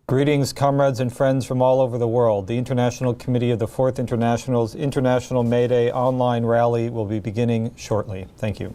Greetings, comrades and friends from all over the world. The International Committee of the Fourth International's International May Day online rally will be beginning shortly. Thank you.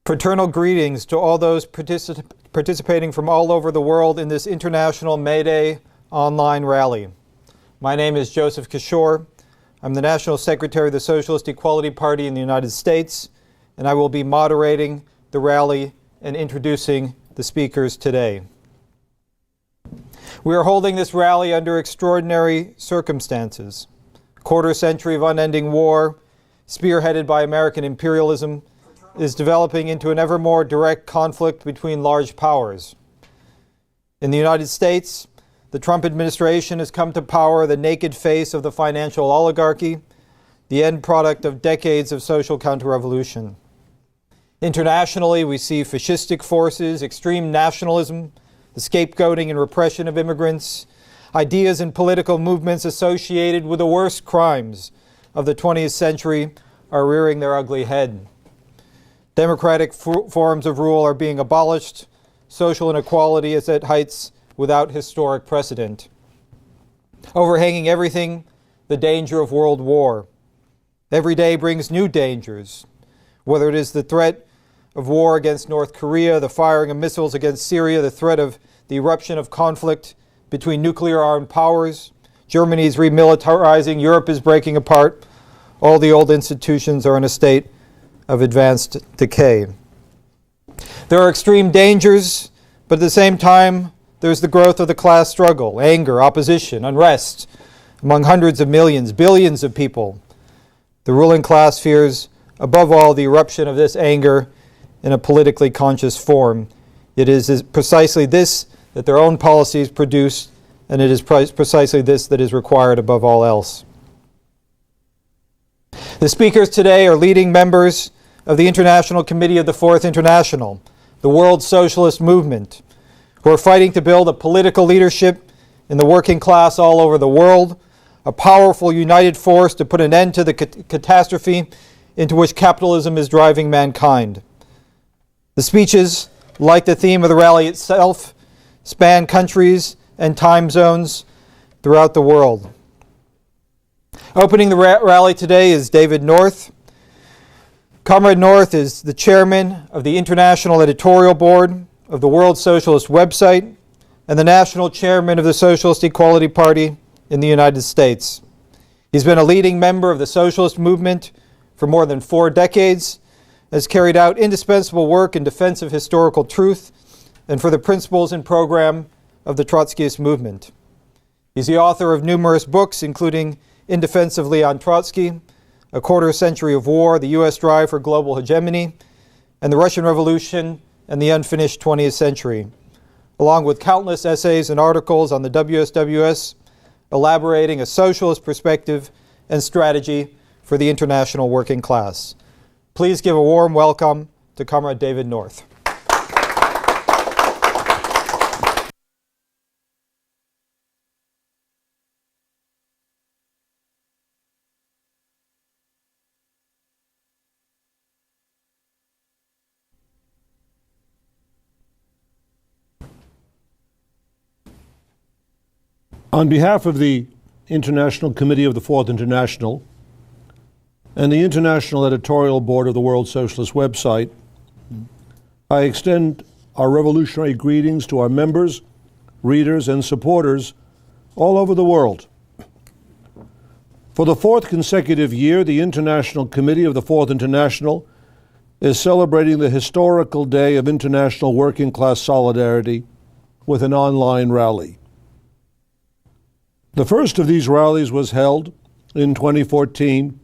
Fraternal greetings to all those participating from all over the world in this International May Day online rally. My name is Joseph Kishore. I'm the National Secretary of the Socialist Equality Party in the United States, and I will be moderating the rally and introducing the speakers today. We are holding this rally under extraordinary circumstances. A quarter century of unending war, spearheaded by American imperialism, is developing into an ever more direct conflict between large powers. In the United States, the Trump administration has come to power the naked face of the financial oligarchy, the end product of decades of social counter-revolution. Internationally, we see fascistic forces, extreme nationalism, the scapegoating and repression of immigrants, ideas and political movements associated with the worst crimes of the 20th century are rearing their ugly head. Democratic forms of rule are being abolished. Social inequality is at heights without historic precedent. Overhanging everything, the danger of world war. Every day brings new dangers, whether it is the threat of war against North Korea, the firing of missiles against Syria, the threat of the eruption of conflict between nuclear-armed powers. Germany is remilitarizing, Europe is breaking apart. All the old institutions are in a state of advanced decay. There are extreme dangers, but at the same time, there's the growth of the class struggle, anger, opposition, unrest among hundreds of millions, billions of people. The ruling class fears, above all, the eruption of this anger in a politically conscious form. It is precisely this that their own policies produce, and it is precisely this that is required above all else. The speakers today are leading members of the International Committee of the Fourth International, the world socialist movement, who are fighting to build a political leadership in the working class all over the world, a powerful united force to put an end to the catastrophe into which capitalism is driving mankind. The speeches, like the theme of the rally itself, span countries and time zones throughout the world. Opening the rally today is David North. Comrade North is the chairman of the International Editorial Board, of the World Socialist website and the national chairman of the Socialist Equality Party in the United States. He's been a leading member of the socialist movement for more than 4 decades, has carried out indispensable work in defense of historical truth and for the principles and program of the Trotskyist movement. He's the author of numerous books, including In Defense of Leon Trotsky, A Quarter Century of War, The U.S. Drive for Global Hegemony, and the Russian Revolution and the Unfinished 20th Century, along with countless essays and articles on the WSWS, elaborating a socialist perspective and strategy for the international working class. Please give a warm welcome to Comrade David North. On behalf of the International Committee of the Fourth International and the International Editorial Board of the World Socialist website, I extend our revolutionary greetings to our members, readers, and supporters all over the world. For the 4th consecutive year, the International Committee of the Fourth International is celebrating the historical day of international working class solidarity with an online rally. The first of these rallies was held in 2014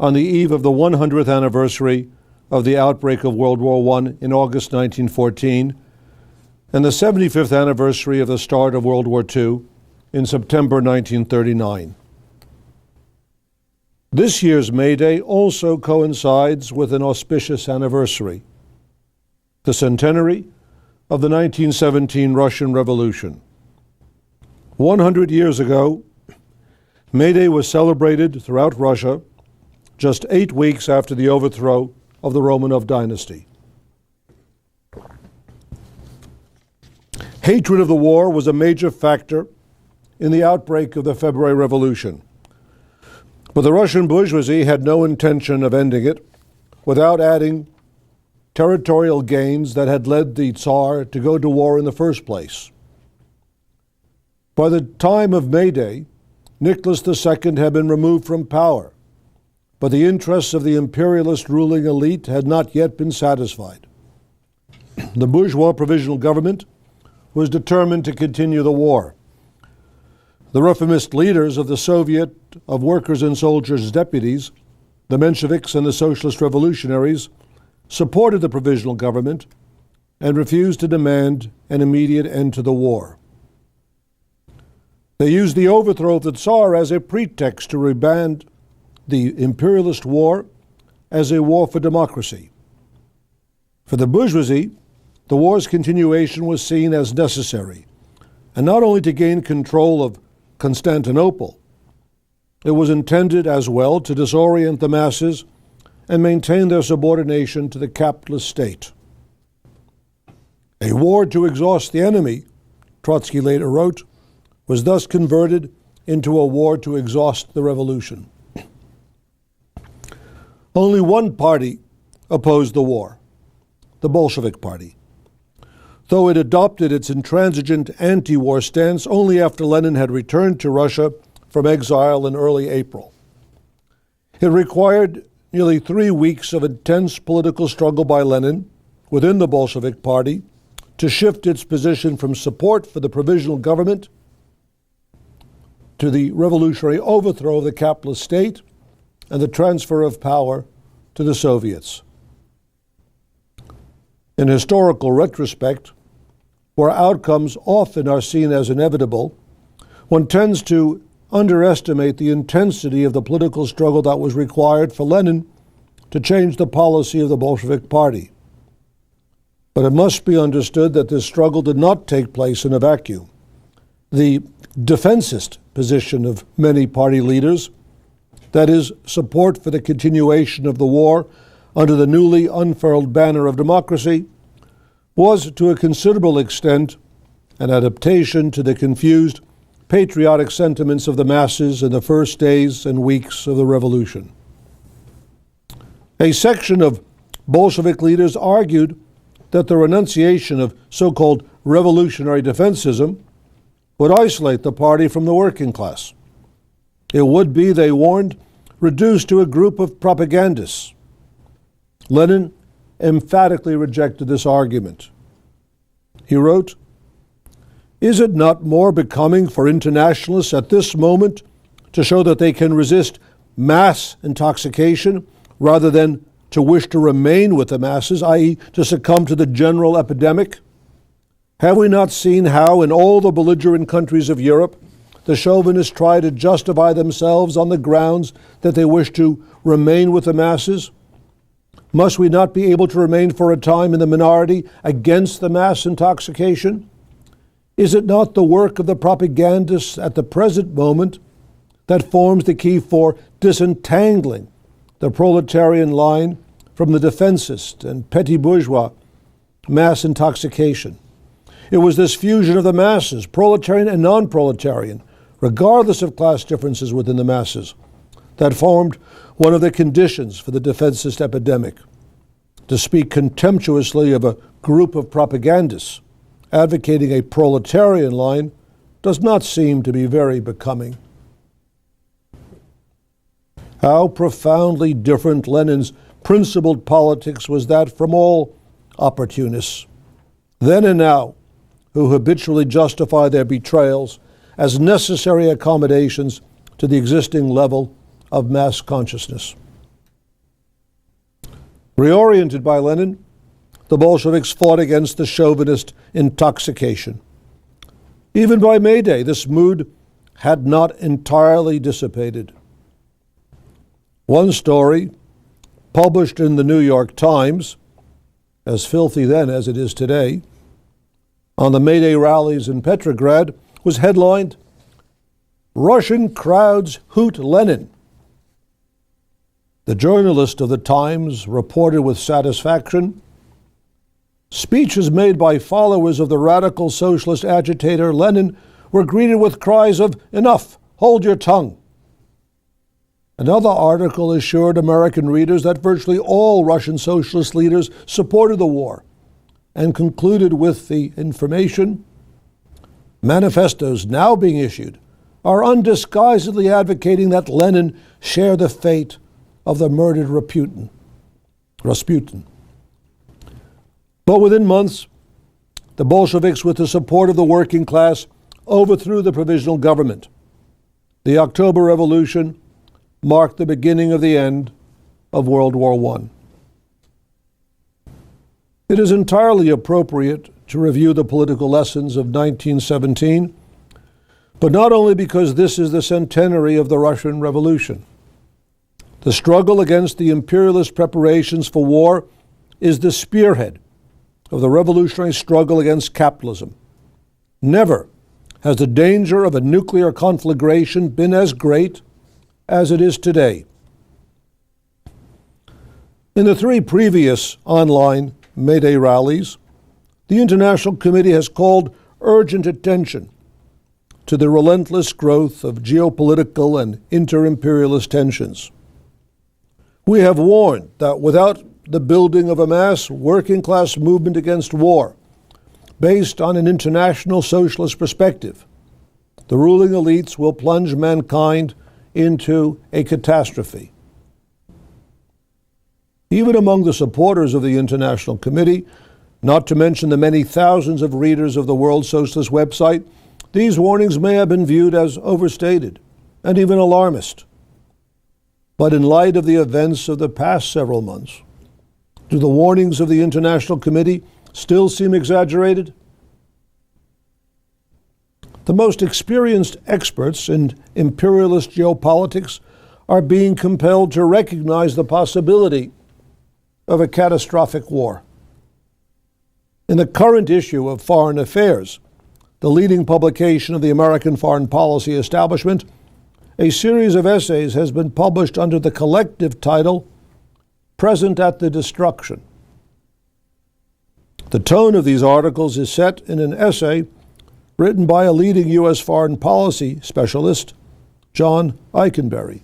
on the eve of the 100th anniversary of the outbreak of World War I in August 1914 and the 75th anniversary of the start of World War II in September 1939. This year's May Day also coincides with an auspicious anniversary, the centenary of the 1917 Russian Revolution. 100 years ago, May Day was celebrated throughout Russia just 8 weeks after the overthrow of the Romanov dynasty. Hatred of the war was a major factor in the outbreak of the February Revolution. But the Russian bourgeoisie had no intention of ending it without adding territorial gains that had led the Tsar to go to war in the first place. By the time of May Day, Nicholas II had been removed from power, but the interests of the imperialist ruling elite had not yet been satisfied. The bourgeois provisional government was determined to continue the war. The reformist leaders of the Soviet of Workers' and Soldiers' Deputies, the Mensheviks and the Socialist Revolutionaries, supported the provisional government and refused to demand an immediate end to the war. They used the overthrow of the Tsar as a pretext to rebrand the imperialist war as a war for democracy. For the bourgeoisie, the war's continuation was seen as necessary, and not only to gain control of Constantinople, it was intended as well to disorient the masses and maintain their subordination to the capitalist state. A war to exhaust the enemy, Trotsky later wrote, was thus converted into a war to exhaust the revolution. Only one party opposed the war, the Bolshevik Party, though it adopted its intransigent anti-war stance only after Lenin had returned to Russia from exile in early April. It required nearly 3 weeks of intense political struggle by Lenin within the Bolshevik Party to shift its position from support for the provisional government to the revolutionary overthrow of the capitalist state and the transfer of power to the Soviets. In historical retrospect, where outcomes often are seen as inevitable, one tends to underestimate the intensity of the political struggle that was required for Lenin to change the policy of the Bolshevik Party. But it must be understood that this struggle did not take place in a vacuum. The defensist position of many party leaders, that is, support for the continuation of the war under the newly unfurled banner of democracy, was to a considerable extent an adaptation to the confused patriotic sentiments of the masses in the first days and weeks of the revolution. A section of Bolshevik leaders argued that the renunciation of so-called revolutionary defensism would isolate the party from the working class. It would be, they warned, reduced to a group of propagandists. Lenin emphatically rejected this argument. He wrote, "Is it not more becoming for internationalists at this moment to show that they can resist mass intoxication rather than to wish to remain with the masses, i.e., to succumb to the general epidemic? Have we not seen how in all the belligerent countries of Europe the chauvinists try to justify themselves on the grounds that they wish to remain with the masses? Must we not be able to remain for a time in the minority against the mass intoxication? Is it not the work of the propagandists at the present moment that forms the key for disentangling the proletarian line from the defensist and petty bourgeois mass intoxication? It was this fusion of the masses, proletarian and non-proletarian, regardless of class differences within the masses, that formed one of the conditions for the defensist epidemic. To speak contemptuously of a group of propagandists advocating a proletarian line does not seem to be very becoming." How profoundly different Lenin's principled politics was that from all opportunists, then and now, who habitually justify their betrayals as necessary accommodations to the existing level of mass consciousness. Reoriented by Lenin, the Bolsheviks fought against the chauvinist intoxication. Even by May Day, this mood had not entirely dissipated. One story, published in the New York Times, as filthy then as it is today, on the May Day rallies in Petrograd, was headlined, "Russian Crowds Hoot Lenin." The journalist of the Times reported with satisfaction, "Speeches made by followers of the radical socialist agitator Lenin were greeted with cries of 'Enough! Hold your tongue!'" Another article assured American readers that virtually all Russian socialist leaders supported the war and concluded with the information, "Manifestos now being issued are undisguisedly advocating that Lenin share the fate of the murdered Rasputin." But within months, the Bolsheviks, with the support of the working class, overthrew the provisional government. The October Revolution marked the beginning of the end of World War I. It is entirely appropriate to review the political lessons of 1917, but not only because this is the centenary of the Russian Revolution. The struggle against the imperialist preparations for war is the spearhead of the revolutionary struggle against capitalism. Never has the danger of a nuclear conflagration been as great as it is today. In the 3 previous online May Day rallies, the International Committee has called urgent attention to the relentless growth of geopolitical and inter-imperialist tensions. We have warned that without the building of a mass working-class movement against war, based on an international socialist perspective, the ruling elites will plunge mankind into a catastrophe. Even among the supporters of the International Committee, not to mention the many thousands of readers of the World Socialist website, these warnings may have been viewed as overstated and even alarmist. But in light of the events of the past several months, do the warnings of the International Committee still seem exaggerated? The most experienced experts in imperialist geopolitics are being compelled to recognize the possibility of a catastrophic war. In the current issue of Foreign Affairs, the leading publication of the American foreign policy establishment, a series of essays has been published under the collective title, "Present at the Destruction." The tone of these articles is set in an essay written by a leading U.S. foreign policy specialist, John Eikenberry.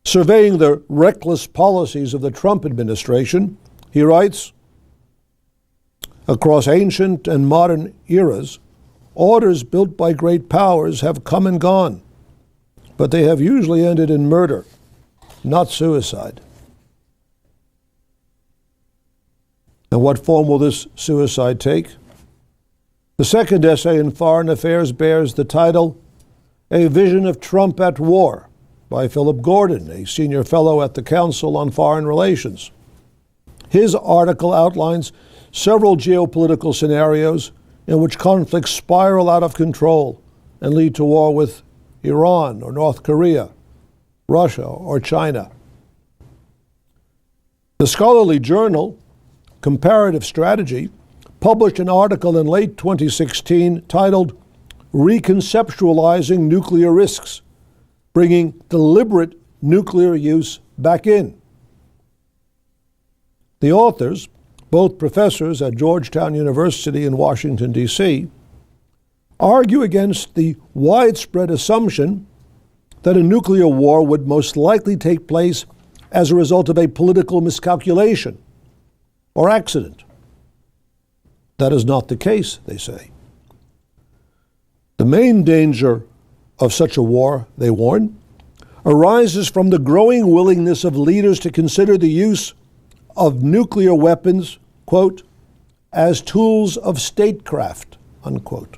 Surveying the reckless policies of the Trump administration, he writes, across ancient and modern eras, orders built by great powers have come and gone, but they have usually ended in murder, not suicide. And what form will this suicide take? The second essay in Foreign Affairs bears the title, A Vision of Trump at War, by Philip Gordon, a senior fellow at the Council on Foreign Relations. His article outlines several geopolitical scenarios in which conflicts spiral out of control and lead to war with Iran or North Korea, Russia or China. The scholarly journal, Comparative Strategy, published an article in late 2016 titled Reconceptualizing Nuclear Risks, bringing deliberate nuclear use back in. The authors, both professors at Georgetown University in Washington, D.C., argue against the widespread assumption that a nuclear war would most likely take place as a result of a political miscalculation or accident. That is not the case, they say. The main danger of such a war, they warn, arises from the growing willingness of leaders to consider the use of nuclear weapons, quote, as tools of statecraft, unquote.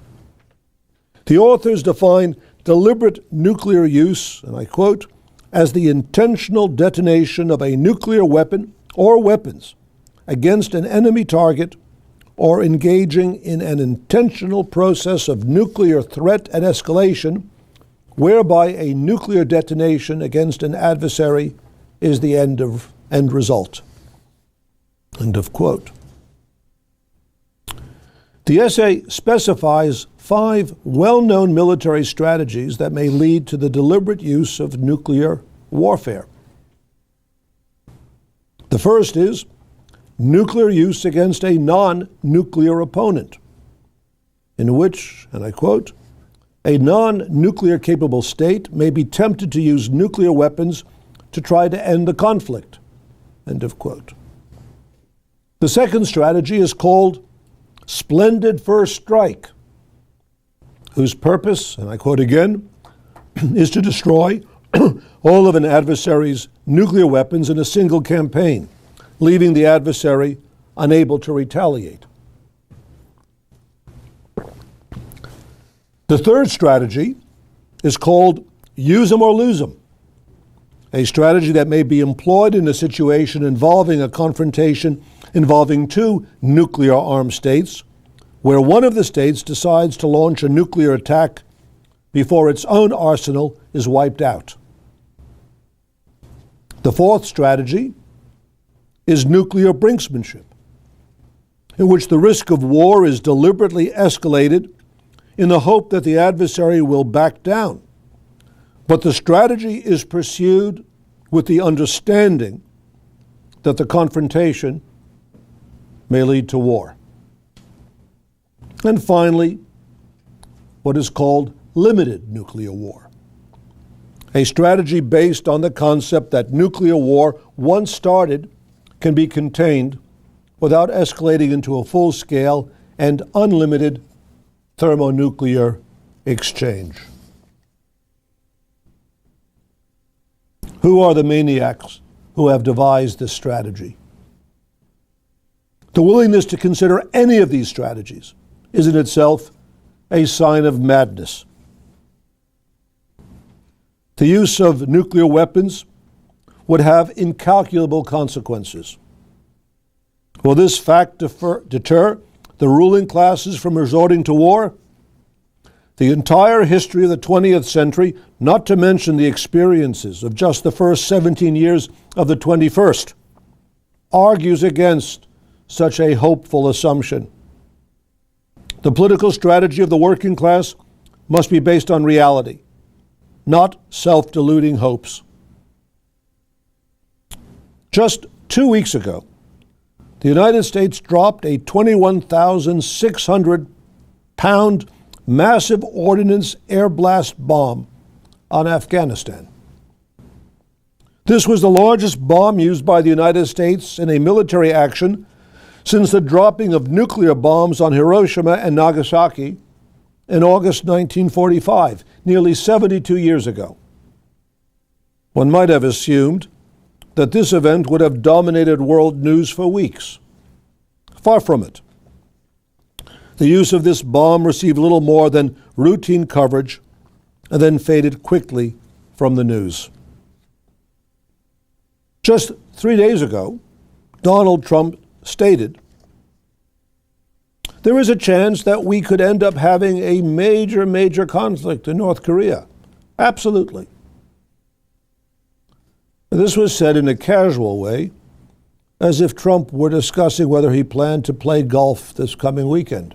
The authors define deliberate nuclear use, and I quote, as the intentional detonation of a nuclear weapon or weapons against an enemy target or engaging in an intentional process of nuclear threat and escalation whereby a nuclear detonation against an adversary is the end result. End of quote. The essay specifies 5 well-known military strategies that may lead to the deliberate use of nuclear warfare. The first is nuclear use against a non-nuclear opponent, in which, and I quote, a non-nuclear capable state may be tempted to use nuclear weapons to try to end the conflict, end of quote. The second strategy is called Splendid First Strike, whose purpose, and I quote again, is to destroy all of an adversary's nuclear weapons in a single campaign, leaving the adversary unable to retaliate. The third strategy is called Use 'em or lose 'em, a strategy that may be employed in a situation involving a confrontation involving 2 nuclear-armed states, where one of the states decides to launch a nuclear attack before its own arsenal is wiped out. The fourth strategy is nuclear brinksmanship, in which the risk of war is deliberately escalated in the hope that the adversary will back down. But the strategy is pursued with the understanding that the confrontation may lead to war. And finally, what is called limited nuclear war, a strategy based on the concept that nuclear war, once started, can be contained without escalating into a full-scale and unlimited thermonuclear exchange. Who are the maniacs who have devised this strategy? The willingness to consider any of these strategies is in itself a sign of madness. The use of nuclear weapons would have incalculable consequences. Will this fact deter the ruling classes from resorting to war? The entire history of the 20th century, not to mention the experiences of just the first 17 years of the 21st, argues against such a hopeful assumption. The political strategy of the working class must be based on reality, not self-deluding hopes. Just 2 weeks ago, the United States dropped a 21,600-pound massive ordnance air blast bomb on Afghanistan. This was the largest bomb used by the United States in a military action since the dropping of nuclear bombs on Hiroshima and Nagasaki in August 1945, nearly 72 years ago. One might have assumed that this event would have dominated world news for weeks. Far from it. The use of this bomb received little more than routine coverage and then faded quickly from the news. Just 3 days ago, Donald Trump stated, "There is a chance that we could end up having a major conflict in North Korea." Absolutely. This was said in a casual way, as if Trump were discussing whether he planned to play golf this coming weekend.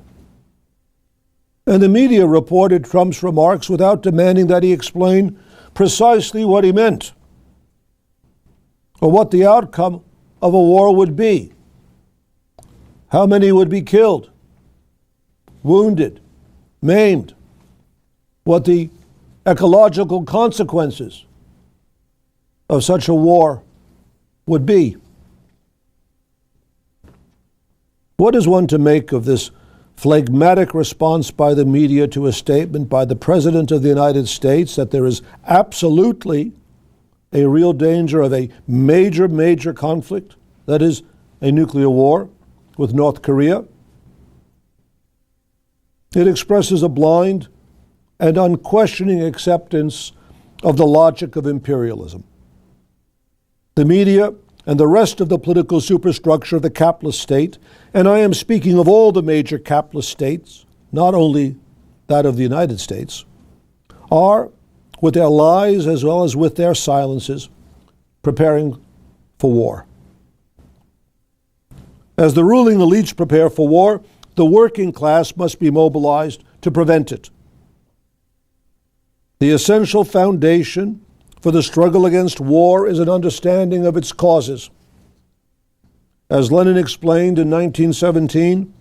And the media reported Trump's remarks without demanding that he explain precisely what he meant, or what the outcome of a war would be. How many would be killed, wounded, maimed, what the ecological consequences of such a war would be. What is one to make of this phlegmatic response by the media to a statement by the President of the United States that there is absolutely a real danger of a major conflict, that is, a nuclear war with North Korea? It expresses a blind and unquestioning acceptance of the logic of imperialism. The media and the rest of the political superstructure of the capitalist state, and I am speaking of all the major capitalist states, not only that of the United States, are, with their lies as well as with their silences, preparing for war. As the ruling elites prepare for war, the working class must be mobilized to prevent it. The essential foundation for the struggle against war is an understanding of its causes. As Lenin explained in 1917,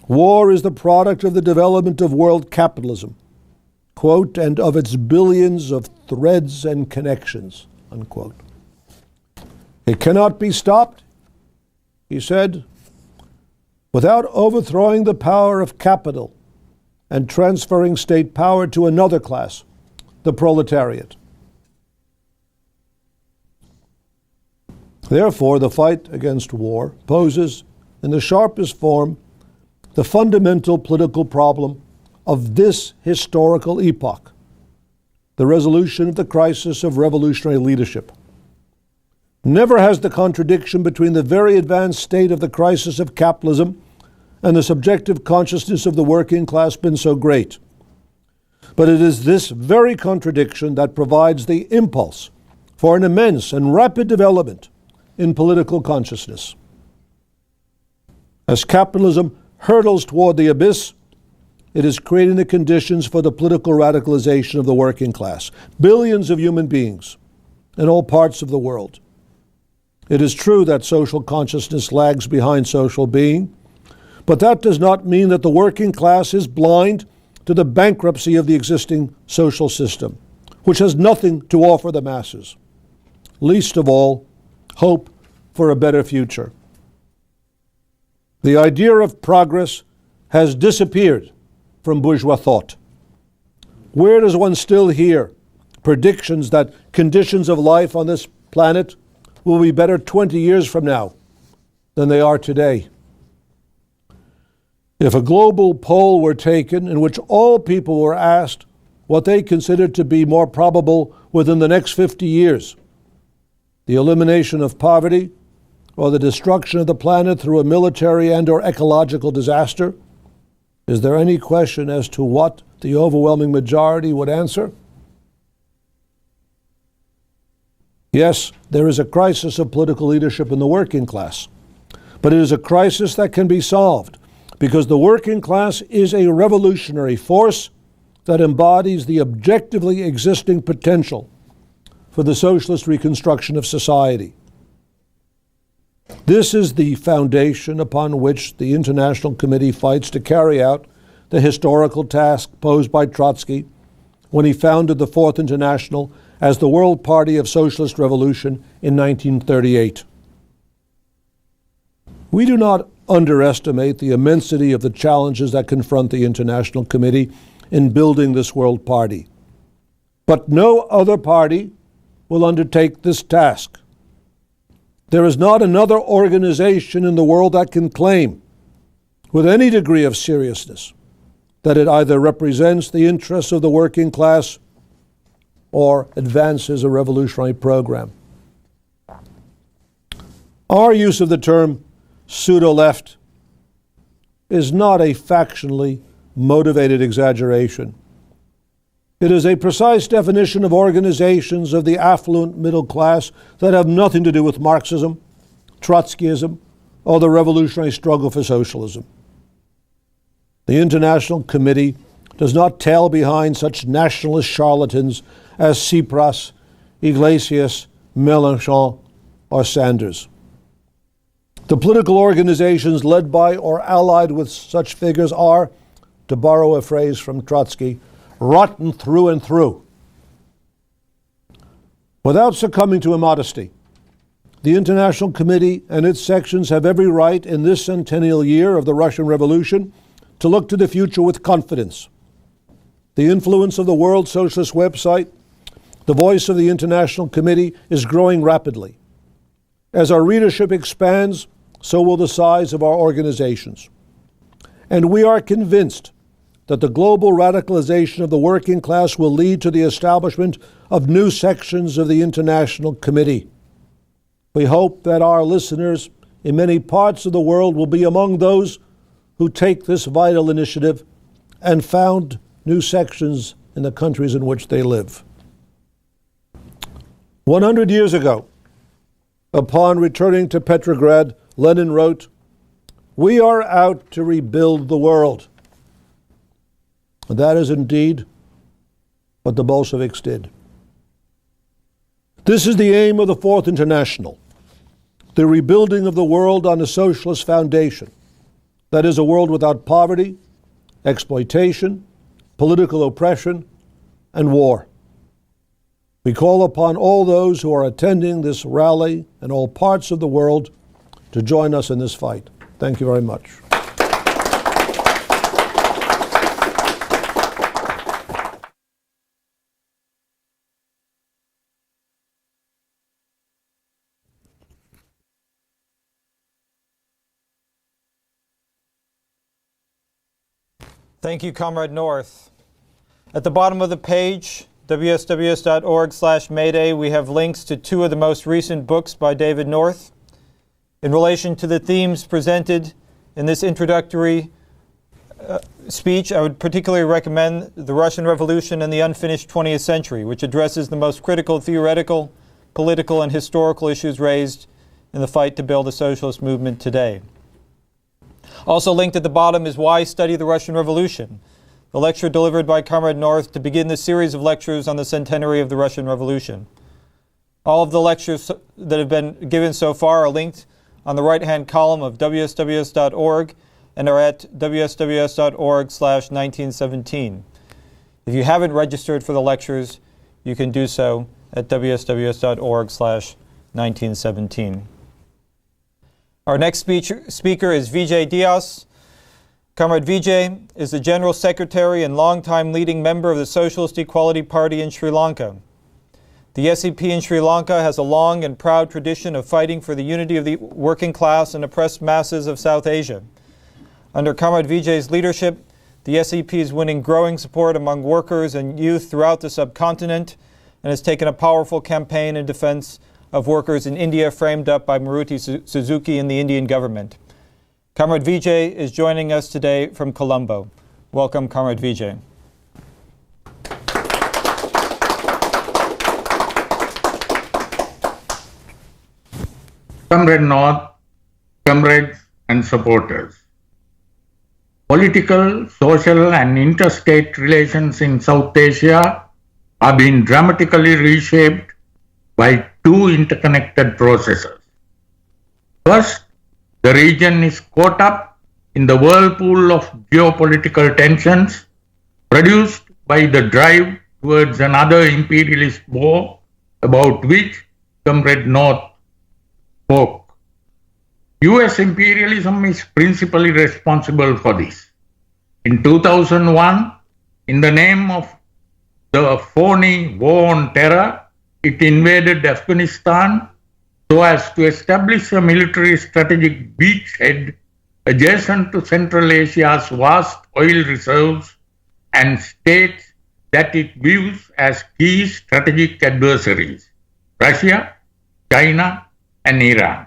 war is the product of the development of world capitalism, quote, and of its billions of threads and connections, unquote. It cannot be stopped, he said, without overthrowing the power of capital and transferring state power to another class, the proletariat. Therefore, the fight against war poses, in the sharpest form, the fundamental political problem of this historical epoch, the resolution of the crisis of revolutionary leadership. Never has the contradiction between the very advanced state of the crisis of capitalism and the subjective consciousness of the working class been so great. But it is this very contradiction that provides the impulse for an immense and rapid development in political consciousness. As capitalism hurtles toward the abyss, it is creating the conditions for the political radicalization of the working class, billions of human beings in all parts of the world. It is true that social consciousness lags behind social being, but that does not mean that the working class is blind to the bankruptcy of the existing social system, which has nothing to offer the masses, least of all, hope for a better future. The idea of progress has disappeared from bourgeois thought. Where does one still hear predictions that conditions of life on this planet will be better 20 years from now than they are today? If a global poll were taken in which all people were asked what they considered to be more probable within the next 50 years, the elimination of poverty or the destruction of the planet through a military and or ecological disaster, is there any question as to what the overwhelming majority would answer? Yes, there is a crisis of political leadership in the working class, but it is a crisis that can be solved because the working class is a revolutionary force that embodies the objectively existing potential for the socialist reconstruction of society. This is the foundation upon which the International Committee fights to carry out the historical task posed by Trotsky when he founded the Fourth International as the World Party of Socialist Revolution in 1938. We do not underestimate the immensity of the challenges that confront the International Committee in building this World Party. But no other party will undertake this task. There is not another organization in the world that can claim, with any degree of seriousness, that it either represents the interests of the working class or advances a revolutionary program. Our use of the term pseudo-left is not a factionally motivated exaggeration. It is a precise definition of organizations of the affluent middle class that have nothing to do with Marxism, Trotskyism, or the revolutionary struggle for socialism. The International Committee does not tail behind such nationalist charlatans as Tsipras, Iglesias, Mélenchon, or Sanders. The political organizations led by or allied with such figures are, to borrow a phrase from Trotsky, rotten through and through. Without succumbing to immodesty, the International Committee and its sections have every right in this centennial year of the Russian Revolution to look to the future with confidence. The influence of the World Socialist website, the voice of the International Committee, is growing rapidly. As our readership expands, so will the size of our organizations. And we are convinced that the global radicalization of the working class will lead to the establishment of new sections of the International Committee. We hope that our listeners in many parts of the world will be among those who take this vital initiative and found new sections in the countries in which they live. 100 years ago, upon returning to Petrograd, Lenin wrote, "We are out to rebuild the world." And that is indeed what the Bolsheviks did. This is the aim of the Fourth International, the rebuilding of the world on a socialist foundation. That is, a world without poverty, exploitation, political oppression, and war. We call upon all those who are attending this rally in all parts of the world to join us in this fight. Thank you very much. Thank you, Comrade North. At the bottom of the page, wsws.org/Mayday, we have links to two of the most recent books by David North. In relation to the themes presented in this introductory speech, I would particularly recommend The Russian Revolution and the Unfinished 20th Century, which addresses the most critical theoretical, political, and historical issues raised in the fight to build a socialist movement today. Also linked at the bottom is Why Study the Russian Revolution, the lecture delivered by Comrade North to begin the series of lectures on the centenary of the Russian Revolution. All of the lectures that have been given so far are linked on the right-hand column of wsws.org and are at wsws.org/1917. If you haven't registered for the lectures, you can do so at wsws.org/1917. Our next speaker is Vijay Dias. Comrade Vijay is the General Secretary and longtime leading member of the Socialist Equality Party in Sri Lanka. The SEP in Sri Lanka has a long and proud tradition of fighting for the unity of the working class and oppressed masses of South Asia. Under Comrade Vijay's leadership, the SEP is winning growing support among workers and youth throughout the subcontinent and has taken a powerful campaign in defense of workers in India framed up by Maruti Suzuki and the Indian government. Comrade Vijay is joining us today from Colombo. Welcome, Comrade Vijay. Comrade North, comrades and supporters. Political, social and interstate relations in South Asia are being dramatically reshaped by two interconnected processes. First, the region is caught up in the whirlpool of geopolitical tensions produced by the drive towards another imperialist war about which Comrade North spoke. US imperialism is principally responsible for this. In 2001, in the name of the phony war on terror, it invaded Afghanistan so as to establish a military strategic beachhead adjacent to Central Asia's vast oil reserves and states that it views as key strategic adversaries, Russia, China, and Iran.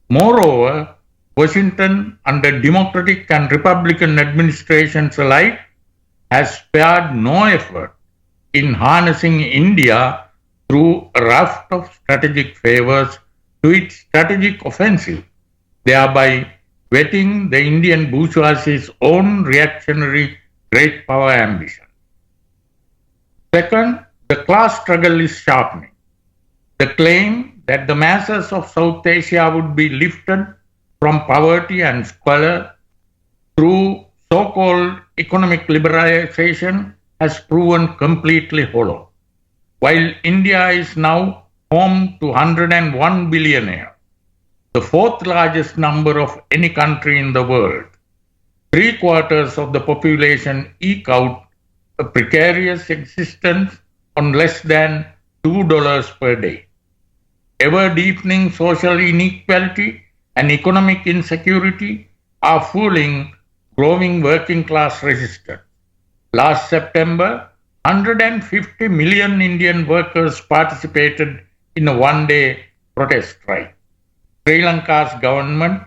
Moreover, Washington, under Democratic and Republican administrations alike, has spared no effort in harnessing India through a raft of strategic favors to its strategic offensive, thereby whetting the Indian bourgeoisie's own reactionary great power ambition. Second, the class struggle is sharpening. The claim that the masses of South Asia would be lifted from poverty and squalor through so-called economic liberalization has proven completely hollow. While India is now home to 101 billionaires, the fourth largest number of any country in the world, 3/4 of the population eke out a precarious existence on less than $2 per day. Ever-deepening social inequality and economic insecurity are fueling growing working-class resistance. Last September, 150 million Indian workers participated in a one-day protest strike. Sri Lanka's government,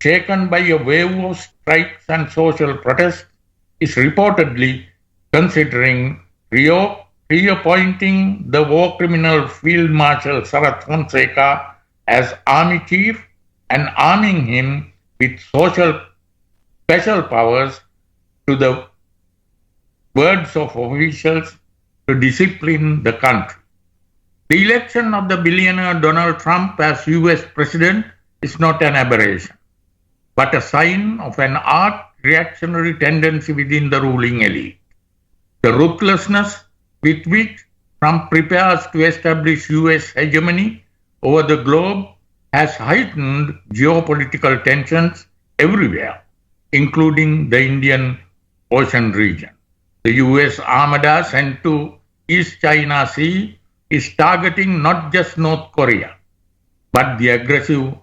shaken by a wave of strikes and social protests, is reportedly considering reappointing the war criminal Field Marshal Sarath Fonseca as army chief and arming him with special powers, to the words of officials, to discipline the country. The election of the billionaire Donald Trump as US President is not an aberration, but a sign of an arch reactionary tendency within the ruling elite. The ruthlessness with which Trump prepares to establish US hegemony over the globe has heightened geopolitical tensions everywhere, including the Indian Ocean region. The US Armada sent to East China Sea is targeting not just North Korea, but the aggressive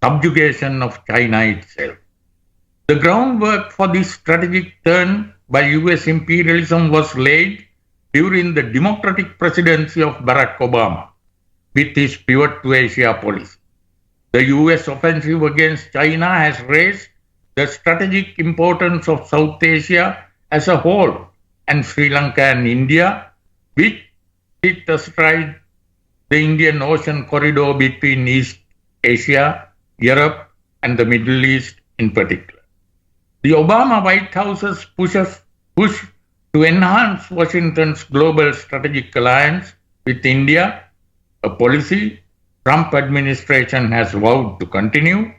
subjugation of China itself. The groundwork for this strategic turn by US imperialism was laid during the Democratic presidency of Barack Obama with his pivot to Asia policy. The US offensive against China has raised the strategic importance of South Asia as a whole and Sri Lanka and India, which sit astride the Indian Ocean corridor between East Asia, Europe, and the Middle East in particular. The Obama White House's push to enhance Washington's global strategic alliance with India, a policy Trump administration has vowed to continue,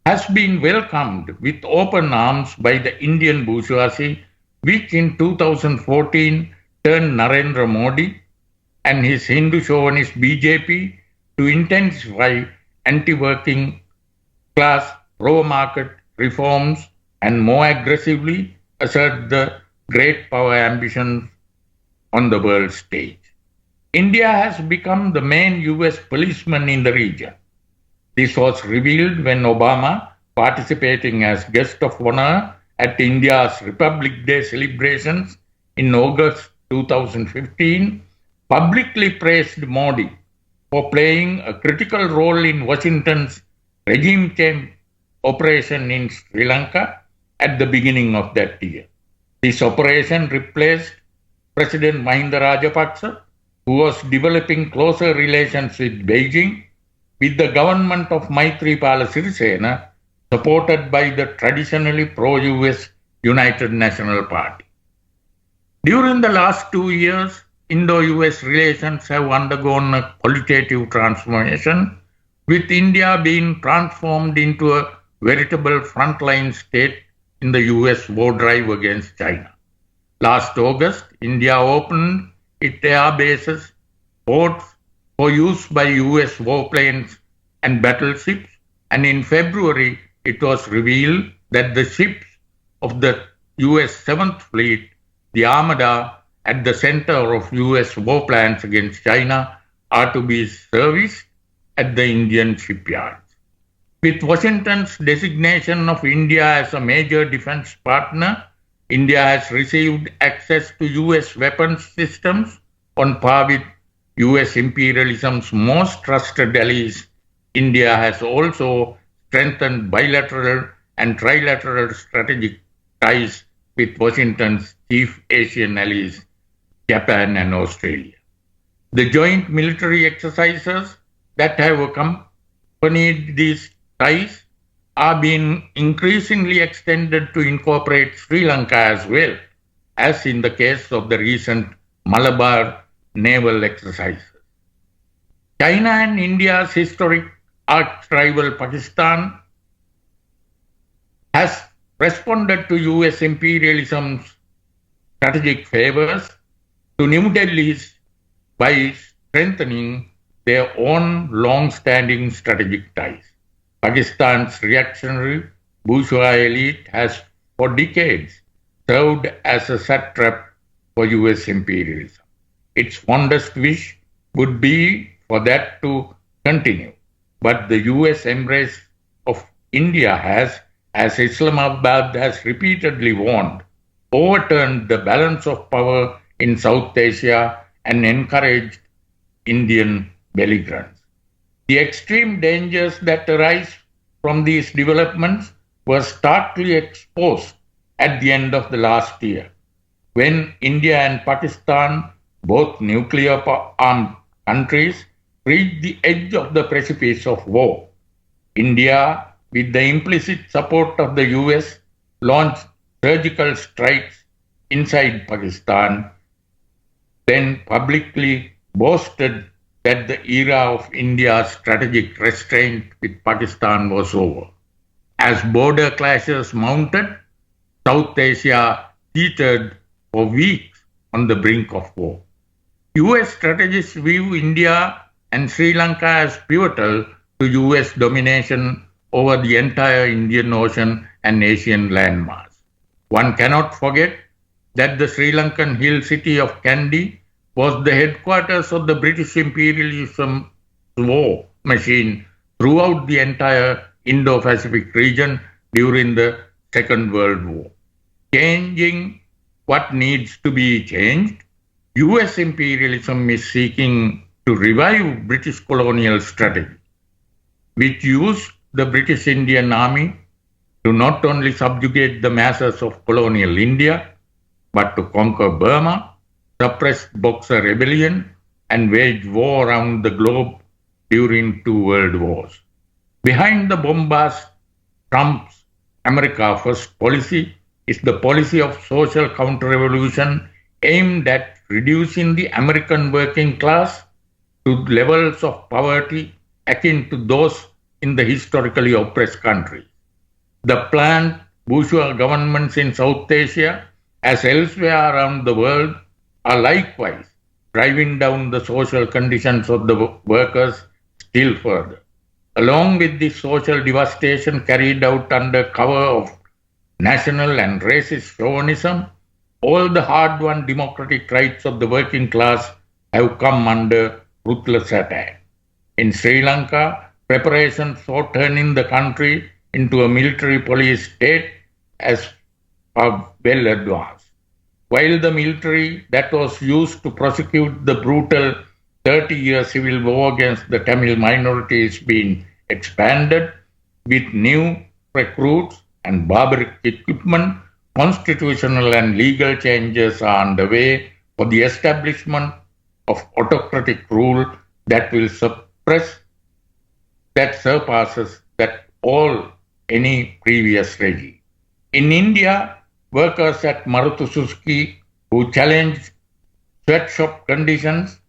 has been welcomed with open arms by the Indian bourgeoisie, which in 2014 turned Narendra Modi and his Hindu chauvinist BJP to intensify anti-working class pro-market reforms and more aggressively assert the great power ambitions on the world stage. India has become the main US policeman in the region. This was revealed when Obama, participating as guest of honor at India's Republic Day celebrations in August 2015, publicly praised Modi for playing a critical role in Washington's regime change operation in Sri Lanka at the beginning of that year. This operation replaced President Mahinda Rajapaksa, who was developing closer relations with Beijing, with the government of Maithripala Sirisena, supported by the traditionally pro-US United National Party. During the last 2 years, Indo-US relations have undergone a qualitative transformation, with India being transformed into a veritable frontline state in the US war drive against China. Last August, India opened its air bases, ports for use by US warplanes and battleships, and in February it was revealed that the ships of the US 7th Fleet, the Armada, at the center of US war plans against China, are to be serviced at the Indian shipyards. With Washington's designation of India as a major defense partner, India has received access to US weapons systems on par with US imperialism's most trusted allies. India has also strengthened bilateral and trilateral strategic ties with Washington's chief Asian allies, Japan and Australia. The joint military exercises that have accompanied these ties are being increasingly extended to incorporate Sri Lanka as well, as in the case of the recent Malabar naval exercises. China and India's historic arch-rival Pakistan has responded to US imperialism's strategic favors to New Delhi's by strengthening their own long-standing strategic ties. Pakistan's reactionary bourgeois elite has for decades served as a satrap for US imperialism. Its fondest wish would be for that to continue, but the US embrace of India has, as Islamabad has repeatedly warned, overturned the balance of power in South Asia and encouraged Indian belligerence. The extreme dangers that arise from these developments were starkly exposed at the end of the last year, when India and Pakistan, both nuclear-armed countries, reached the edge of the precipice of war. India, with the implicit support of the US, launched surgical strikes inside Pakistan, then publicly boasted that the era of India's strategic restraint with Pakistan was over. As border clashes mounted, South Asia teetered for weeks on the brink of war. US strategists view India and Sri Lanka as pivotal to US domination over the entire Indian Ocean and Asian landmass. One cannot forget that the Sri Lankan hill city of Kandy was the headquarters of the British imperialism war machine throughout the entire Indo-Pacific region during the Second World War. Changing what needs to be changed, US imperialism is seeking to revive British colonial strategy, which used the British Indian Army to not only subjugate the masses of colonial India, but to conquer Burma, suppress Boxer rebellion, and wage war around the globe during 2 world wars. Behind the bombast Trump's America First policy is the policy of social counter-revolution aimed at reducing the American working class to levels of poverty akin to those in the historically oppressed countries. The planned bourgeois governments in South Asia, as elsewhere around the world, are likewise driving down the social conditions of the workers still further. Along with this social devastation carried out under cover of national and racist chauvinism, all the hard-won democratic rights of the working class have come under ruthless attack. In Sri Lanka, preparations for turning the country into a military police state are well advanced. While the military that was used to prosecute the brutal 30-year civil war against the Tamil minority is being expanded with new recruits and barbaric equipment, constitutional and legal changes are underway for the establishment of autocratic rule that will surpasses that all any previous regime. In India, workers at Maruti Suzuki who challenged sweatshop conditions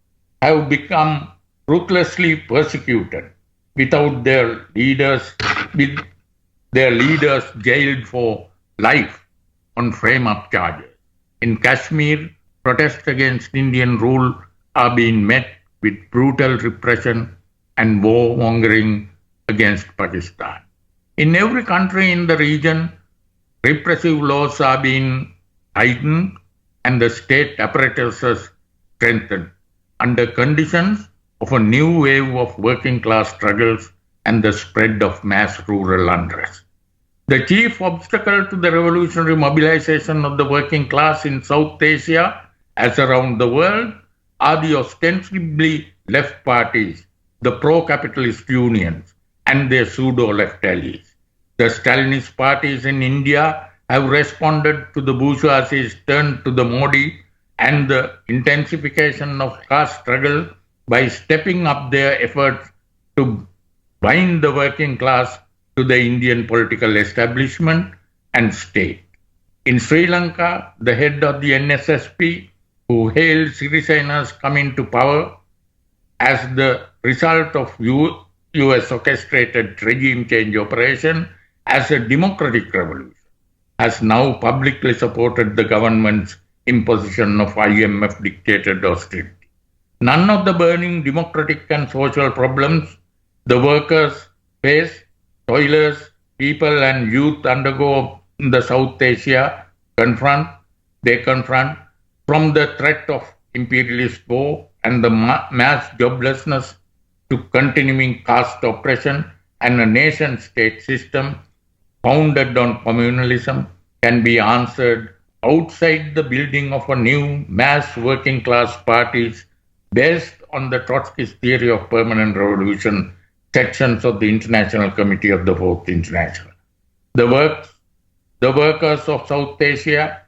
have become ruthlessly persecuted without their leaders jailed for life on frame-up charges. In Kashmir, protests against Indian rule are being met with brutal repression and warmongering against Pakistan. In every country in the region, repressive laws are being tightened and the state apparatuses strengthened under conditions of a new wave of working class struggles and the spread of mass rural unrest. The chief obstacle to the revolutionary mobilization of the working class in South Asia, as around the world, are the ostensibly left parties, the pro-capitalist unions, and their pseudo-left allies. The Stalinist parties in India have responded to the bourgeoisie's turn to the Modi and the intensification of caste struggle by stepping up their efforts to bind the working class to the Indian political establishment and state. In Sri Lanka, the head of the NSSP, who hailed Sirisena's coming to power as the result of US orchestrated regime change operation as a democratic revolution, has now publicly supported the government's imposition of IMF dictated austerity. None of the burning democratic and social problems the workers face, toilers, people and youth undergo in the South Asia confront from the threat of imperialist war and the mass joblessness to continuing caste oppression and a nation-state system founded on communalism can be answered outside the building of a new mass working class parties based on the Trotsky's theory of permanent revolution sections of the International Committee of the Fourth International. The workers of South Asia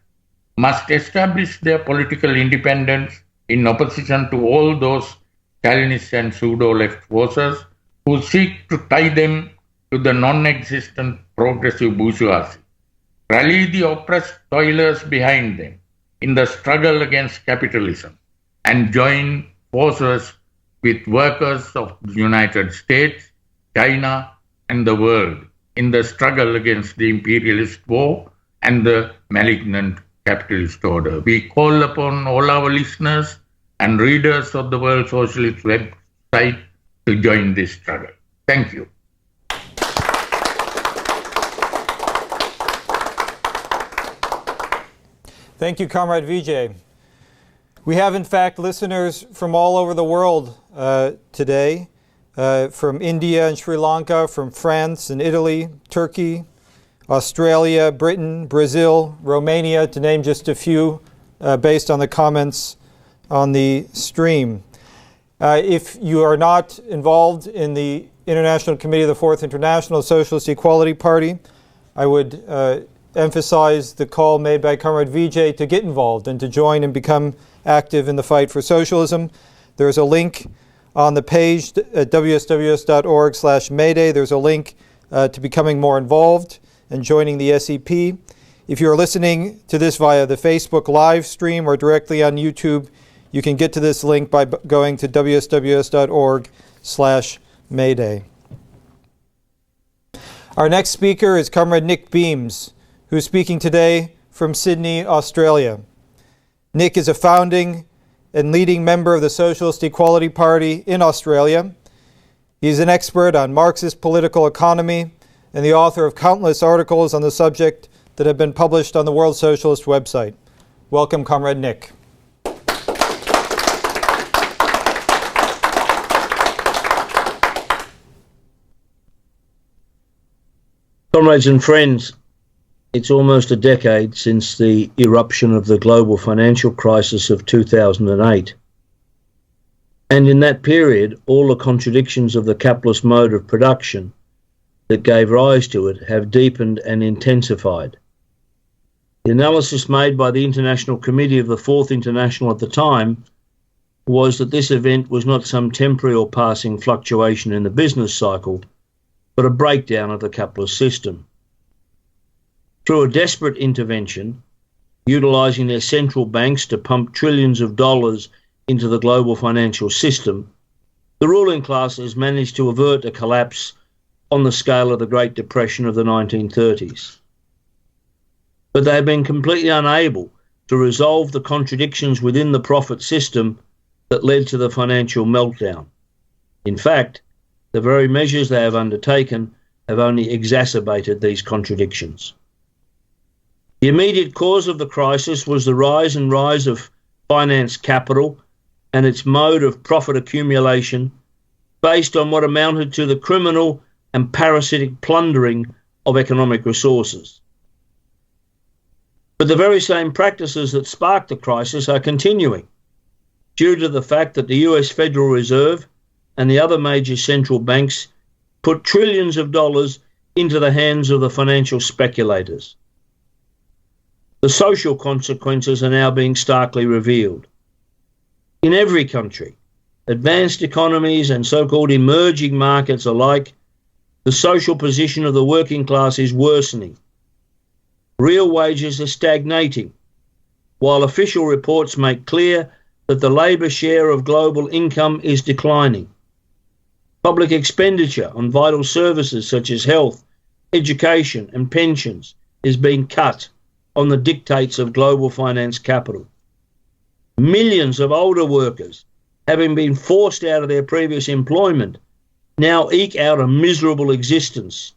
must establish their political independence in opposition to all those Stalinist and pseudo-left forces who seek to tie them to the non-existent progressive bourgeoisie. Rally the oppressed toilers behind them in the struggle against capitalism and join forces with workers of the United States, China, and the world in the struggle against the imperialist war and the malignant capitalist order. We call upon all our listeners and readers of the World Socialist website to join this struggle. Thank you. Thank you, Comrade Vijay. We have, in fact, listeners from all over the world today, from India and Sri Lanka, from France and Italy, Turkey, Australia, Britain, Brazil, Romania, to name just a few, based on the comments on the stream. If you are not involved in the International Committee of the Fourth International Socialist Equality Party, I would emphasize the call made by Comrade Vijay to get involved and to join and become active in the fight for socialism. There's a link on the page at wsws.org/Mayday. There's a link to becoming more involved and joining the SEP. If you're listening to this via the Facebook live stream or directly on YouTube, you can get to this link by going to wsws.org/Mayday. Our next speaker is Comrade Nick Beams, who's speaking today from Sydney, Australia. Nick is a founding and leading member of the Socialist Equality Party in Australia. He's an expert on Marxist political economy and the author of countless articles on the subject that have been published on the World Socialist website. Welcome, Comrade Nick. Comrades and friends, it's almost a decade since the eruption of the global financial crisis of 2008. And in that period, all the contradictions of the capitalist mode of production that gave rise to it have deepened and intensified. The analysis made by the International Committee of the Fourth International at the time was that this event was not some temporary or passing fluctuation in the business cycle, but a breakdown of the capitalist system. Through a desperate intervention, utilising their central banks to pump trillions of dollars into the global financial system, the ruling classes managed to avert a collapse on the scale of the Great Depression of the 1930s. But they have been completely unable to resolve the contradictions within the profit system that led to the financial meltdown. In fact, the very measures they have undertaken have only exacerbated these contradictions. The immediate cause of the crisis was the rise of finance capital and its mode of profit accumulation based on what amounted to the criminal and parasitic plundering of economic resources. But the very same practices that sparked the crisis are continuing due to the fact that the US Federal Reserve and the other major central banks put trillions of dollars into the hands of the financial speculators. The social consequences are now being starkly revealed. In every country, advanced economies and so-called emerging markets alike, the social position of the working class is worsening. Real wages are stagnating, while official reports make clear that the labour share of global income is declining. Public expenditure on vital services such as health, education and pensions is being cut on the dictates of global finance capital. Millions of older workers, having been forced out of their previous employment, now eke out a miserable existence,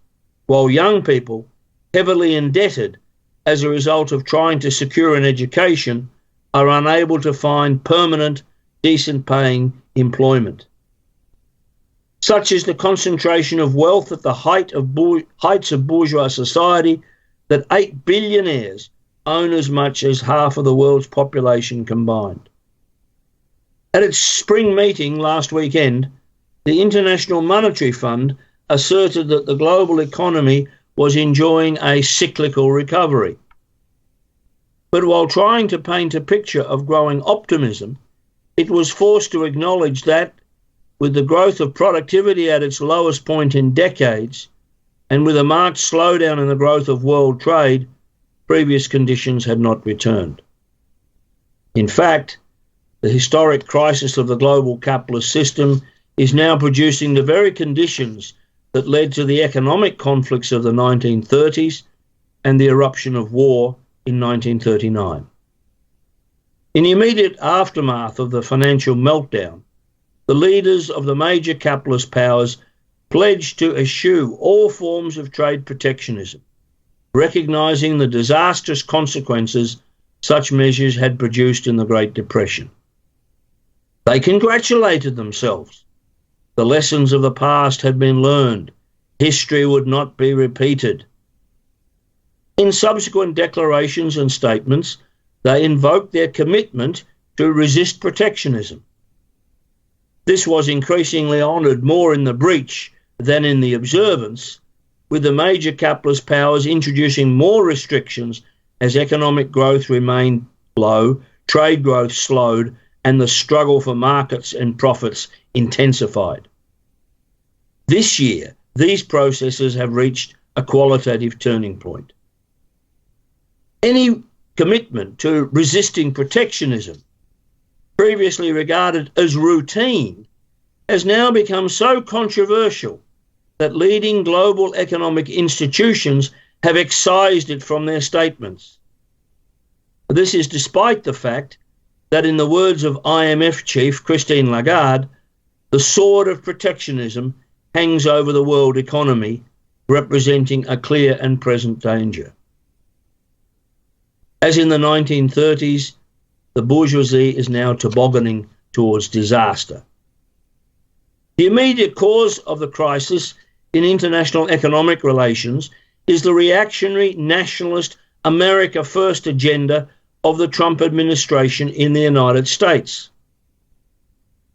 while young people, heavily indebted as a result of trying to secure an education, are unable to find permanent, decent-paying employment. Such is the concentration of wealth at the heights of bourgeois society that 8 billionaires own as much as half of the world's population combined. At its spring meeting last weekend, the International Monetary Fund asserted that the global economy was enjoying a cyclical recovery. But while trying to paint a picture of growing optimism, it was forced to acknowledge that, with the growth of productivity at its lowest point in decades, and with a marked slowdown in the growth of world trade, previous conditions had not returned. In fact, the historic crisis of the global capitalist system is now producing the very conditions that led to the economic conflicts of the 1930s and the eruption of war in 1939. In the immediate aftermath of the financial meltdown, the leaders of the major capitalist powers pledged to eschew all forms of trade protectionism, recognising the disastrous consequences such measures had produced in the Great Depression. They congratulated themselves. The lessons of the past had been learned. History would not be repeated. In subsequent declarations and statements, they invoked their commitment to resist protectionism. This was increasingly honoured more in the breach than in the observance, with the major capitalist powers introducing more restrictions as economic growth remained low, trade growth slowed, and the struggle for markets and profits intensified. This year, these processes have reached a qualitative turning point. Any commitment to resisting protectionism, previously regarded as routine, has now become so controversial that leading global economic institutions have excised it from their statements. This is despite the fact that, in the words of IMF chief Christine Lagarde, the sword of protectionism hangs over the world economy, representing a clear and present danger. As in the 1930s, the bourgeoisie is now tobogganing towards disaster. The immediate cause of the crisis in international economic relations is the reactionary nationalist America First agenda of the Trump administration in the United States.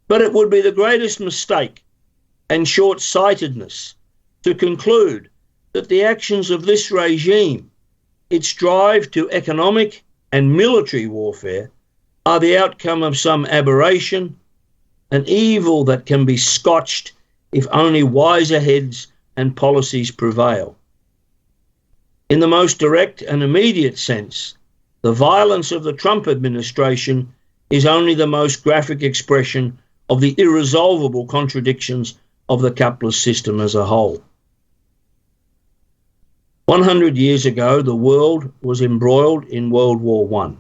But it would be the greatest mistake and short-sightedness to conclude that the actions of this regime, its drive to economic and military warfare, are the outcome of some aberration, an evil that can be scotched if only wiser heads and policies prevail. In the most direct and immediate sense, the violence of the Trump administration is only the most graphic expression of the irresolvable contradictions of the capitalist system as a whole. 100 years ago, the world was embroiled in World War I.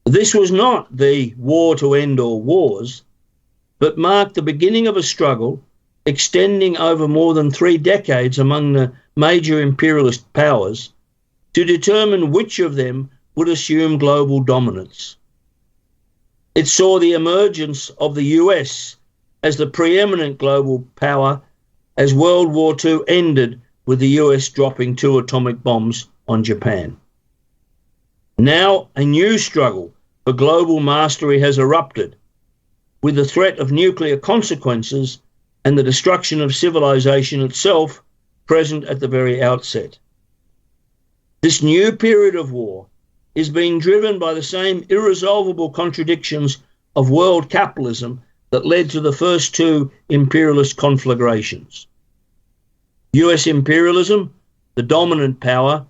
This was not the war to end all wars, but marked the beginning of a struggle extending over more than 3 decades among the major imperialist powers to determine which of them would assume global dominance. It saw the emergence of the US as the preeminent global power as World War II ended with the US dropping 2 atomic bombs on Japan. Now a new struggle for global mastery has erupted, with the threat of nuclear consequences and the destruction of civilization itself present at the very outset. This new period of war is being driven by the same irresolvable contradictions of world capitalism that led to the first 2 imperialist conflagrations. US imperialism, the dominant power,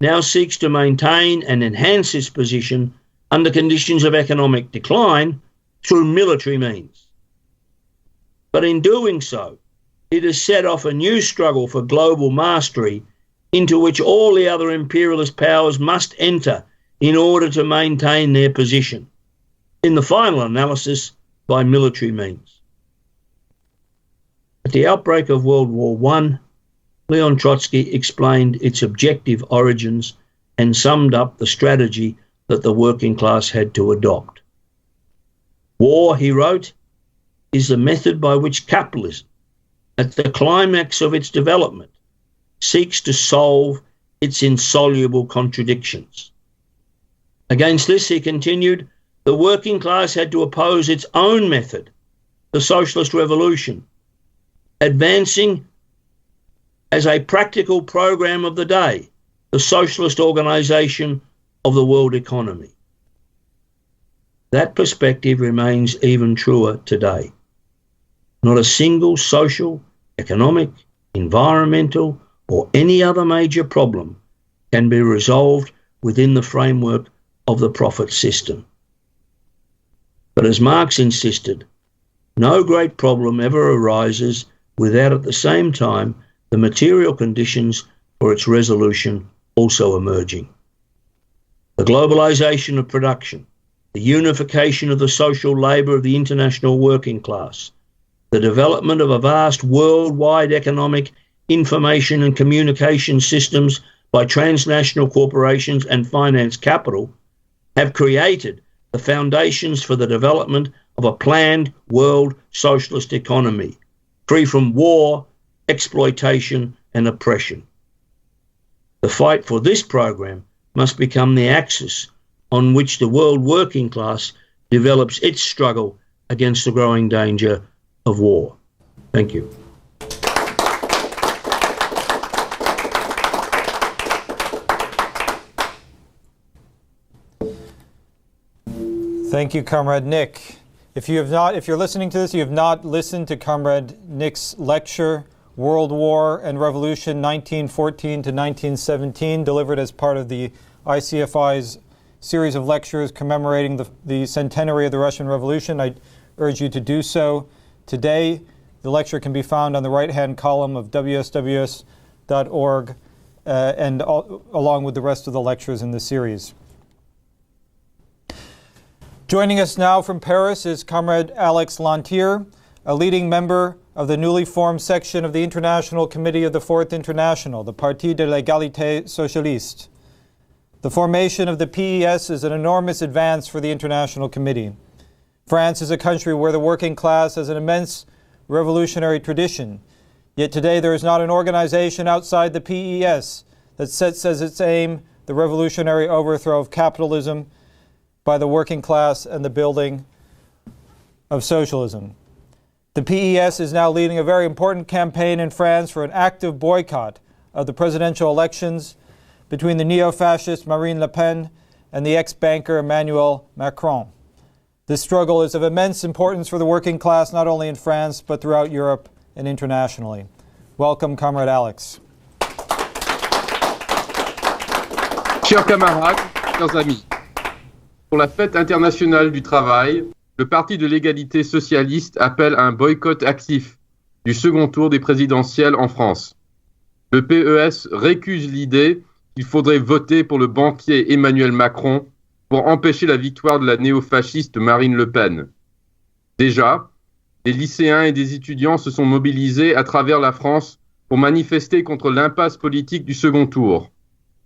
now seeks to maintain and enhance its position under conditions of economic decline through military means. But in doing so, it has set off a new struggle for global mastery into which all the other imperialist powers must enter in order to maintain their position, in the final analysis by military means. At the outbreak of World War I, Leon Trotsky explained its objective origins and summed up the strategy that the working class had to adopt. War, he wrote, is the method by which capitalism, at the climax of its development, seeks to solve its insoluble contradictions. Against this, he continued, the working class had to oppose its own method, the socialist revolution, advancing as a practical program of the day, the socialist organisation of the world economy. That perspective remains even truer today. Not a single social, economic, environmental, or any other major problem can be resolved within the framework of the profit system. But as Marx insisted, no great problem ever arises without at the same time the material conditions for its resolution also emerging. The globalisation of production, the unification of the social labour of the international working class, the development of a vast worldwide economic, information and communication systems by transnational corporations and finance capital have created the foundations for the development of a planned world socialist economy, free from war, exploitation and oppression. The fight for this program must become the axis on which the world working class develops its struggle against the growing danger of war. Thank you. Thank you, Comrade Nick. If you're listening to this, you have not listened to Comrade Nick's lecture, World War and Revolution 1914 to 1917, delivered as part of the ICFI's series of lectures commemorating the centenary of the Russian Revolution. I urge you to do so today. The lecture can be found on the right-hand column of wsws.org along with the rest of the lectures in the series. Joining us now from Paris is Comrade Alex Lantier, a leading member of the newly formed section of the International Committee of the Fourth International, the Parti de l'Égalité Socialiste. The formation of the PES is an enormous advance for the International Committee. France is a country where the working class has an immense revolutionary tradition. Yet today there is not an organization outside the PES that sets as its aim the revolutionary overthrow of capitalism by the working class and the building of socialism. The PES is now leading a very important campaign in France for an active boycott of the presidential elections between the neo-fascist Marine Le Pen and the ex-banker Emmanuel Macron. This struggle is of immense importance for the working class, not only in France, but throughout Europe and internationally. Welcome, Comrade Alex. Chers camarades, chers amis, pour la fête internationale du travail, le Parti de l'égalité socialiste appelle à un boycott actif du second tour des présidentielles en France. Le PES récuse l'idée qu'il faudrait voter pour le banquier Emmanuel Macron pour empêcher la victoire de la néo-fasciste Marine Le Pen. Déjà, des lycéens et des étudiants se sont mobilisés à travers la France pour manifester contre l'impasse politique du second tour.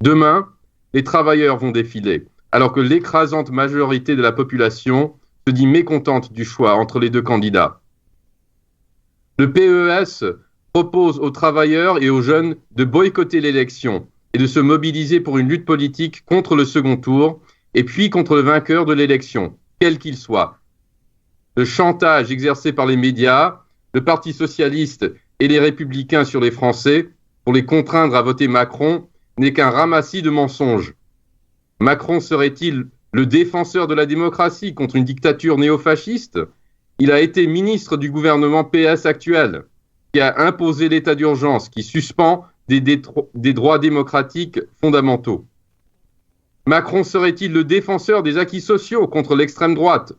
Demain, les travailleurs vont défiler, alors que l'écrasante majorité de la population se dit mécontente du choix entre les deux candidats. Le PES propose aux travailleurs et aux jeunes de boycotter l'élection et de se mobiliser pour une lutte politique contre le second tour et puis contre le vainqueur de l'élection, quel qu'il soit. Le chantage exercé par les médias, le Parti socialiste et les républicains sur les Français pour les contraindre à voter Macron n'est qu'un ramassis de mensonges. Macron serait-il le défenseur de la démocratie contre une dictature néofasciste? Il a été ministre du gouvernement PS actuel, qui a imposé l'état d'urgence, qui suspend des droits démocratiques fondamentaux. Macron serait-il le défenseur des acquis sociaux contre l'extrême droite?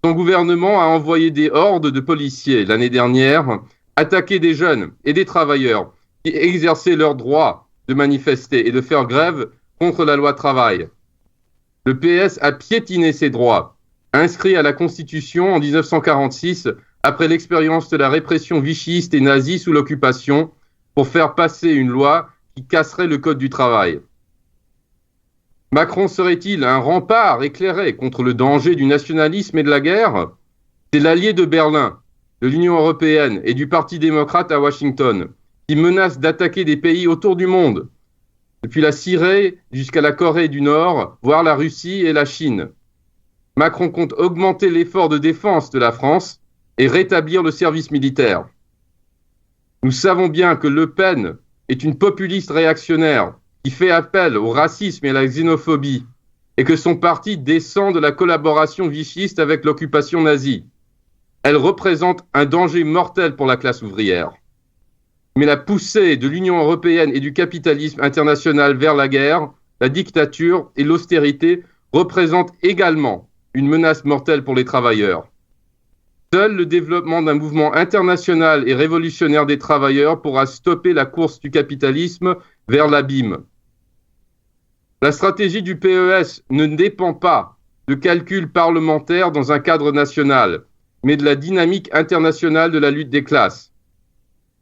Son gouvernement a envoyé des hordes de policiers l'année dernière attaquer des jeunes et des travailleurs qui exerçaient leur droit de manifester et de faire grève contre la loi travail. Le PS a piétiné ses droits, inscrits à la Constitution en 1946 après l'expérience de la répression vichyste et nazie sous l'occupation pour faire passer une loi qui casserait le code du travail. Macron serait-il un rempart éclairé contre le danger du nationalisme et de la guerre? C'est l'allié de Berlin, de l'Union européenne et du Parti démocrate à Washington, qui menace d'attaquer des pays autour du monde, depuis la Syrie jusqu'à la Corée du Nord, voire la Russie et la Chine. Macron compte augmenter l'effort de défense de la France et rétablir le service militaire. Nous savons bien que Le Pen est une populiste réactionnaire qui fait appel au racisme et à la xénophobie, et que son parti descend de la collaboration vichyste avec l'occupation nazie. Elle représente un danger mortel pour la classe ouvrière. Mais la poussée de l'Union européenne et du capitalisme international vers la guerre, la dictature et l'austérité représentent également une menace mortelle pour les travailleurs. Seul le développement d'un mouvement international et révolutionnaire des travailleurs pourra stopper la course du capitalisme vers l'abîme. La stratégie du PES ne dépend pas de calculs parlementaires dans un cadre national, mais de la dynamique internationale de la lutte des classes.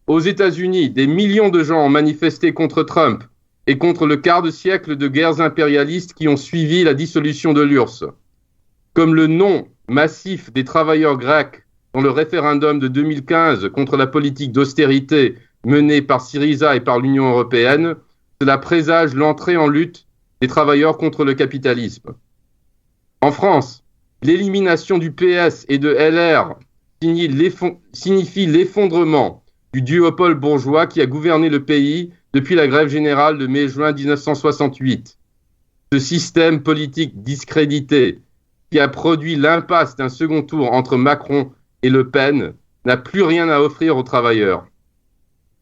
Aux États-Unis, des millions de gens ont manifesté contre Trump et contre le quart de siècle de guerres impérialistes qui ont suivi la dissolution de l'URSS. Comme le non massif des travailleurs grecs dans le référendum de 2015 contre la politique d'austérité menée par SYRIA et par l'Union européenne, cela présage l'entrée en lutte des travailleurs contre le capitalisme. En France, l'élimination du PS et de LR signifie l'effondrement du duopole bourgeois qui a gouverné le pays depuis la grève générale de mai-juin 1968. Ce système politique discrédité qui a produit l'impasse d'un second tour entre Macron et Le Pen n'a plus rien à offrir aux travailleurs.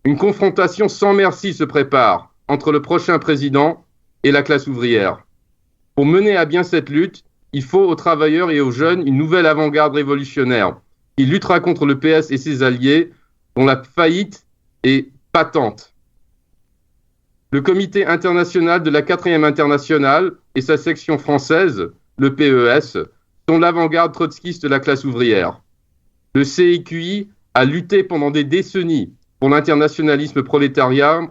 Une confrontation sans merci se prépare entre le prochain président et la classe ouvrière. Pour mener à bien cette lutte, il faut aux travailleurs et aux jeunes une nouvelle avant-garde révolutionnaire qui luttera contre le PS et ses alliés dont la faillite est patente. Le Comité international de la 4e internationale et sa section française, le PES, sont l'avant-garde trotskiste de la classe ouvrière. Le CIQI a lutté pendant des décennies pour l'internationalisme prolétariat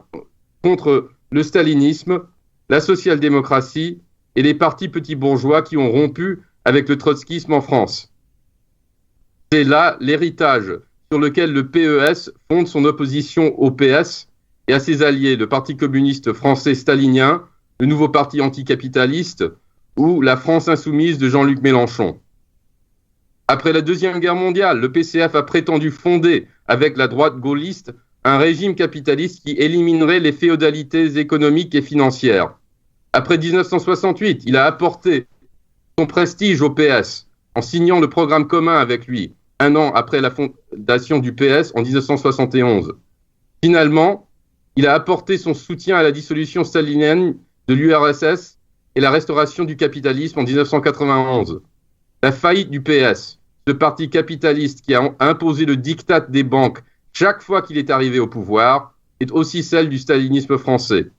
contre le stalinisme, la social-démocratie et les partis petits bourgeois qui ont rompu avec le trotskisme en France. C'est là l'héritage sur lequel le PES fonde son opposition au PS et à ses alliés, le Parti communiste français stalinien, le nouveau parti anticapitaliste ou la France insoumise de Jean-Luc Mélenchon. Après la Deuxième Guerre mondiale, le PCF a prétendu fonder, avec la droite gaulliste, un régime capitaliste qui éliminerait les féodalités économiques et financières. Après 1968, il a apporté son prestige au PS en signant le programme commun avec lui, un an après la fondation du PS en 1971. Finalement, il a apporté son soutien à la dissolution stalinienne de l'URSS et la restauration du capitalisme en 1991. La faillite du PS, ce parti capitaliste qui a imposé le diktat des banques chaque fois qu'il est arrivé au pouvoir, est aussi celle du stalinisme français.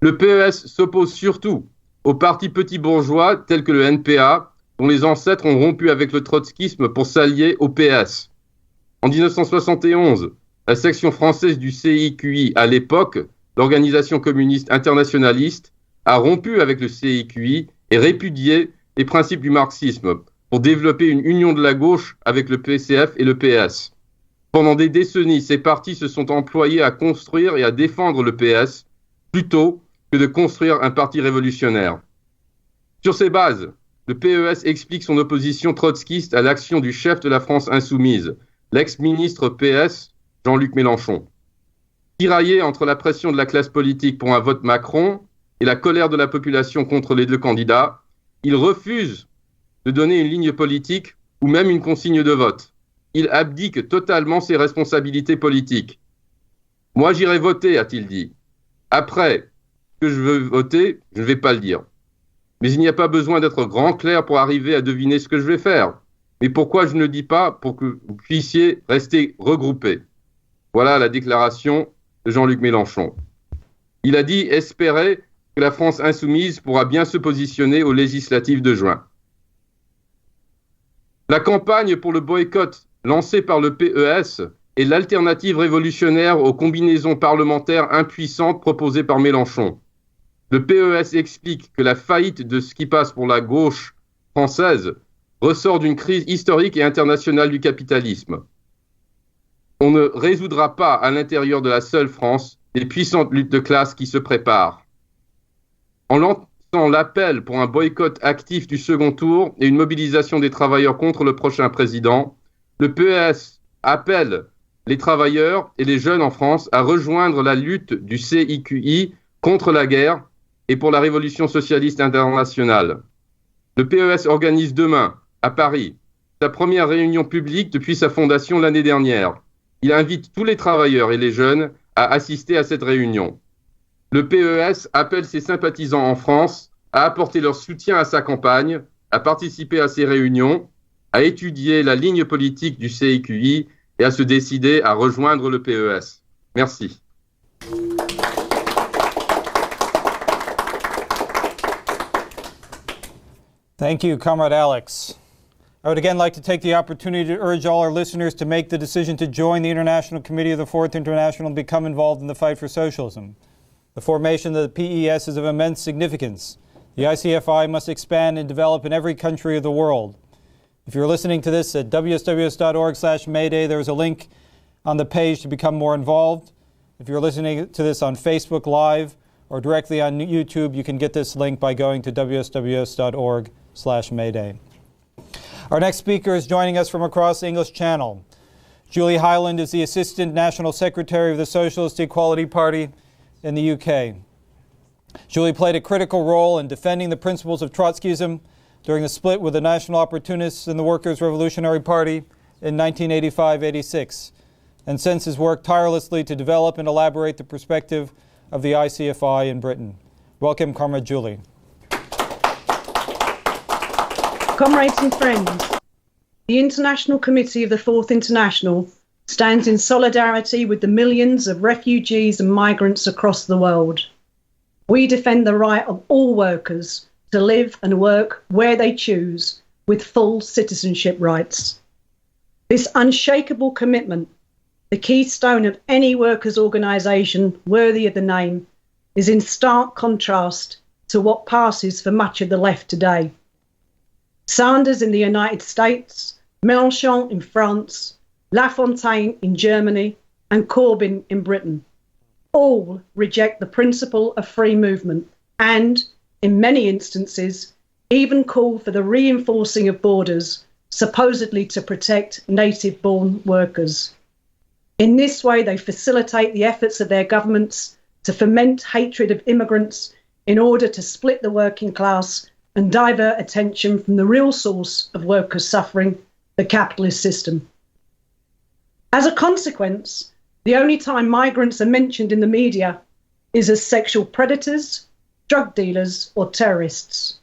Le PES s'oppose surtout aux partis petits bourgeois tels que le NPA, dont les ancêtres ont rompu avec le trotskysme pour s'allier au PS. En 1971, la section française du CIQI, à l'époque, l'Organisation communiste internationaliste, a rompu avec le CIQI et répudié les principes du marxisme pour développer une union de la gauche avec le PCF et le PS. Pendant des décennies, ces partis se sont employés à construire et à défendre le PS plutôt que de construire un parti révolutionnaire. Sur ces bases, le PES explique son opposition trotskiste à l'action du chef de la France insoumise, l'ex-ministre PS Jean-Luc Mélenchon. Tiraillé entre la pression de la classe politique pour un vote Macron et la colère de la population contre les deux candidats, il refuse de donner une ligne politique ou même une consigne de vote. Il abdique totalement ses responsabilités politiques. « Moi, j'irai voter », a-t-il dit. Après que je veux voter, je ne vais pas le dire. Mais il n'y a pas besoin d'être grand clair pour arriver à deviner ce que je vais faire. Mais pourquoi je ne le dis pas? Pour que vous puissiez rester regroupés. Voilà la déclaration de Jean-Luc Mélenchon. Il a dit espérer que la France insoumise pourra bien se positionner aux législatives de juin. La campagne pour le boycott lancée par le PES est l'alternative révolutionnaire aux combinaisons parlementaires impuissantes proposées par Mélenchon. Le PES explique que la faillite de ce qui passe pour la gauche française ressort d'une crise historique et internationale du capitalisme. On ne résoudra pas à l'intérieur de la seule France les puissantes luttes de classe qui se préparent. En lançant l'appel pour un boycott actif du second tour et une mobilisation des travailleurs contre le prochain président, le PES appelle les travailleurs et les jeunes en France à rejoindre la lutte du CIQI contre la guerre et pour la révolution socialiste internationale. Le PES organise demain, à Paris, sa première réunion publique depuis sa fondation l'année dernière. Il invite tous les travailleurs et les jeunes à assister à cette réunion. Le PES appelle ses sympathisants en France à apporter leur soutien à sa campagne, à participer à ses réunions, à étudier la ligne politique du CIQI et à se décider à rejoindre le PES. Merci. Thank you, Comrade Alex. I would again like to take the opportunity to urge all our listeners to make the decision to join the International Committee of the Fourth International and become involved in the fight for socialism. The formation of the PES is of immense significance. The ICFI must expand and develop in every country of the world. If you're listening to this at wsws.org/Mayday, there is a link on the page to become more involved. If you're listening to this on Facebook Live or directly on YouTube, you can get this link by going to wsws.org/Mayday. Our next speaker is joining us from across the English Channel. Julie Hyland is the Assistant National Secretary of the Socialist Equality Party in the UK. Julie played a critical role in defending the principles of Trotskyism during the split with the National Opportunists and the Workers' Revolutionary Party in 1985-86, and since has worked tirelessly to develop and elaborate the perspective of the ICFI in Britain. Welcome, Comrade Julie. Comrades and friends, the International Committee of the Fourth International stands in solidarity with the millions of refugees and migrants across the world. We defend the right of all workers to live and work where they choose with full citizenship rights. This unshakable commitment, the keystone of any workers' organisation worthy of the name, is in stark contrast to what passes for much of the left today. Sanders in the United States, Mélenchon in France, Lafontaine in Germany, and Corbyn in Britain all reject the principle of free movement and, in many instances, even call for the reinforcing of borders, supposedly to protect native-born workers. In this way, they facilitate the efforts of their governments to foment hatred of immigrants in order to split the working class and divert attention from the real source of workers' suffering, the capitalist system. As a consequence, the only time migrants are mentioned in the media is as sexual predators, drug dealers, or terrorists.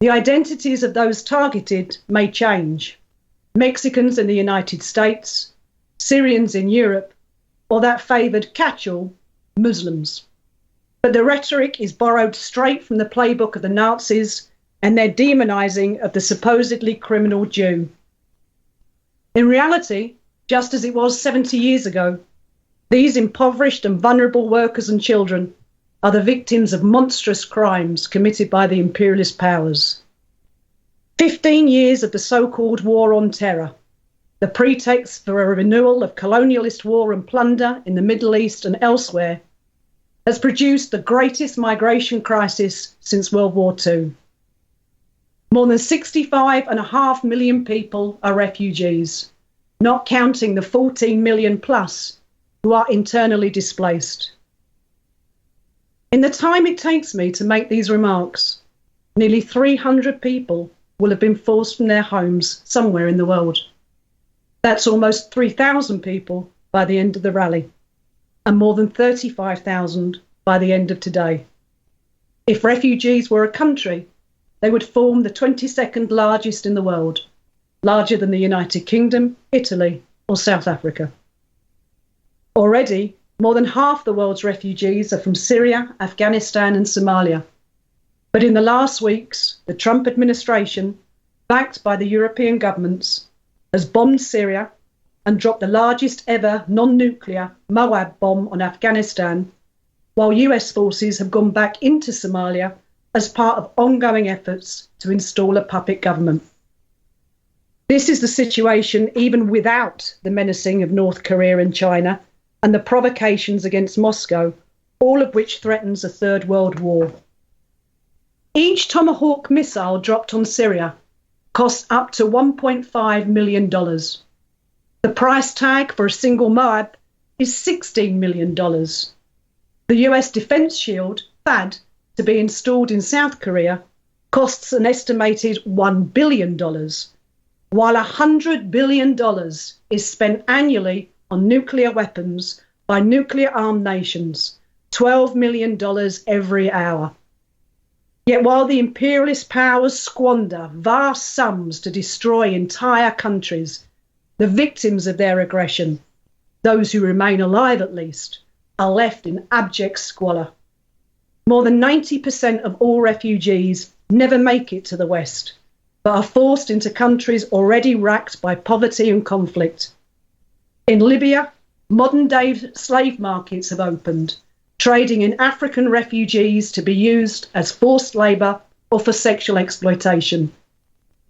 The identities of those targeted may change. Mexicans in the United States, Syrians in Europe, or that favoured catch-all, Muslims. But the rhetoric is borrowed straight from the playbook of the Nazis and their demonizing of the supposedly criminal Jew. In reality, just as it was 70 years ago, these impoverished and vulnerable workers and children are the victims of monstrous crimes committed by the imperialist powers. 15 years of the so-called War on Terror, the pretext for a renewal of colonialist war and plunder in the Middle East and elsewhere, has produced the greatest migration crisis since World War II. More than 65.5 million people are refugees, not counting the 14 million plus who are internally displaced. In the time it takes me to make these remarks, nearly 300 people will have been forced from their homes somewhere in the world. That's almost 3,000 people by the end of the rally, and more than 35,000 by the end of today. If refugees were a country, they would form the 22nd largest in the world, larger than the United Kingdom, Italy, or South Africa. Already, more than half the world's refugees are from Syria, Afghanistan, and Somalia. But in the last weeks, the Trump administration, backed by the European governments, has bombed Syria and dropped the largest ever non-nuclear MOAB bomb on Afghanistan, while US forces have gone back into Somalia as part of ongoing efforts to install a puppet government. This is the situation even without the menacing of North Korea and China and the provocations against Moscow, all of which threatens a third world war. Each Tomahawk missile dropped on Syria costs up to $1.5 million. The price tag for a single MOAB is $16 million. The US Defense Shield, THAAD, to be installed in South Korea costs an estimated $1 billion, while $100 billion is spent annually on nuclear weapons by nuclear-armed nations, $12 million every hour. Yet while the imperialist powers squander vast sums to destroy entire countries, the victims of their aggression, those who remain alive at least, are left in abject squalor. More than 90% of all refugees never make it to the West, but are forced into countries already racked by poverty and conflict. In Libya, modern-day slave markets have opened, trading in African refugees to be used as forced labour or for sexual exploitation.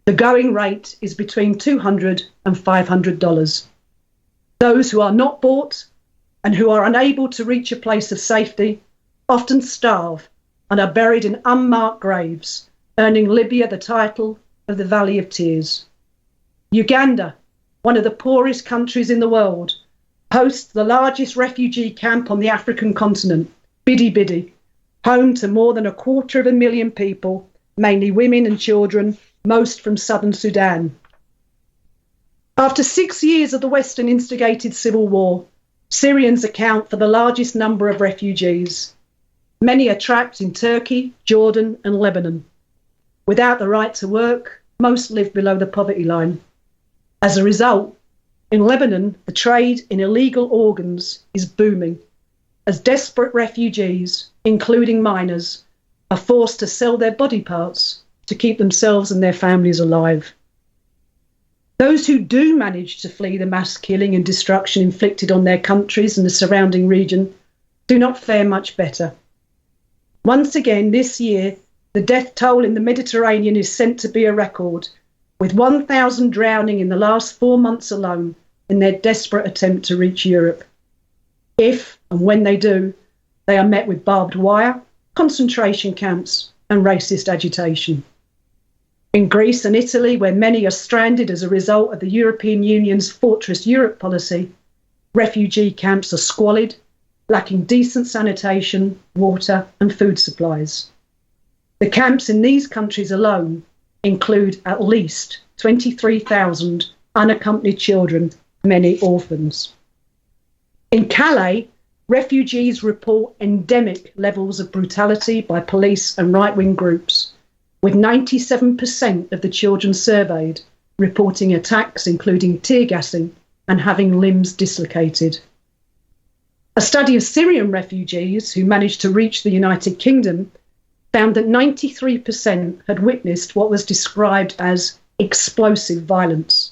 The going rate is between $200 and $500. Those who are not bought and who are unable to reach a place of safety often starve and are buried in unmarked graves, earning Libya the title of the Valley of Tears. Uganda, one of the poorest countries in the world, hosts the largest refugee camp on the African continent, Bidi Bidi, home to more than 250,000 people, mainly women and children, most from southern Sudan. After 6 years of the Western-instigated civil war, Syrians account for the largest number of refugees. Many are trapped in Turkey, Jordan, and Lebanon. Without the right to work, most live below the poverty line. As a result, in Lebanon, the trade in illegal organs is booming, as desperate refugees, including minors, are forced to sell their body parts to keep themselves and their families alive. Those who do manage to flee the mass killing and destruction inflicted on their countries and the surrounding region do not fare much better. Once again this year, the death toll in the Mediterranean is sent to be a record, with 1,000 drowning in the last 4 months alone in their desperate attempt to reach Europe. If and when they do, they are met with barbed wire, concentration camps, and racist agitation. In Greece and Italy, where many are stranded as a result of the European Union's Fortress Europe policy, refugee camps are squalid, lacking decent sanitation, water, and food supplies. The camps in these countries alone include at least 23,000 unaccompanied children, many orphans. In Calais, refugees report endemic levels of brutality by police and right-wing groups, with 97% of the children surveyed reporting attacks including tear gassing and having limbs dislocated. A study of Syrian refugees who managed to reach the United Kingdom found that 93% had witnessed what was described as explosive violence.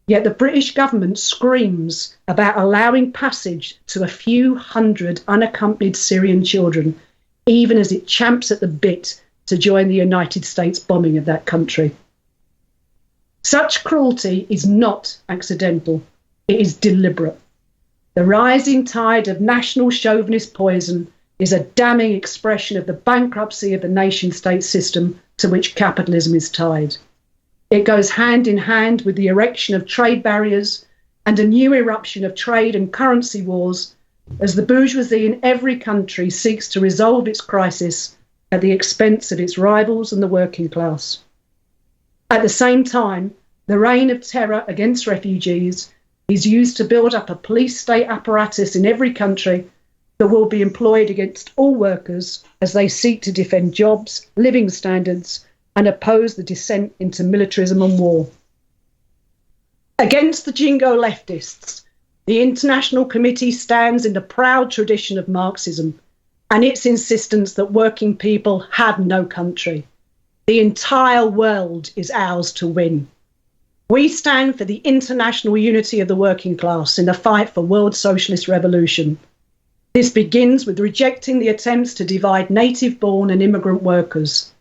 Yet the British government screams about allowing passage to a few hundred unaccompanied Syrian children, even as it champs at the bit to join the United States bombing of that country. Such cruelty is not accidental, it is deliberate. The rising tide of national chauvinist poison is a damning expression of the bankruptcy of the nation-state system to which capitalism is tied. It goes hand in hand with the erection of trade barriers and a new eruption of trade and currency wars as the bourgeoisie in every country seeks to resolve its crisis at the expense of its rivals and the working class. At the same time, the reign of terror against refugees is used to build up a police state apparatus in every country that will be employed against all workers as they seek to defend jobs, living standards, and oppose the descent into militarism and war. Against the jingo leftists, the International Committee stands in the proud tradition of Marxism and its insistence that working people have no country. The entire world is ours to win. We stand for the international unity of the working class in the fight for world socialist revolution. This begins with rejecting the attempts to divide native-born and immigrant workers.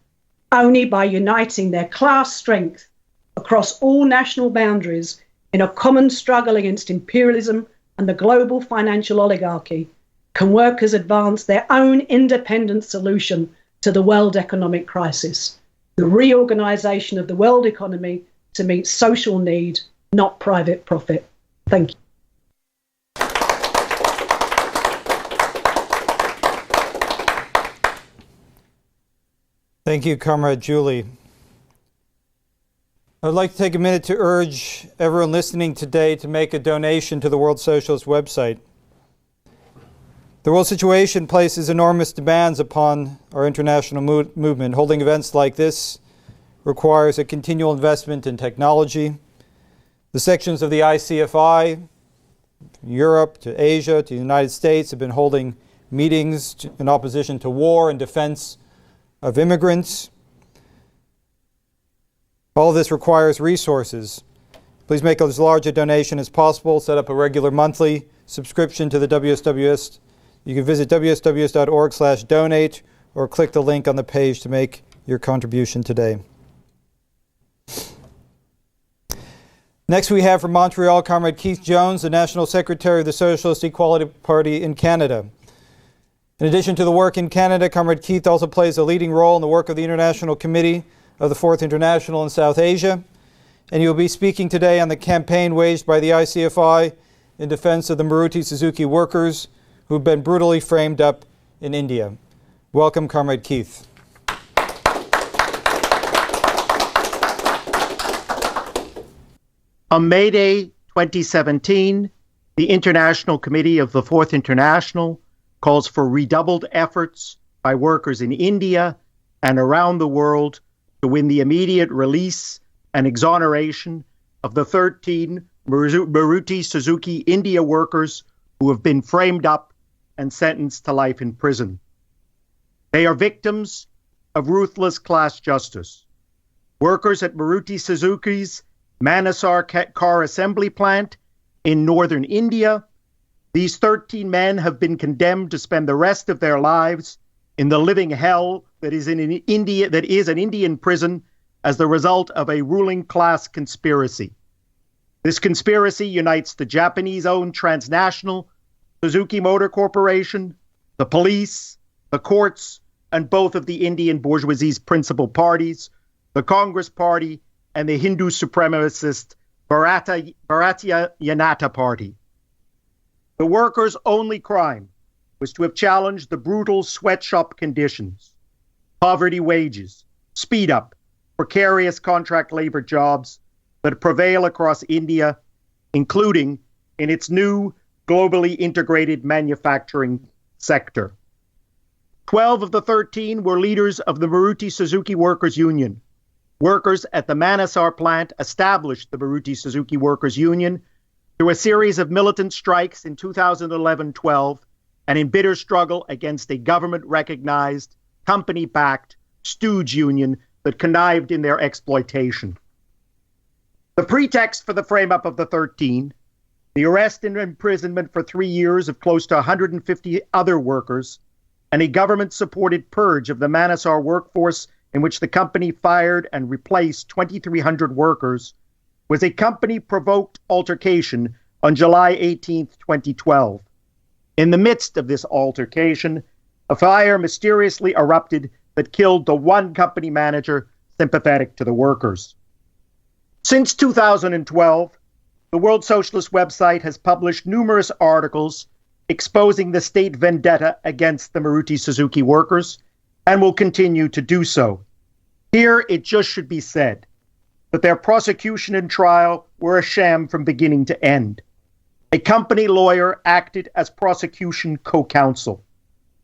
Only by uniting their class strength across all national boundaries in a common struggle against imperialism and the global financial oligarchy can workers advance their own independent solution to the world economic crisis, the reorganization of the world economy to meet social need, not private profit. Thank you. Thank you, Comrade Julie. I'd like to take a minute to urge everyone listening today to make a donation to the World Socialist website. The world situation places enormous demands upon our international movement. Holding events like this requires a continual investment in technology. The sections of the ICFI, from Europe to Asia to the United States, have been holding meetings in opposition to war and defense of immigrants. All of this requires resources. Please make as large a donation as possible. Set up a regular monthly subscription to the WSWS. You can visit wsws.org/donate or click the link on the page to make your contribution today. Next we have from Montreal, Comrade Keith Jones, the National Secretary of the Socialist Equality Party in Canada. In addition to the work in Canada, Comrade Keith also plays a leading role in the work of the International Committee of the Fourth International in South Asia, and he will be speaking today on the campaign waged by the ICFI in defense of the Maruti Suzuki workers who have been brutally framed up in India. Welcome, Comrade Keith. On May Day 2017, the International Committee of the Fourth International calls for redoubled efforts by workers in India and around the world to win the immediate release and exoneration of the 13 Maruti Suzuki India workers who have been framed up and sentenced to life in prison. They are victims of ruthless class justice. Workers at Maruti Suzuki's Manesar car assembly plant in northern India, these 13 men have been condemned to spend the rest of their lives in the living hell that is an Indian prison as the result of a ruling class conspiracy. This conspiracy unites the Japanese-owned transnational Suzuki Motor Corporation, the police, the courts, and both of the Indian bourgeoisie's principal parties, the Congress Party and the Hindu supremacist Bharatiya Janata Party. The workers' only crime was to have challenged the brutal sweatshop conditions, poverty wages, speed-up, precarious contract labor jobs that prevail across India, including in its new globally integrated manufacturing sector. 12 of the 13 were leaders of the Maruti Suzuki Workers' Union. Workers at the Manesar plant established the Maruti Suzuki Workers' Union through a series of militant strikes in 2011-12 and in bitter struggle against a government-recognized company-backed stooge union that connived in their exploitation. The pretext for the frame-up of the 13, the arrest and imprisonment for 3 years of close to 150 other workers, and a government-supported purge of the Manasar workforce in which the company fired and replaced 2,300 workers, was a company-provoked altercation on July 18, 2012. In the midst of this altercation, a fire mysteriously erupted that killed the one company manager sympathetic to the workers. Since 2012, the World Socialist website has published numerous articles exposing the state vendetta against the Maruti Suzuki workers and will continue to do so. Here, it just should be said that their prosecution and trial were a sham from beginning to end. A company lawyer acted as prosecution co-counsel.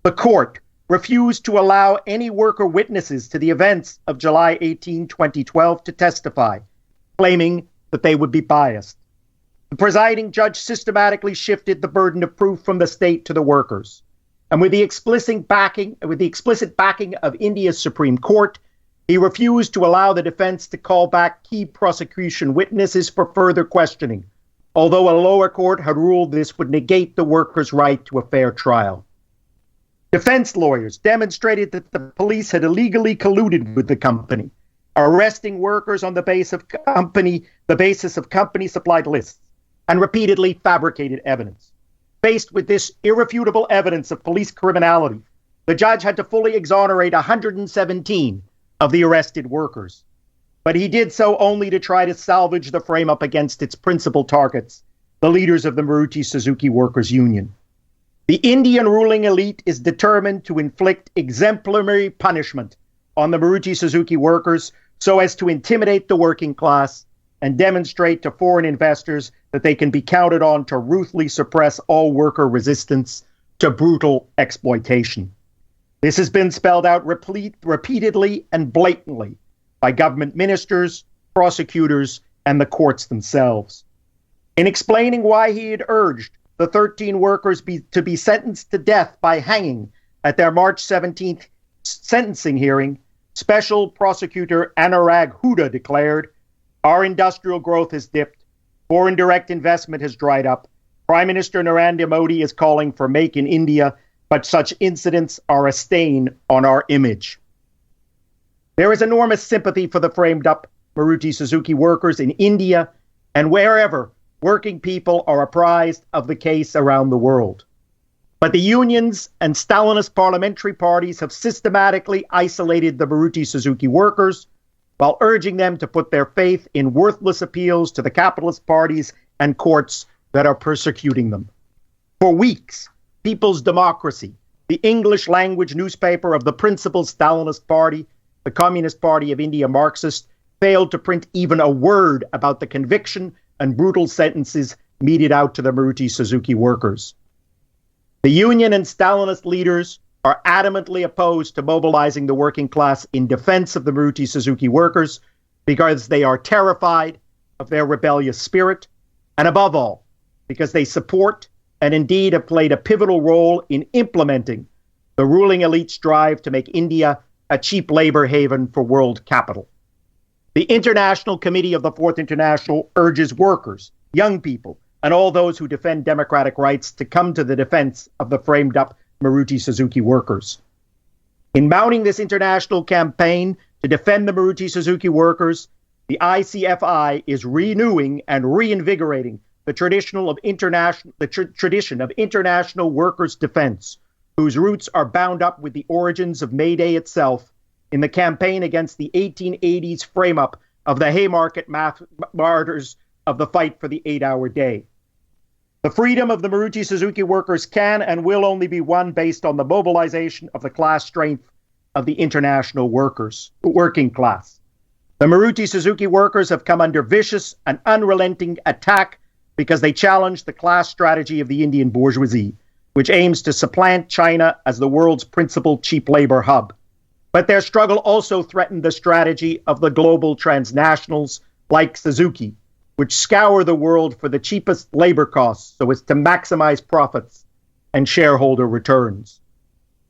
The court refused to allow any worker witnesses to the events of July 18, 2012 to testify, claiming that they would be biased. The presiding judge systematically shifted the burden of proof from the state to the workers. And with the explicit backing of India's Supreme Court, he refused to allow the defense to call back key prosecution witnesses for further questioning, although a lower court had ruled this would negate the workers' right to a fair trial. Defense lawyers demonstrated that the police had illegally colluded with the company, arresting workers on the basis of company-supplied lists, and repeatedly fabricated evidence. Faced with this irrefutable evidence of police criminality, the judge had to fully exonerate 117 of the arrested workers. But he did so only to try to salvage the frame-up against its principal targets, the leaders of the Maruti Suzuki Workers' Union. The Indian ruling elite is determined to inflict exemplary punishment on the Maruti Suzuki workers so as to intimidate the working class and demonstrate to foreign investors that they can be counted on to ruthlessly suppress all worker resistance to brutal exploitation. This has been spelled out repeatedly and blatantly by government ministers, prosecutors, and the courts themselves. In explaining why he had urged the 13 workers to be sentenced to death by hanging at their March 17th sentencing hearing, Special Prosecutor Anurag Huda declared, "Our industrial growth has dipped, foreign direct investment has dried up, Prime Minister Narendra Modi is calling for Make in India, but such incidents are a stain on our image." There is enormous sympathy for the framed-up Maruti Suzuki workers in India and wherever working people are apprised of the case around the world. But the unions and Stalinist parliamentary parties have systematically isolated the Maruti Suzuki workers while urging them to put their faith in worthless appeals to the capitalist parties and courts that are persecuting them. For weeks, People's Democracy, the English language newspaper of the principal Stalinist party, the Communist Party of India Marxist, failed to print even a word about the conviction and brutal sentences meted out to the Maruti Suzuki workers. The union and Stalinist leaders are adamantly opposed to mobilizing the working class in defense of the Maruti Suzuki workers because they are terrified of their rebellious spirit, and above all, because they support and indeed have played a pivotal role in implementing the ruling elite's drive to make India a cheap labor haven for world capital. The International Committee of the Fourth International urges workers, young people, and all those who defend democratic rights to come to the defense of the framed-up Maruti Suzuki workers. In mounting this international campaign to defend the Maruti Suzuki workers, the ICFI is renewing and reinvigorating the tradition of international workers' defense, whose roots are bound up with the origins of May Day itself in the campaign against the 1880s frame-up of the Haymarket martyrs of the fight for the 8-hour day. The freedom of the Maruti Suzuki workers can and will only be won based on the mobilization of the class strength of the international working class. The Maruti Suzuki workers have come under vicious and unrelenting attack because they challenge the class strategy of the Indian bourgeoisie, which aims to supplant China as the world's principal cheap labor hub. But their struggle also threatened the strategy of the global transnationals like Suzuki, which scour the world for the cheapest labor costs so as to maximize profits and shareholder returns.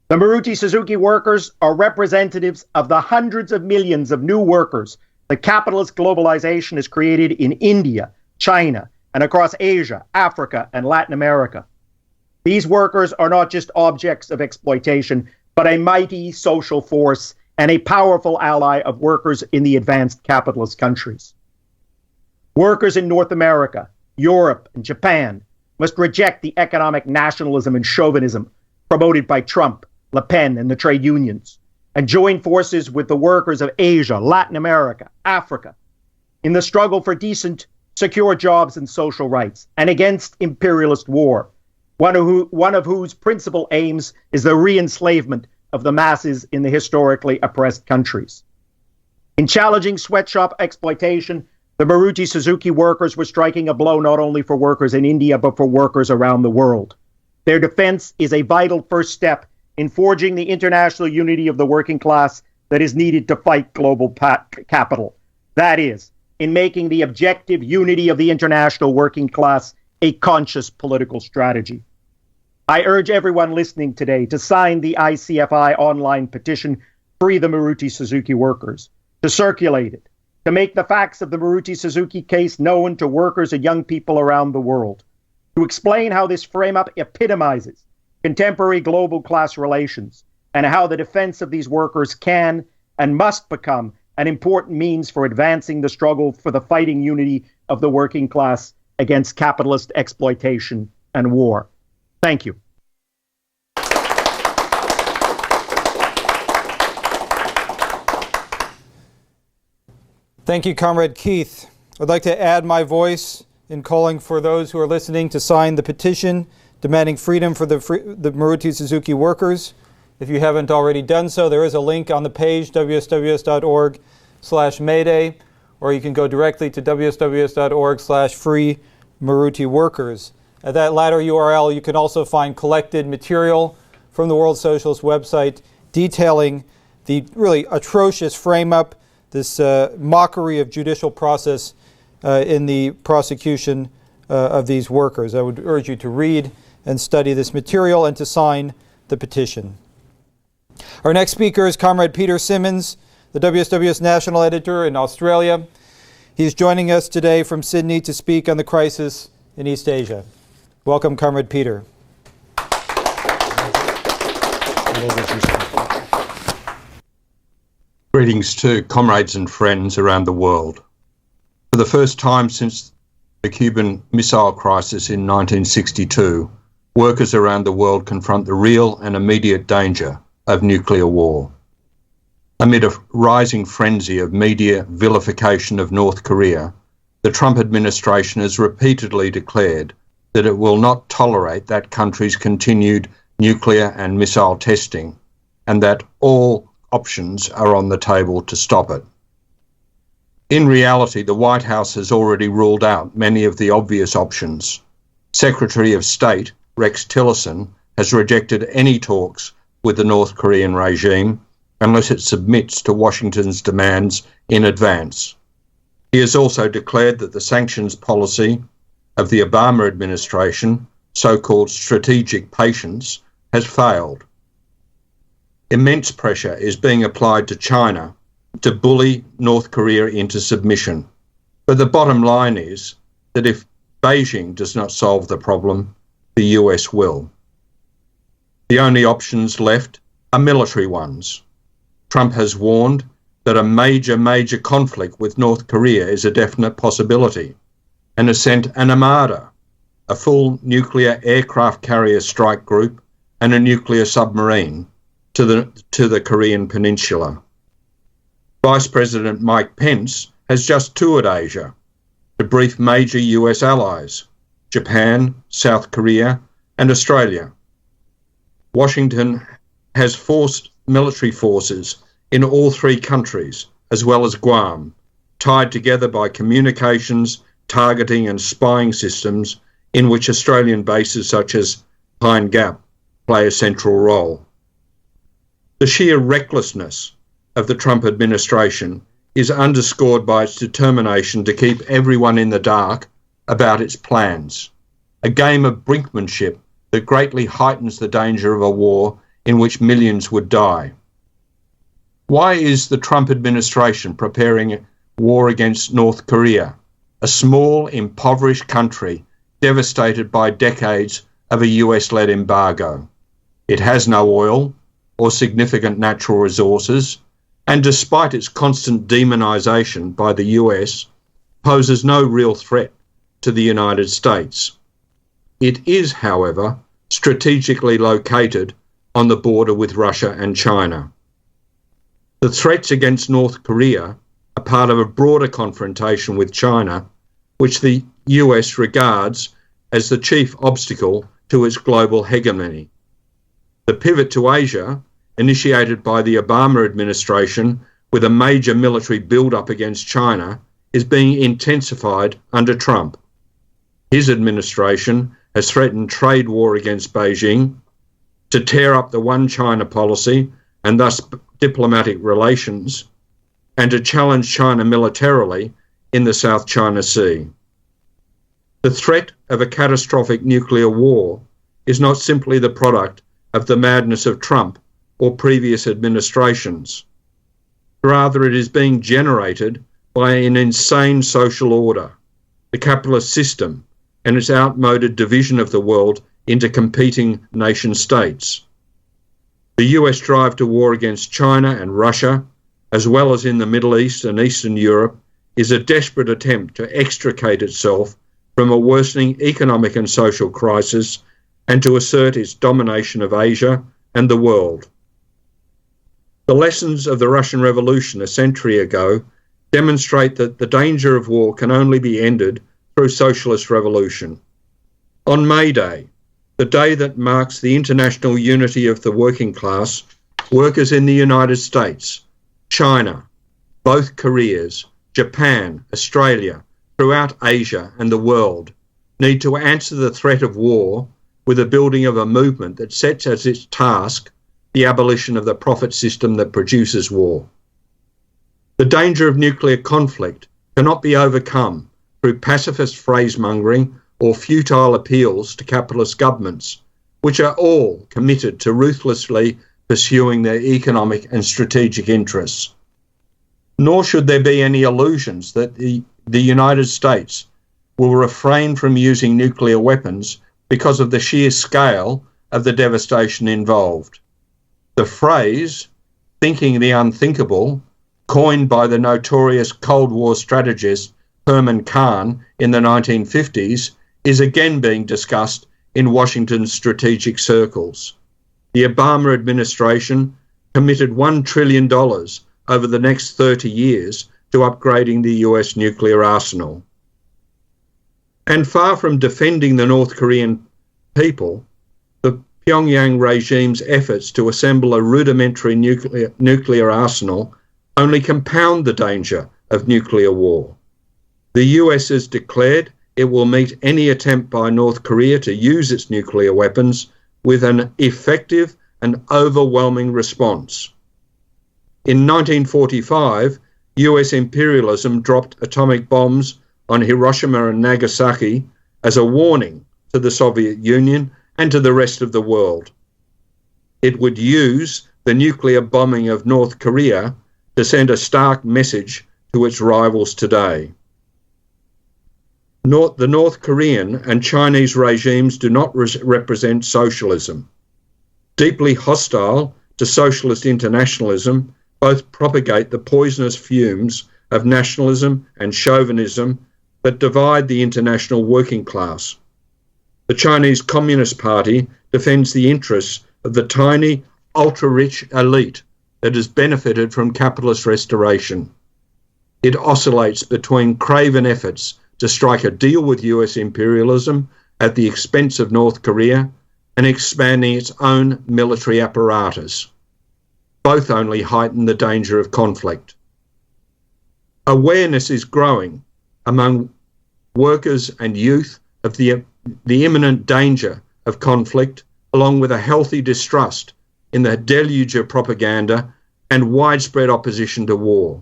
The Maruti Suzuki workers are representatives of the hundreds of millions of new workers that capitalist globalization has created in India, China, and across Asia, Africa, and Latin America. These workers are not just objects of exploitation, but a mighty social force and a powerful ally of workers in the advanced capitalist countries. Workers in North America, Europe, and Japan must reject the economic nationalism and chauvinism promoted by Trump, Le Pen, and the trade unions, and join forces with the workers of Asia, Latin America, Africa, in the struggle for decent, secure jobs and social rights, and against imperialist war, one of whose principal aims is the re-enslavement of the masses in the historically oppressed countries. In challenging sweatshop exploitation, the Maruti Suzuki workers were striking a blow not only for workers in India, but for workers around the world. Their defense is a vital first step in forging the international unity of the working class that is needed to fight global capital. That is, in making the objective unity of the international working class a conscious political strategy. I urge everyone listening today to sign the ICFI online petition, Free the Maruti Suzuki Workers, to circulate it, to make the facts of the Maruti Suzuki case known to workers and young people around the world, to explain how this frame-up epitomizes contemporary global class relations and how the defense of these workers can and must become an important means for advancing the struggle for the fighting unity of the working class against capitalist exploitation and war. Thank you. Thank you, Comrade Keith. I'd like to add my voice in calling for those who are listening to sign the petition demanding freedom for the Maruti Suzuki workers. If you haven't already done so, there is a link on the page, wsws.org/Mayday, or you can go directly to wsws.org/Free Maruti Workers. At that latter URL, you can also find collected material from the World Socialist website detailing the really atrocious frame-up, this mockery of judicial process in the prosecution of these workers. I would urge you to read and study this material and to sign the petition. Our next speaker is Comrade Peter Simmons, the WSWS National Editor in Australia. He's joining us today from Sydney to speak on the crisis in East Asia. Welcome, Comrade Peter. Greetings to comrades and friends around the world. For the first time since the Cuban Missile Crisis in 1962, workers around the world confront the real and immediate danger of nuclear war. Amid a rising frenzy of media vilification of North Korea, the Trump administration has repeatedly declared that it will not tolerate that country's continued nuclear and missile testing, and that all options are on the table to stop it. In reality, the White House has already ruled out many of the obvious options. Secretary of State Rex Tillerson has rejected any talks with the North Korean regime unless it submits to Washington's demands in advance. He has also declared that the sanctions policy of the Obama administration, so-called strategic patience, has failed. Immense pressure is being applied to China to bully North Korea into submission. But the bottom line is that if Beijing does not solve the problem, the US will. The only options left are military ones. Trump has warned that a major conflict with North Korea is a definite possibility, and has sent an armada, a full nuclear aircraft carrier strike group, and a nuclear submarine to the Korean peninsula. Vice President Mike Pence has just toured Asia to brief major US allies, Japan, South Korea, and Australia. Washington has forced military forces in all three countries, as well as Guam, tied together by communications, targeting and spying systems in which Australian bases such as Pine Gap play a central role. The sheer recklessness of the Trump administration is underscored by its determination to keep everyone in the dark about its plans, a game of brinkmanship that greatly heightens the danger of a war in which millions would die. Why is the Trump administration preparing war against North Korea, a small, impoverished country devastated by decades of a US-led embargo? It has no oil or significant natural resources, and despite its constant demonization by the US, poses no real threat to the United States. It is, however, strategically located on the border with Russia and China. The threats against North Korea are part of a broader confrontation with China, which the US regards as the chief obstacle to its global hegemony. The pivot to Asia, initiated by the Obama administration with a major military build-up against China, is being intensified under Trump. His administration has threatened trade war against Beijing, to tear up the One China policy and thus diplomatic relations, and to challenge China militarily in the South China Sea. The threat of a catastrophic nuclear war is not simply the product of the madness of Trump or previous administrations. Rather, it is being generated by an insane social order, the capitalist system, and its outmoded division of the world into competing nation states. The US drive to war against China and Russia, as well as in the Middle East and Eastern Europe, is a desperate attempt to extricate itself from a worsening economic and social crisis and to assert its domination of Asia and the world. The lessons of the Russian Revolution a century ago demonstrate that the danger of war can only be ended through socialist revolution. On May Day, the day that marks the international unity of the working class, workers in the United States, China, both Koreas, Japan, Australia, throughout Asia and the world need to answer the threat of war with the building of a movement that sets as its task the abolition of the profit system that produces war. The danger of nuclear conflict cannot be overcome through pacifist phrasemongering or futile appeals to capitalist governments, which are all committed to ruthlessly pursuing their economic and strategic interests. Nor should there be any illusions that the United States will refrain from using nuclear weapons because of the sheer scale of the devastation involved. The phrase, thinking the unthinkable, coined by the notorious Cold War strategist Herman Kahn in the 1950s, is again being discussed in Washington's strategic circles. The Obama administration committed $1 trillion over the next 30 years to upgrading the US nuclear arsenal. And far from defending the North Korean people, the Pyongyang regime's efforts to assemble a rudimentary nuclear arsenal only compound the danger of nuclear war. The US has declared it will meet any attempt by North Korea to use its nuclear weapons with an effective and overwhelming response. In 1945, US imperialism dropped atomic bombs on Hiroshima and Nagasaki as a warning to the Soviet Union and to the rest of the world. It would use the nuclear bombing of North Korea to send a stark message to its rivals today. The North Korean and Chinese regimes do not represent socialism. Deeply hostile to socialist internationalism, both propagate the poisonous fumes of nationalism and chauvinism that divide the international working class. The Chinese Communist Party defends the interests of the tiny, ultra-rich elite that has benefited from capitalist restoration. It oscillates between craven efforts to strike a deal with US imperialism at the expense of North Korea and expanding its own military apparatus. Both only heighten the danger of conflict. Awareness is growing among workers and youth of the imminent danger of conflict, along with a healthy distrust in the deluge of propaganda and widespread opposition to war.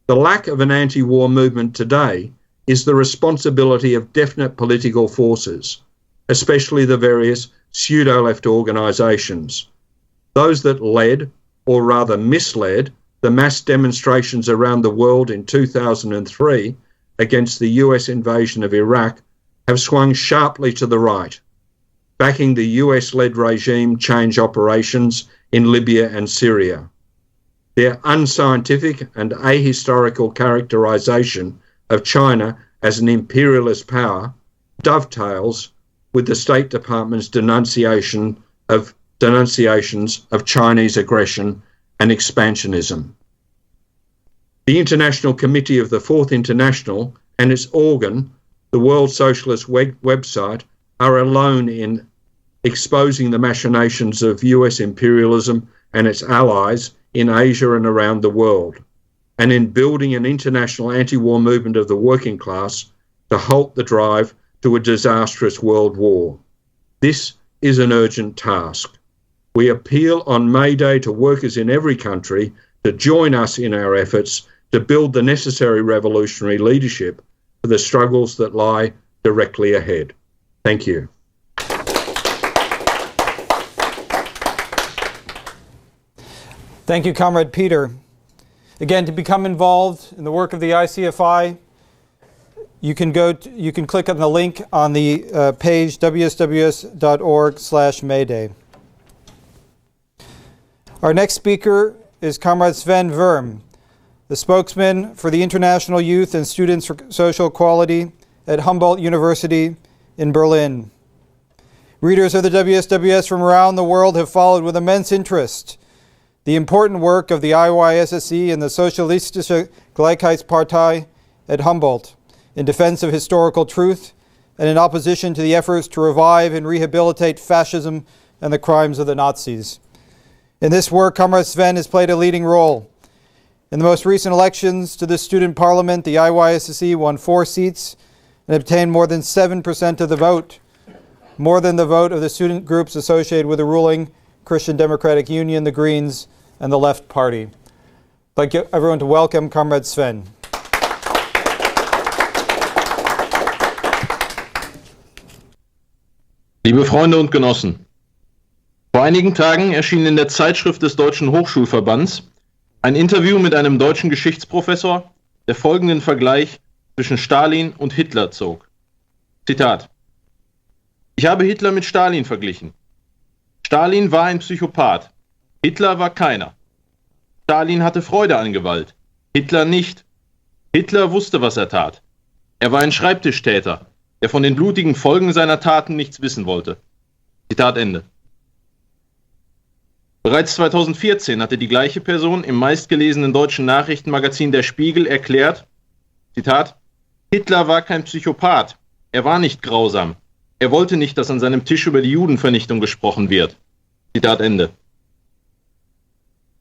The lack of an anti-war movement today is the responsibility of definite political forces, especially the various pseudo-left organisations. those that led, or rather misled, the mass demonstrations around the world in 2003 against the US invasion of Iraq have swung sharply to the right, backing the US-led regime change operations in Libya and Syria. Their unscientific and ahistorical characterization of China as an imperialist power dovetails with the State Department's denunciations of Chinese aggression and expansionism. The International Committee of the Fourth International and its organ, the World Socialist website, are alone in exposing the machinations of US imperialism and its allies in Asia and around the world, and in building an international anti-war movement of the working class to halt the drive to a disastrous world war. This is an urgent task. We appeal on May Day to workers in every country to join us in our efforts to build the necessary revolutionary leadership for the struggles that lie directly ahead. Thank you. Thank you, Comrade Peter. Again, to become involved in the work of the ICFI, you can click on the link on the page wsws.org/Mayday. Our next speaker is Comrade Sven Wurm, the spokesman for the International Youth and Students for Social Equality at Humboldt University in Berlin. Readers of the WSWS from around the world have followed with immense interest the important work of the IYSSE and the Sozialistische Gleichheitspartei at Humboldt in defense of historical truth and in opposition to the efforts to revive and rehabilitate fascism and the crimes of the Nazis. In this work, Comrade Sven has played a leading role. In the most recent elections to the student parliament, the IYSSE won 4 seats and obtained more than 7% of the vote, more than the vote of the student groups associated with the ruling Christian Democratic Union, the Greens, and the Left Party. I'd like everyone to welcome Comrade Sven. Liebe Freunde und Genossen, vor einigen Tagen erschien in der Zeitschrift des Deutschen Hochschulverbands ein Interview mit einem deutschen Geschichtsprofessor, der folgenden Vergleich zwischen Stalin und Hitler zog. Zitat: Ich habe Hitler mit Stalin verglichen. Stalin war ein Psychopath, Hitler war keiner. Stalin hatte Freude an Gewalt, Hitler nicht. Hitler wusste, was er tat. Er war ein Schreibtischtäter, der von den blutigen Folgen seiner Taten nichts wissen wollte. Zitat Ende. Bereits 2014 hatte die gleiche Person im meistgelesenen deutschen Nachrichtenmagazin Der Spiegel erklärt, Zitat: Hitler war kein Psychopath, er war nicht grausam. Er wollte nicht, dass an seinem Tisch über die Judenvernichtung gesprochen wird. Zitat Ende.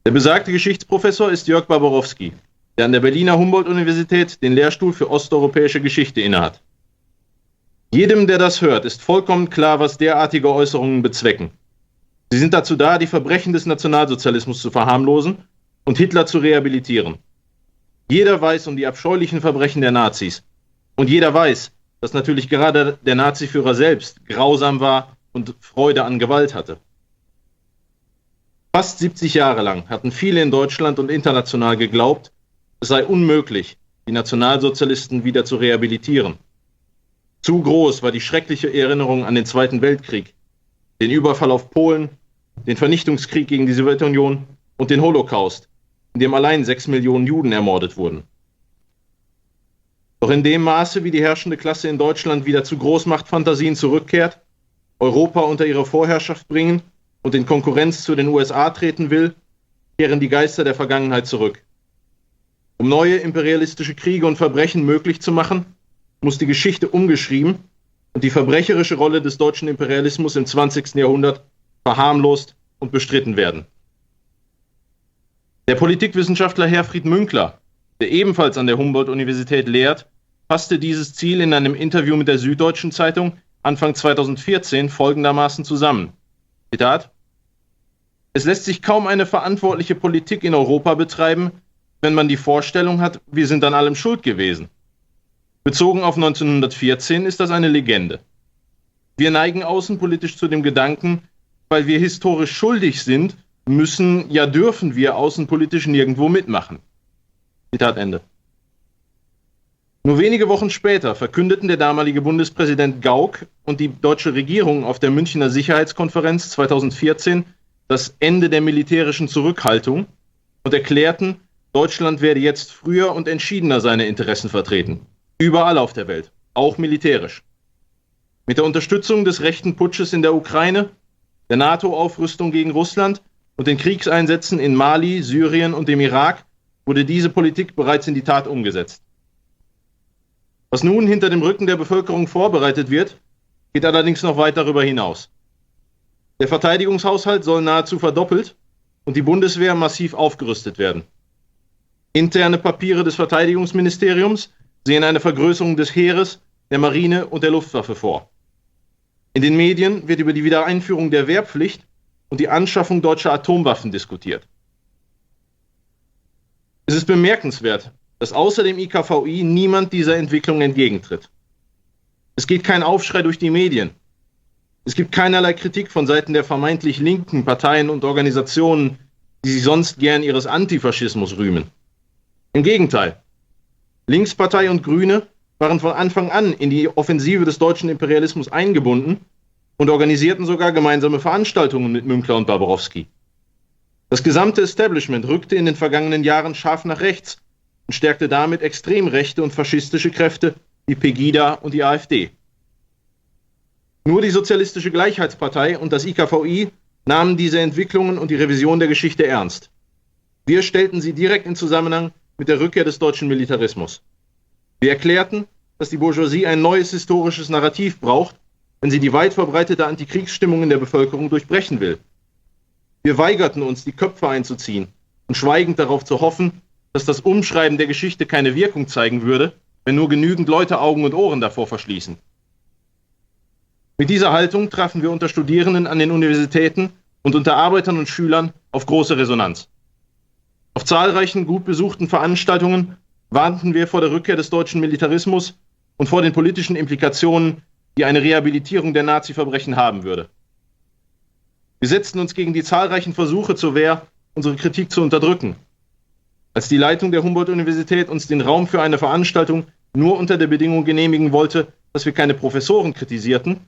Der besagte Geschichtsprofessor ist Jörg Barbarowski, der an der Berliner Humboldt-Universität den Lehrstuhl für osteuropäische Geschichte innehat. Jedem, der das hört, ist vollkommen klar, was derartige Äußerungen bezwecken. Sie sind dazu da, die Verbrechen des Nationalsozialismus zu verharmlosen und Hitler zu rehabilitieren. Jeder weiß um die abscheulichen Verbrechen der Nazis. Und jeder weiß, dass natürlich gerade der Naziführer selbst grausam war und Freude an Gewalt hatte. Fast 70 Jahre lang hatten viele in Deutschland und international geglaubt, es sei unmöglich, die Nationalsozialisten wieder zu rehabilitieren. Zu groß war die schreckliche Erinnerung an den Zweiten Weltkrieg, den Überfall auf Polen, den Vernichtungskrieg gegen die Sowjetunion und den Holocaust, in dem allein 6 Millionen Juden ermordet wurden. Doch in dem Maße, wie die herrschende Klasse in Deutschland wieder zu Großmachtfantasien zurückkehrt, Europa unter ihre Vorherrschaft bringen und in Konkurrenz zu den USA treten will, kehren die Geister der Vergangenheit zurück. Um neue imperialistische Kriege und Verbrechen möglich zu machen, muss die Geschichte umgeschrieben und die verbrecherische Rolle des deutschen Imperialismus im 20. Jahrhundert verharmlost und bestritten werden. Der Politikwissenschaftler Herfried Münkler, der ebenfalls an der Humboldt-Universität lehrt, fasste dieses Ziel in einem Interview mit der Süddeutschen Zeitung Anfang 2014 folgendermaßen zusammen. Zitat: Es lässt sich kaum eine verantwortliche Politik in Europa betreiben, wenn man die Vorstellung hat, wir sind an allem schuld gewesen. Bezogen auf 1914 ist das eine Legende. Wir neigen außenpolitisch zu dem Gedanken, weil wir historisch schuldig sind, müssen, ja dürfen wir außenpolitisch nirgendwo mitmachen. Zitat Ende. Nur wenige Wochen später verkündeten der damalige Bundespräsident Gauck und die deutsche Regierung auf der Münchner Sicherheitskonferenz 2014 das Ende der militärischen Zurückhaltung und erklärten, Deutschland werde jetzt früher und entschiedener seine Interessen vertreten. Überall auf der Welt, auch militärisch. Mit der Unterstützung des rechten Putsches in der Ukraine, der NATO-Aufrüstung gegen Russland und den Kriegseinsätzen in Mali, Syrien und dem Irak wurde diese Politik bereits in die Tat umgesetzt. Was nun hinter dem Rücken der Bevölkerung vorbereitet wird, geht allerdings noch weit darüber hinaus. Der Verteidigungshaushalt soll nahezu verdoppelt und die Bundeswehr massiv aufgerüstet werden. Interne Papiere des Verteidigungsministeriums sehen eine Vergrößerung des Heeres, der Marine und der Luftwaffe vor. In den Medien wird über die Wiedereinführung der Wehrpflicht und die Anschaffung deutscher Atomwaffen diskutiert. Es ist bemerkenswert, dass außer dem IKVI niemand dieser Entwicklung entgegentritt. Es geht kein Aufschrei durch die Medien. Es gibt keinerlei Kritik von Seiten der vermeintlich linken Parteien und Organisationen, die sich sonst gern ihres Antifaschismus rühmen. Im Gegenteil. Linkspartei und Grüne waren von Anfang an in die Offensive des deutschen Imperialismus eingebunden und organisierten sogar gemeinsame Veranstaltungen mit Münkler und Barbarowski. Das gesamte Establishment rückte in den vergangenen Jahren scharf nach rechts und stärkte damit extrem rechte und faschistische Kräfte wie Pegida und die AfD. Nur die Sozialistische Gleichheitspartei und das IKVI nahmen diese Entwicklungen und die Revision der Geschichte ernst. Wir stellten sie direkt in Zusammenhang mit der Rückkehr des deutschen Militarismus. Wir erklärten, dass die Bourgeoisie ein neues historisches Narrativ braucht, wenn sie die weit verbreitete Antikriegsstimmung in der Bevölkerung durchbrechen will. Wir weigerten uns, die Köpfe einzuziehen und schweigend darauf zu hoffen, dass das Umschreiben der Geschichte keine Wirkung zeigen würde, wenn nur genügend Leute Augen und Ohren davor verschließen. Mit dieser Haltung trafen wir unter Studierenden an den Universitäten und unter Arbeitern und Schülern auf große Resonanz. Auf zahlreichen gut besuchten Veranstaltungen warnten wir vor der Rückkehr des deutschen Militarismus und vor den politischen Implikationen, die eine Rehabilitierung der Nazi-Verbrechen haben würde. Wir setzten uns gegen die zahlreichen Versuche zur Wehr, unsere Kritik zu unterdrücken. Als die Leitung der Humboldt-Universität uns den Raum für eine Veranstaltung nur unter der Bedingung genehmigen wollte, dass wir keine Professoren kritisierten,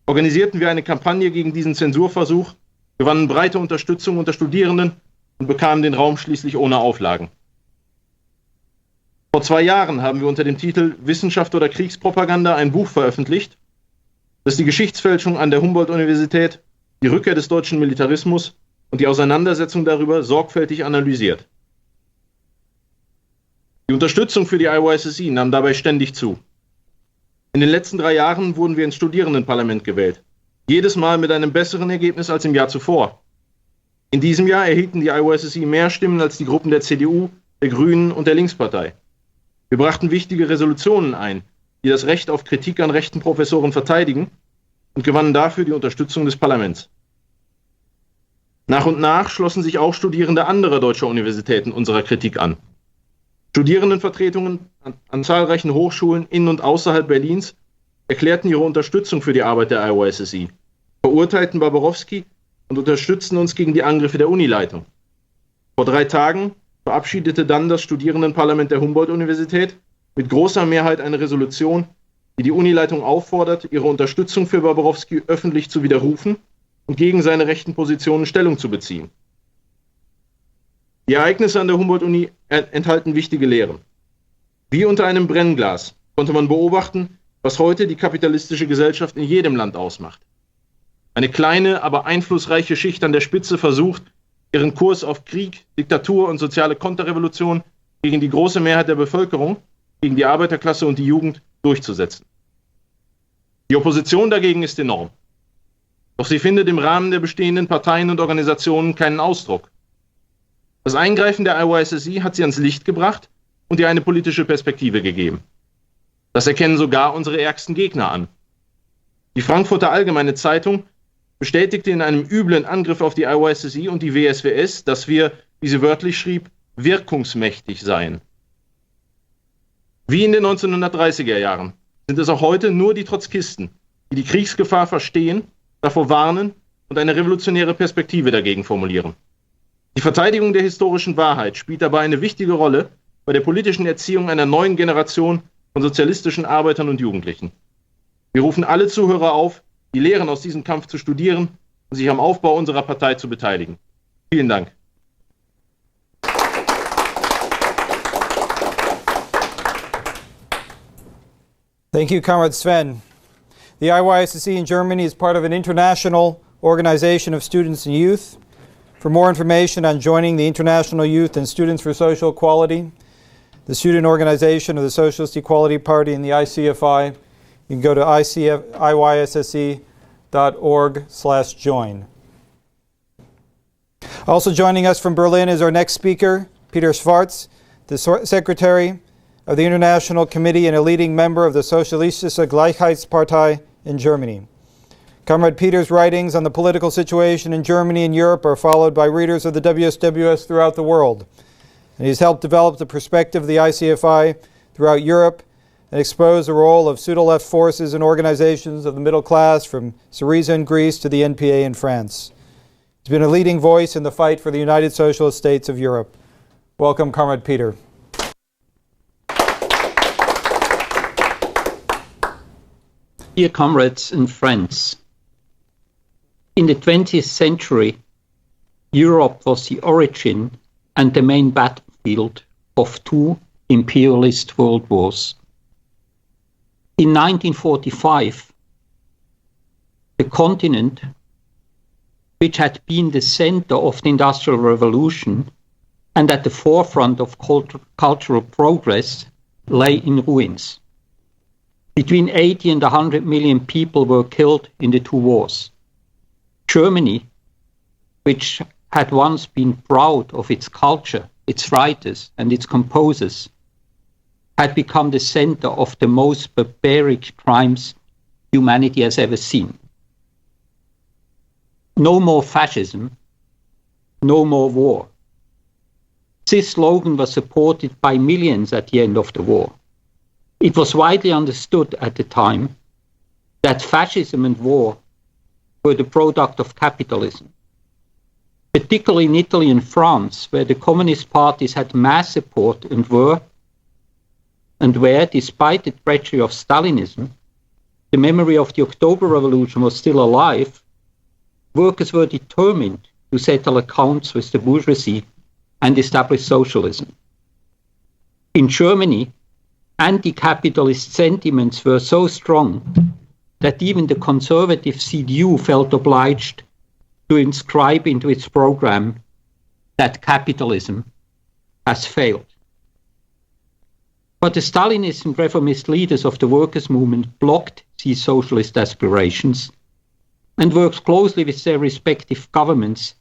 organisierten wir eine Kampagne gegen diesen Zensurversuch, gewannen breite Unterstützung unter Studierenden und bekamen den Raum schließlich ohne Auflagen. Vor 2 Jahren haben wir unter dem Titel Wissenschaft oder Kriegspropaganda ein Buch veröffentlicht, das die Geschichtsfälschung an der Humboldt-Universität, die Rückkehr des deutschen Militarismus und die Auseinandersetzung darüber sorgfältig analysiert. Die Unterstützung für die IYSSE nahm dabei ständig zu. In den letzten 3 Jahren wurden wir ins Studierendenparlament gewählt, jedes Mal mit einem besseren Ergebnis als im Jahr zuvor. In diesem Jahr erhielten die IYSSE mehr Stimmen als die Gruppen der CDU, der Grünen und der Linkspartei. Wir brachten wichtige Resolutionen ein, die das Recht auf Kritik an rechten Professoren verteidigen und gewannen dafür die Unterstützung des Parlaments. Nach und nach schlossen sich auch Studierende anderer deutscher Universitäten unserer Kritik an. Studierendenvertretungen an zahlreichen Hochschulen in und außerhalb Berlins erklärten ihre Unterstützung für die Arbeit der IYSSE, verurteilten Barbarowski und unterstützten uns gegen die Angriffe der Unileitung. Vor 3 Tagen verabschiedete dann das Studierendenparlament der Humboldt-Universität mit großer Mehrheit eine Resolution, die die Unileitung auffordert, ihre Unterstützung für Barbarowski öffentlich zu widerrufen und gegen seine rechten Positionen Stellung zu beziehen. Die Ereignisse an der Humboldt-Uni enthalten wichtige Lehren. Wie unter einem Brennglas konnte man beobachten, was heute die kapitalistische Gesellschaft in jedem Land ausmacht. Eine kleine, aber einflussreiche Schicht an der Spitze versucht, ihren Kurs auf Krieg, Diktatur und soziale Konterrevolution gegen die große Mehrheit der Bevölkerung, gegen die Arbeiterklasse und die Jugend durchzusetzen. Die Opposition dagegen ist enorm. Doch sie findet im Rahmen der bestehenden Parteien und Organisationen keinen Ausdruck. Das Eingreifen der IYSSE hat sie ans Licht gebracht und ihr eine politische Perspektive gegeben. Das erkennen sogar unsere ärgsten Gegner an. Die Frankfurter Allgemeine Zeitung bestätigte in einem üblen Angriff auf die IYSSE und die WSWS, dass wir, wie sie wörtlich schrieb, wirkungsmächtig seien. Wie in den 1930er Jahren sind es auch heute nur die Trotzkisten, die die Kriegsgefahr verstehen, davor warnen und eine revolutionäre Perspektive dagegen formulieren. Die Verteidigung der historischen Wahrheit spielt dabei eine wichtige Rolle bei der politischen Erziehung einer neuen Generation von sozialistischen Arbeitern und Jugendlichen. Wir rufen alle Zuhörer auf, die Lehren aus diesem Kampf zu studieren und sich am Aufbau unserer Partei zu beteiligen. Vielen Dank. Thank you, Comrade Sven. The IYSC in Germany is part of an international organization of students and youth. For more information on joining the International Youth and Students for Social Equality, the student organization of the Socialist Equality Party and the ICFI, you can go to iysse.org/join. Also joining us from Berlin is our next speaker, Peter Schwarz, the Secretary of the International Committee and a leading member of the Sozialistische Gleichheitspartei in Germany. Comrade Peter's writings on the political situation in Germany and Europe are followed by readers of the WSWS throughout the world. And he's helped develop the perspective of the ICFI throughout Europe and expose the role of pseudo-left forces and organizations of the middle class from SYRIA in Greece to the NPA in France. He's been a leading voice in the fight for the United Socialist States of Europe. Welcome, Comrade Peter. Dear comrades and friends, in the 20th century, Europe was the origin and the main battlefield of two imperialist world wars. In 1945, the continent, which had been the center of the Industrial Revolution and at the forefront of cultural progress, lay in ruins. Between 80 and 100 million people were killed in the two wars. Germany, which had once been proud of its culture, its writers, and its composers, had become the center of the most barbaric crimes humanity has ever seen. No more fascism, no more war. This slogan was supported by millions at the end of the war. It was widely understood at the time that fascism and war were the product of capitalism. Particularly in Italy and France, where the communist parties had mass support and where, despite the treachery of Stalinism, the memory of the October Revolution was still alive, workers were determined to settle accounts with the bourgeoisie and establish socialism. In Germany, anti-capitalist sentiments were so strong that even the conservative CDU felt obliged to inscribe into its program that capitalism has failed. But the Stalinist and reformist leaders of the workers' movement blocked these socialist aspirations and worked closely with their respective governments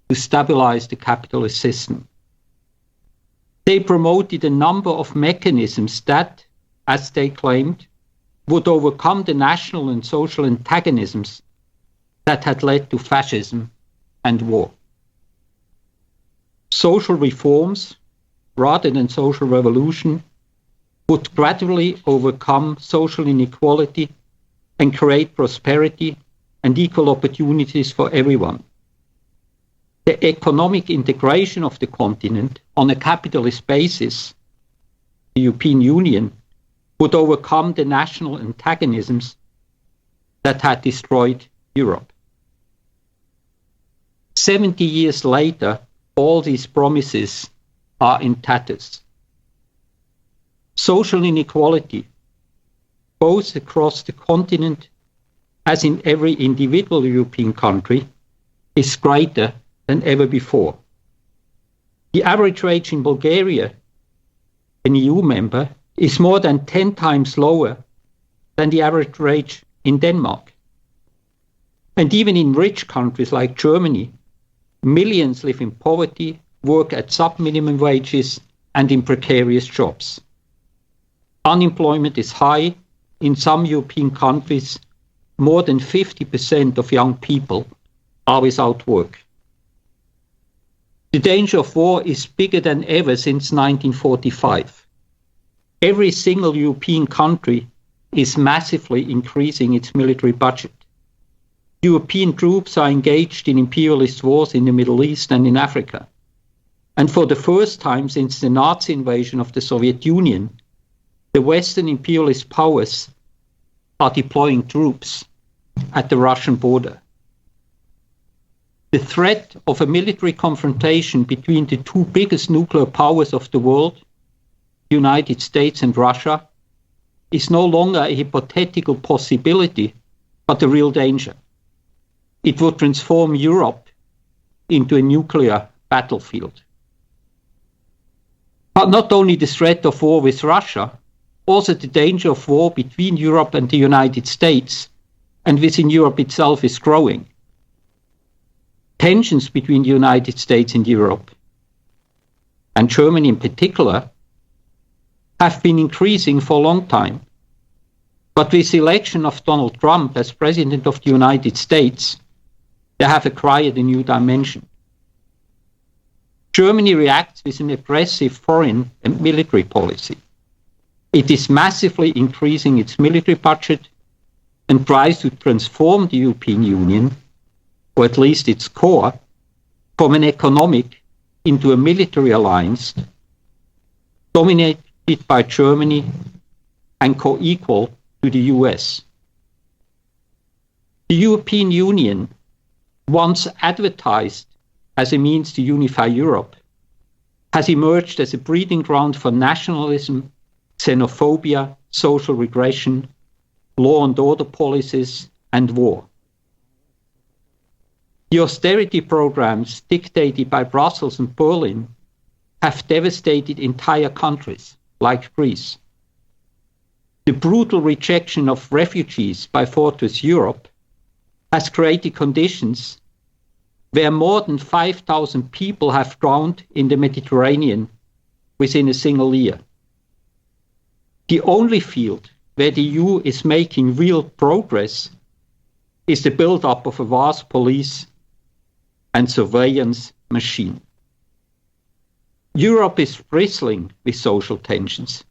to stabilize the capitalist system. They promoted a number of mechanisms that, as they claimed, would overcome the national and social antagonisms that had led to fascism and war. Social reforms, rather than social revolution, would gradually overcome social inequality and create prosperity and equal opportunities for everyone. The economic integration of the continent on a capitalist basis, the European Union, would overcome the national antagonisms that had destroyed Europe. 70 years later, all these promises are in tatters. Social inequality, both across the continent as in every individual European country, is greater than ever before. The average wage in Bulgaria, an EU member, is more than 10 times lower than the average wage in Denmark. And even in rich countries like Germany, millions live in poverty, work at sub-minimum wages, and in precarious jobs. Unemployment is high. In some European countries, more than 50% of young people are without work. The danger of war is bigger than ever since 1945. Every single European country is massively increasing its military budget. European troops are engaged in imperialist wars in the Middle East and in Africa. And for the first time since the Nazi invasion of the Soviet Union, the Western imperialist powers are deploying troops at the Russian border. The threat of a military confrontation between the two biggest nuclear powers of the world, the United States and Russia, is no longer a hypothetical possibility, but a real danger. It would transform Europe into a nuclear battlefield. But not only the threat of war with Russia, also the danger of war between Europe and the United States and within Europe itself is growing. Tensions between the United States and Europe, and Germany in particular, have been increasing for a long time. But with the election of Donald Trump as President of the United States, they have acquired a new dimension. Germany reacts with an aggressive foreign and military policy. It is massively increasing its military budget and tries to transform the European Union, or at least its core, from an economic into a military alliance dominated by Germany and co-equal to the US. The European Union, once advertised as a means to unify Europe, has emerged as a breeding ground for nationalism, xenophobia, social regression, law and order policies, and war. The austerity programs dictated by Brussels and Berlin have devastated entire countries, like Greece. The brutal rejection of refugees by Fortress Europe has created conditions where more than 5,000 people have drowned in the Mediterranean within a single year. The only field where the EU is making real progress is the build-up of a vast police and surveillance machine. Europe is bristling with social tensions.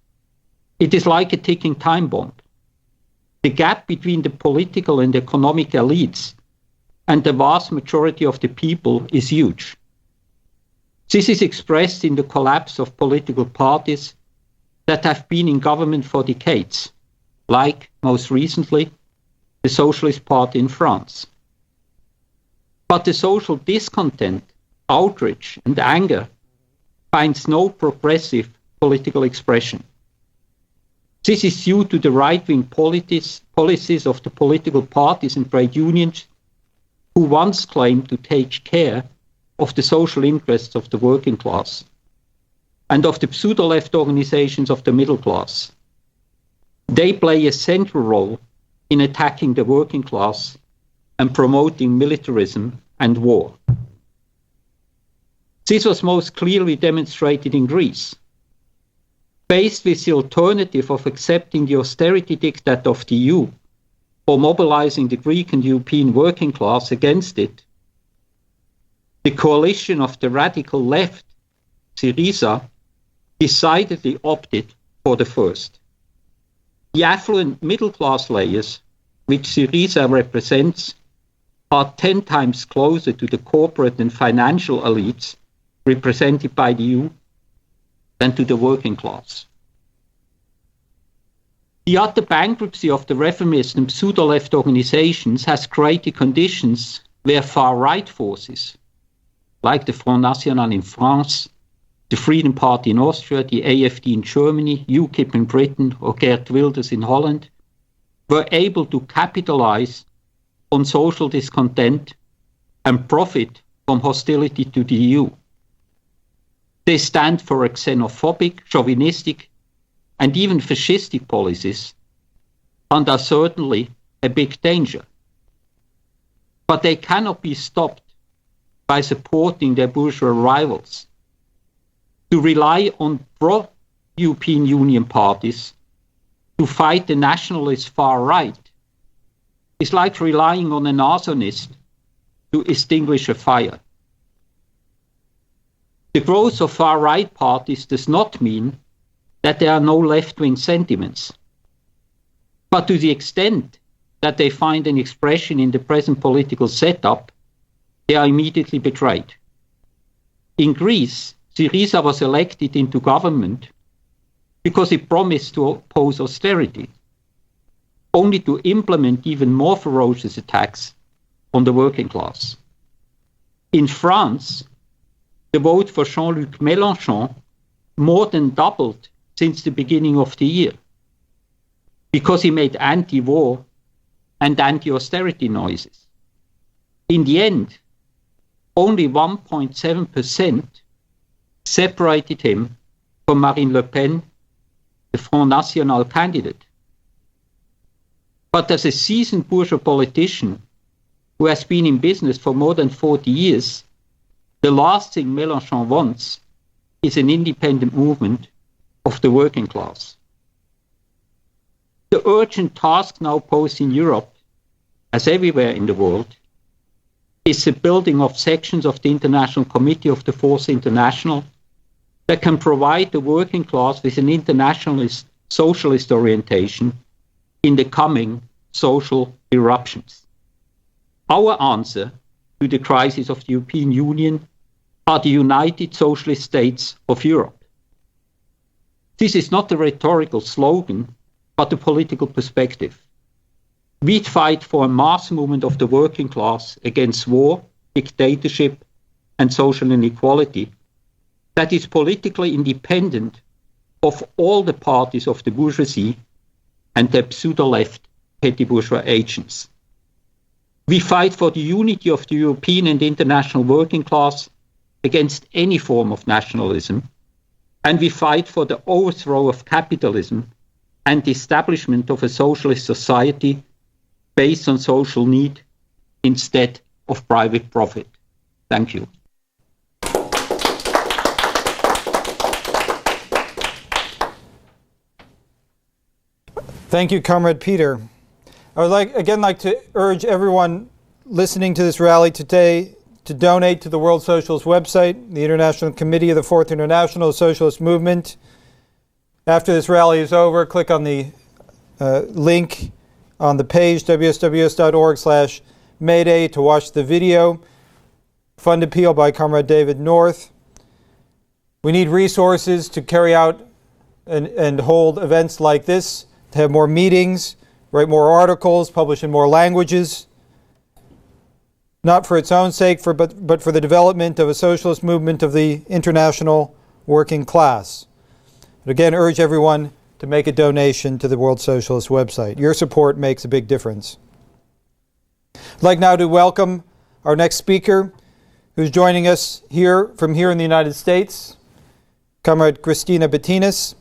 It is like a ticking time bomb. The gap between the political and economic elites and the vast majority of the people is huge. This is expressed in the collapse of political parties that have been in government for decades, like, most recently, the Socialist Party in France. But the social discontent, outrage, and anger finds no progressive political expression. This is due to the right-wing policies of the political parties and trade unions who once claimed to take care of the social interests of the working class and of the pseudo-left organizations of the middle class. They play a central role in attacking the working class and promoting militarism and war. This was most clearly demonstrated in Greece. Faced with the alternative of accepting the austerity diktat of the EU or mobilizing the Greek and European working class against it, the coalition of the radical left, SYRIA, decidedly opted for the first. The affluent middle-class layers, which SYRIA represents, are 10 times closer to the corporate and financial elites represented by the EU than to the working class. The utter bankruptcy of the reformist and pseudo-left organizations has created conditions where far-right forces, like the Front National in France, the Freedom Party in Austria, the AFD in Germany, UKIP in Britain, or Geert Wilders in Holland, were able to capitalize on social discontent and profit from hostility to the EU. They stand for xenophobic, chauvinistic, and even fascistic policies, and are certainly a big danger. But they cannot be stopped by supporting their bourgeois rivals. To rely on pro-European Union parties to fight the nationalist far right is like relying on an arsonist to extinguish a fire. The growth of far-right parties does not mean that there are no left-wing sentiments, but to the extent that they find an expression in the present political setup, they are immediately betrayed. In Greece, Syriza was elected into government because it promised to oppose austerity, only to implement even more ferocious attacks on the working class. In France, the vote for Jean-Luc Mélenchon more than doubled since the beginning of the year, because he made anti-war and anti-austerity noises. In the end, only 1.7% separated him from Marine Le Pen, the Front National candidate. But as a seasoned bourgeois politician who has been in business for more than 40 years, the last thing Mélenchon wants is an independent movement of the working class. The urgent task now posed in Europe, as everywhere in the world, is the building of sections of the International Committee of the Fourth International that can provide the working class with an internationalist, socialist orientation in the coming social eruptions. Our answer to the crisis of the European Union are the United Socialist States of Europe. This is not a rhetorical slogan, but a political perspective. We fight for a mass movement of the working class against war, dictatorship, and social inequality that is politically independent of all the parties of the bourgeoisie and their pseudo-left petty bourgeois agents. We fight for the unity of the European and international working class against any form of nationalism, and we fight for the overthrow of capitalism and the establishment of a socialist society based on social need instead of private profit. Thank you. Thank you, Comrade Peter. I would like to urge everyone listening to this rally today to donate to the World Socialist website, the International Committee of the Fourth International Socialist Movement. After this rally is over, click on the link on the page, wsws.org/Mayday, to watch the video. Fund appeal by Comrade David North. We need resources to carry out and hold events like this, to have more meetings, write more articles, publish in more languages, not for its own sake, but for the development of a socialist movement of the international working class. But again, urge everyone to make a donation to the World Socialist website. Your support makes a big difference. I'd like now to welcome our next speaker, who's joining us from here in the United States, Comrade Cristina Bettinas,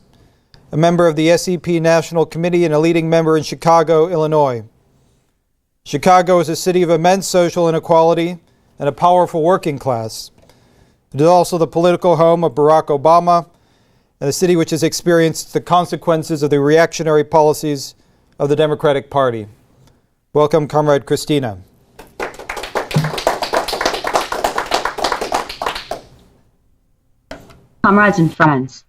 a member of the SEP National Committee and a leading member in Chicago, Illinois. Chicago is a city of immense social inequality and a powerful working class. It is also the political home of Barack Obama, and a city which has experienced the consequences of the reactionary policies of the Democratic Party. Welcome, Comrade Cristina. Comrades and friends,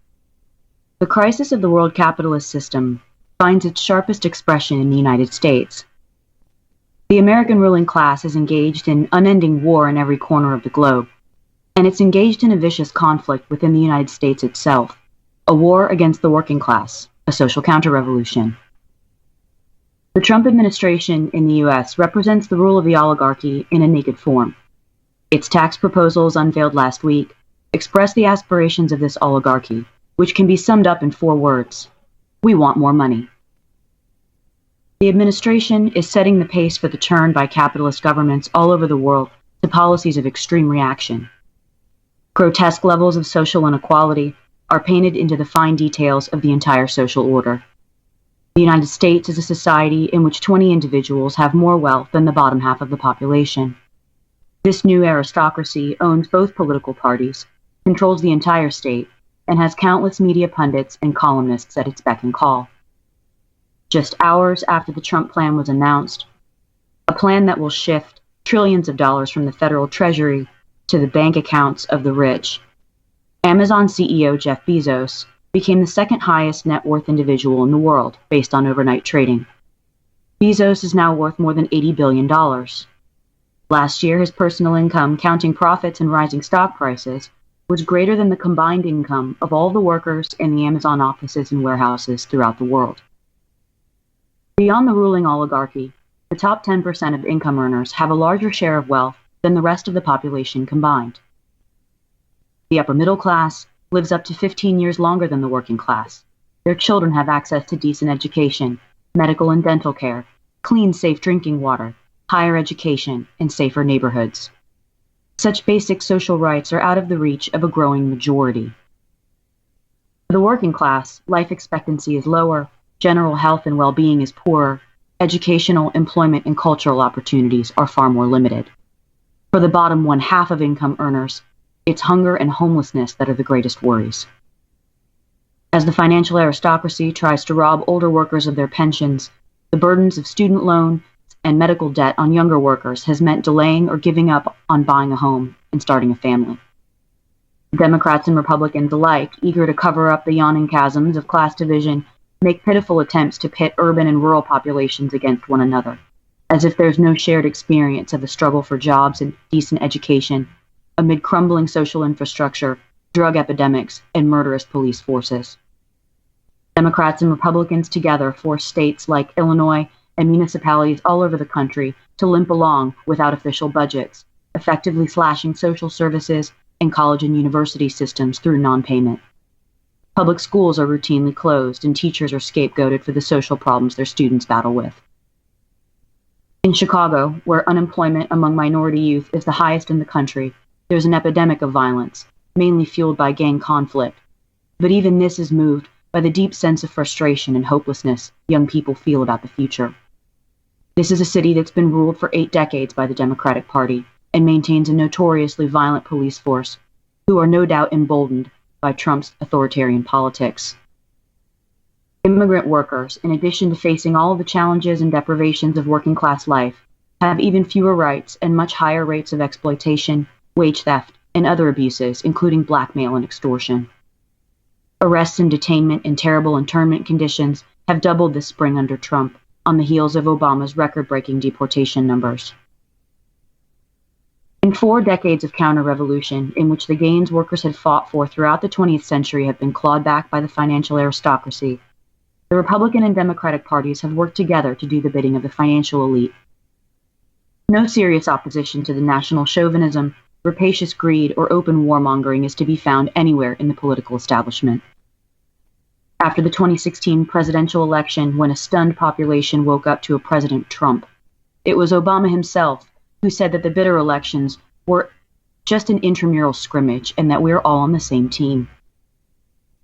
the crisis of the world capitalist system finds its sharpest expression in the United States. The American ruling class is engaged in unending war in every corner of the globe, and it's engaged in a vicious conflict within the United States itself, a war against the working class, a social counter-revolution. The Trump administration in the U.S. represents the rule of the oligarchy in a naked form. Its tax proposals unveiled last week express the aspirations of this oligarchy, which can be summed up in 4 words: we want more money. The administration is setting the pace for the turn by capitalist governments all over the world to policies of extreme reaction. Grotesque levels of social inequality are painted into the fine details of the entire social order. The United States is a society in which 20 individuals have more wealth than the bottom half of the population. This new aristocracy owns both political parties, controls the entire state, and has countless media pundits and columnists at its beck and call. Just hours after the Trump plan was announced, a plan that will shift trillions of dollars from the federal treasury to the bank accounts of the rich, Amazon CEO Jeff Bezos became the second highest net worth individual in the world based on overnight trading. Bezos is now worth more than $80 billion. Last year, his personal income, counting profits and rising stock prices, was greater than the combined income of all the workers in the Amazon offices and warehouses throughout the world. Beyond the ruling oligarchy, the top 10% of income earners have a larger share of wealth than the rest of the population combined. The upper middle class lives up to 15 years longer than the working class. Their children have access to decent education, medical and dental care, clean, safe drinking water, higher education, and safer neighborhoods. Such basic social rights are out of the reach of a growing majority. For the working class, life expectancy is lower, general health and well-being is poorer, educational, employment, and cultural opportunities are far more limited. For the bottom 1/2 of income earners, it's hunger and homelessness that are the greatest worries. As the financial aristocracy tries to rob older workers of their pensions, the burdens of student loan and medical debt on younger workers has meant delaying or giving up on buying a home and starting a family. Democrats and Republicans alike, eager to cover up the yawning chasms of class division, make pitiful attempts to pit urban and rural populations against one another, as if there's no shared experience of the struggle for jobs and decent education amid crumbling social infrastructure, drug epidemics, and murderous police forces. Democrats and Republicans together force states like Illinois and municipalities all over the country to limp along without official budgets, effectively slashing social services and college and university systems through non-payment. Public schools are routinely closed, and teachers are scapegoated for the social problems their students battle with. In Chicago, where unemployment among minority youth is the highest in the country, there's an epidemic of violence, mainly fueled by gang conflict. But even this is moved by the deep sense of frustration and hopelessness young people feel about the future. This is a city that's been ruled for 8 decades by the Democratic Party and maintains a notoriously violent police force, who are no doubt emboldened by Trump's authoritarian politics. Immigrant workers, in addition to facing all of the challenges and deprivations of working-class life, have even fewer rights and much higher rates of exploitation, wage theft, and other abuses, including blackmail and extortion. Arrests and detainment and terrible internment conditions have doubled this spring under Trump, on the heels of Obama's record-breaking deportation numbers. In 4 decades of counter-revolution, in which the gains workers had fought for throughout the 20th century have been clawed back by the financial aristocracy, the Republican and Democratic parties have worked together to do the bidding of the financial elite. No serious opposition to the national chauvinism, rapacious greed, or open warmongering is to be found anywhere in the political establishment. After the 2016 presidential election, when a stunned population woke up to a President Trump, it was Obama himself who said that the bitter elections were just an intramural scrimmage and that we're all on the same team.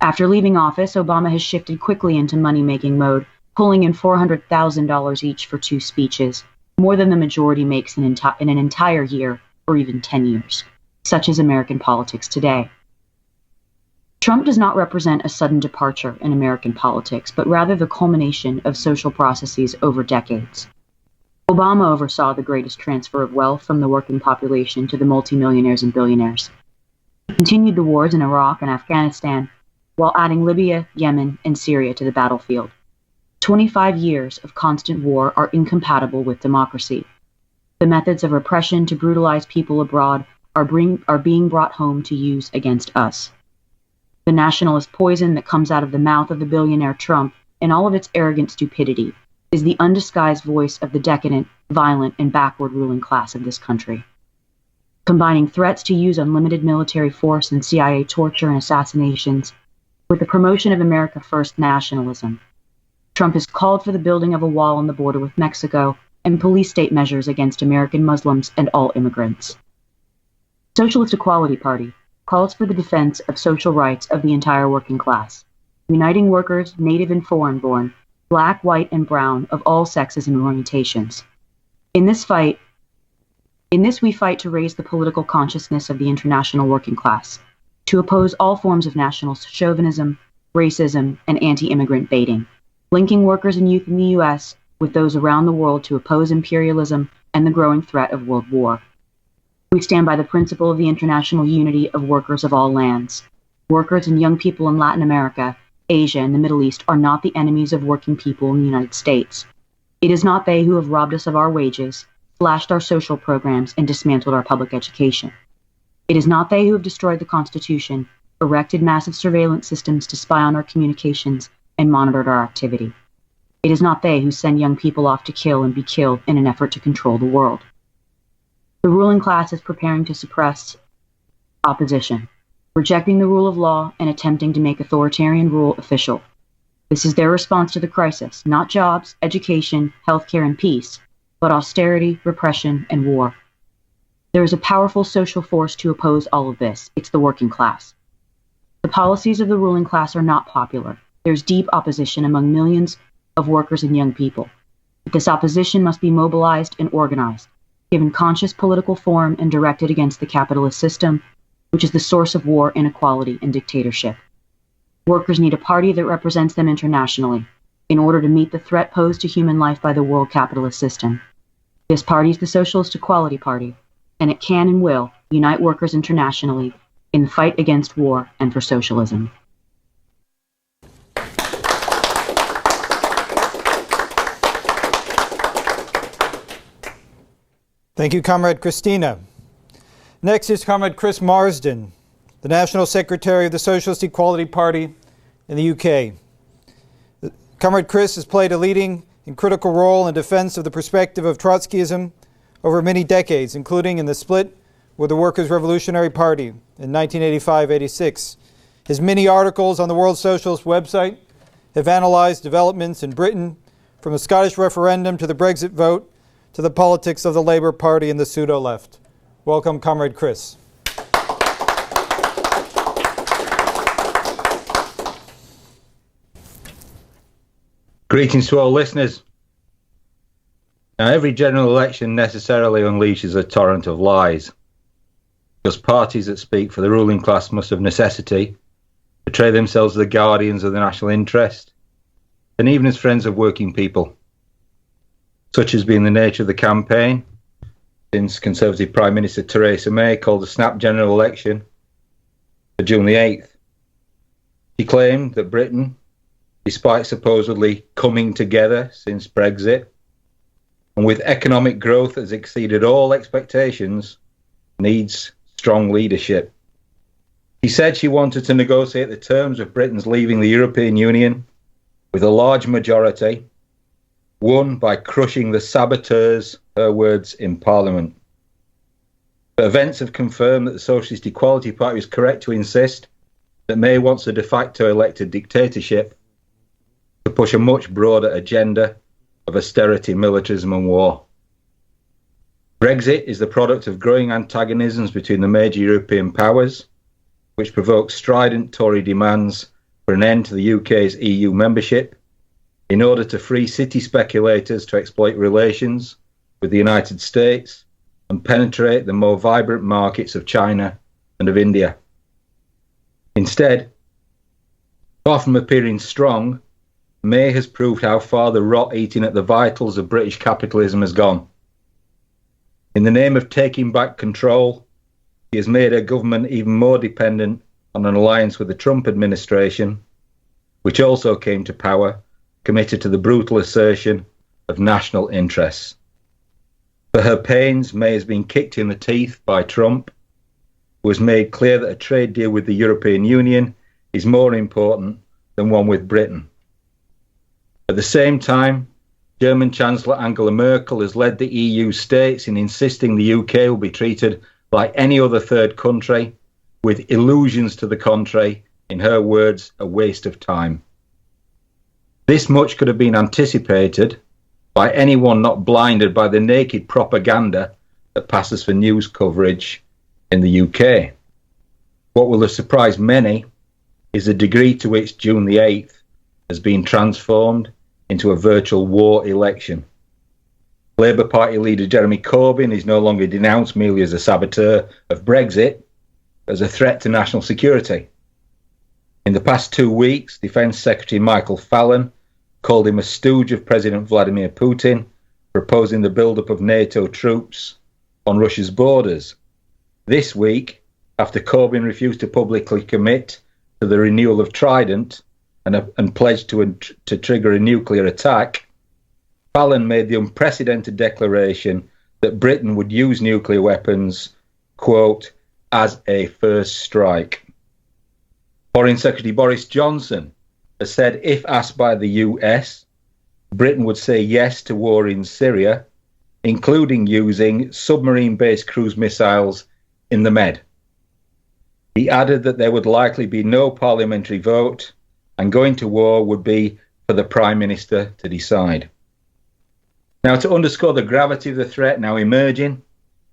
After leaving office, Obama has shifted quickly into money-making mode, pulling in $400,000 each for 2 speeches, more than the majority makes in an entire year or even 10 years. Such is American politics today. Trump does not represent a sudden departure in American politics, but rather the culmination of social processes over decades. Obama oversaw the greatest transfer of wealth from the working population to the multimillionaires and billionaires. He continued the wars in Iraq and Afghanistan, while adding Libya, Yemen, and Syria to the battlefield. 25 years of constant war are incompatible with democracy. The methods of repression to brutalize people abroad are being brought home to use against us. The nationalist poison that comes out of the mouth of the billionaire Trump, in all of its arrogant stupidity, is the undisguised voice of the decadent, violent, and backward ruling class of this country. Combining threats to use unlimited military force and CIA torture and assassinations with the promotion of America First nationalism, Trump has called for the building of a wall on the border with Mexico and police state measures against American Muslims and all immigrants. Socialist Equality Party calls for the defense of social rights of the entire working class, uniting workers, native and foreign-born, black, white, and brown, of all sexes and orientations. In this we fight to raise the political consciousness of the international working class, to oppose all forms of national chauvinism, racism, and anti-immigrant baiting, linking workers and youth in the U.S. with those around the world to oppose imperialism and the growing threat of world war. We stand by the principle of the international unity of workers of all lands. Workers and young people in Latin America, Asia, and the Middle East are not the enemies of working people in the United States. It is not they who have robbed us of our wages, slashed our social programs, and dismantled our public education. It is not they who have destroyed the Constitution, erected massive surveillance systems to spy on our communications, and monitored our activity. It is not they who send young people off to kill and be killed in an effort to control the world. The ruling class is preparing to suppress opposition, rejecting the rule of law and attempting to make authoritarian rule official. This is their response to the crisis, not jobs, education, healthcare, and peace, but austerity, repression, and war. There is a powerful social force to oppose all of this. It's the working class. The policies of the ruling class are not popular. There's deep opposition among millions of workers and young people. But this opposition must be mobilized and organized, given conscious political form and directed against the capitalist system, which is the source of war, inequality, and dictatorship. Workers need a party that represents them internationally in order to meet the threat posed to human life by the world capitalist system. This party is the Socialist Equality Party, and it can and will unite workers internationally in the fight against war and for socialism. Thank you, Comrade Christina. Next is Comrade Chris Marsden, the National Secretary of the Socialist Equality Party in the UK. Comrade Chris has played a leading and critical role in defense of the perspective of Trotskyism over many decades, including in the split with the Workers' Revolutionary Party in 1985-86. His many articles on the World Socialist website have analyzed developments in Britain, from the Scottish referendum to the Brexit vote to the politics of the Labour Party and the pseudo-left. Welcome, Comrade Chris. Greetings to all listeners. Now, every general election necessarily unleashes a torrent of lies, because parties that speak for the ruling class must of necessity portray themselves as the guardians of the national interest, and even as friends of working people. Such has been the nature of the campaign since Conservative Prime Minister Theresa May called a snap general election for June the 8th. She claimed that Britain, despite supposedly coming together since Brexit, and with economic growth that has exceeded all expectations, needs strong leadership. She said she wanted to negotiate the terms of Britain's leaving the European Union with a large majority, won by crushing the saboteurs, her words, in Parliament. But events have confirmed that the Socialist Equality Party is correct to insist that May wants a de facto elected dictatorship to push a much broader agenda of austerity, militarism and war. Brexit is the product of growing antagonisms between the major European powers, which provokes strident Tory demands for an end to the UK's EU membership in order to free city speculators to exploit relations with the United States and penetrate the more vibrant markets of China and of India. Instead, far from appearing strong, May has proved how far the rot eating at the vitals of British capitalism has gone. In the name of taking back control, she has made her government even more dependent on an alliance with the Trump administration, which also came to power committed to the brutal assertion of national interests. For her pains, May has been kicked in the teeth by Trump, who has made clear that a trade deal with the European Union is more important than one with Britain. At the same time, German Chancellor Angela Merkel has led the EU states in insisting the UK will be treated like any other third country, with illusions to the contrary, in her words, a waste of time. This much could have been anticipated by anyone not blinded by the naked propaganda that passes for news coverage in the UK. What will have surprised many is the degree to which June the 8th has been transformed into a virtual war election. Labour Party leader Jeremy Corbyn is no longer denounced merely as a saboteur of Brexit, but as a threat to national security. In the past 2 weeks, Defence Secretary Michael Fallon called him a stooge of President Vladimir Putin, proposing the build-up of NATO troops on Russia's borders. This week, after Corbyn refused to publicly commit to the renewal of Trident and pledged to trigger a nuclear attack, Fallon made the unprecedented declaration that Britain would use nuclear weapons, quote, as a first strike. Foreign Secretary Boris Johnson has said if asked by the US, Britain would say yes to war in Syria, including using submarine-based cruise missiles in the Med. He added that there would likely be no parliamentary vote and going to war would be for the Prime Minister to decide. Now, to underscore the gravity of the threat now emerging,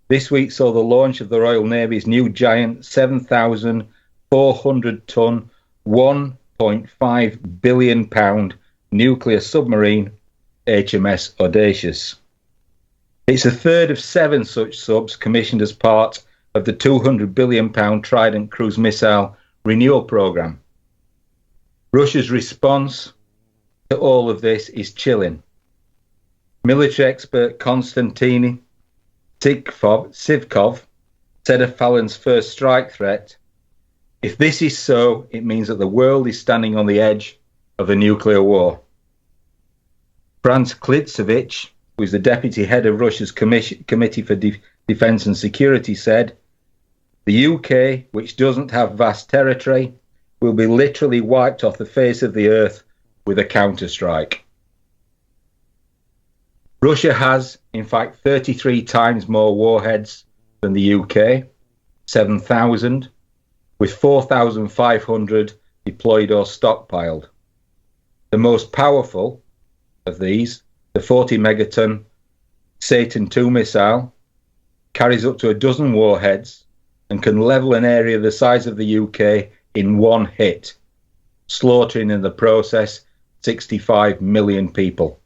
this week saw the launch of the Royal Navy's new giant 7,400-ton, £1.5 billion nuclear submarine, HMS Audacious. It's a third of 7 such subs commissioned as part of the £200 billion Trident cruise missile renewal programme. Russia's response to all of this is chilling. Military expert Konstantin Sivkov said of Fallon's first strike threat, "If this is so, it means that the world is standing on the edge of a nuclear war." Franz Klitsevich, who is the deputy head of Russia's Committee for Defence and Security, said, "The UK, which doesn't have vast territory, will be literally wiped off the face of the earth with a counterstrike." Russia has, in fact, 33 times more warheads than the UK, 7,000, with 4,500 deployed or stockpiled. The most powerful of these, the 40-megaton Satan II missile, carries up to a dozen warheads and can level an area the size of the UK in one hit, slaughtering in the process 65 million people.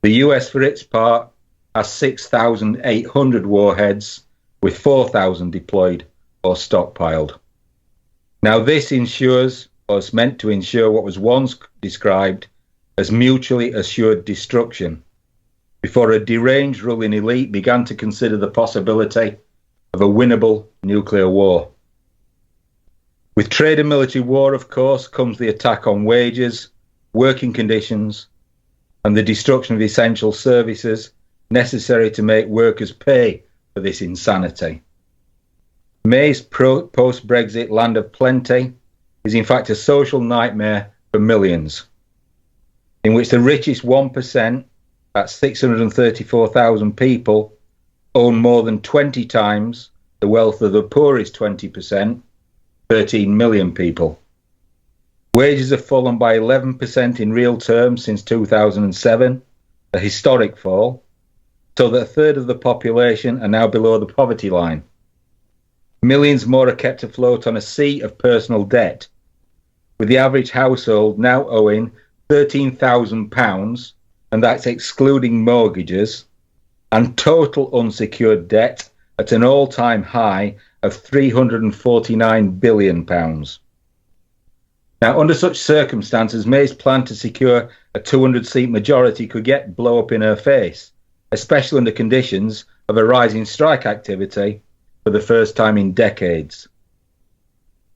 The US, for its part, has 6,800 warheads, with 4,000 deployed or stockpiled. Now, this ensures, or is meant to ensure, what was once described as mutually assured destruction, before a deranged ruling elite began to consider the possibility of a winnable nuclear war. With trade and military war, of course, comes the attack on wages, working conditions, and the destruction of essential services necessary to make workers pay for this insanity. May's post-Brexit land of plenty is in fact a social nightmare for millions, in which the richest 1%, that's 634,000 people, own more than 20 times the wealth of the poorest 20%, 13 million people. Wages have fallen by 11% in real terms since 2007, a historic fall, so that a third of the population are now below the poverty line. Millions more are kept afloat on a sea of personal debt, with the average household now owing £13,000, and that's excluding mortgages, and total unsecured debt at an all-time high of £349 billion. Now, under such circumstances, May's plan to secure a 200-seat majority could yet blow up in her face, especially under conditions of a rising strike activity for the first time in decades.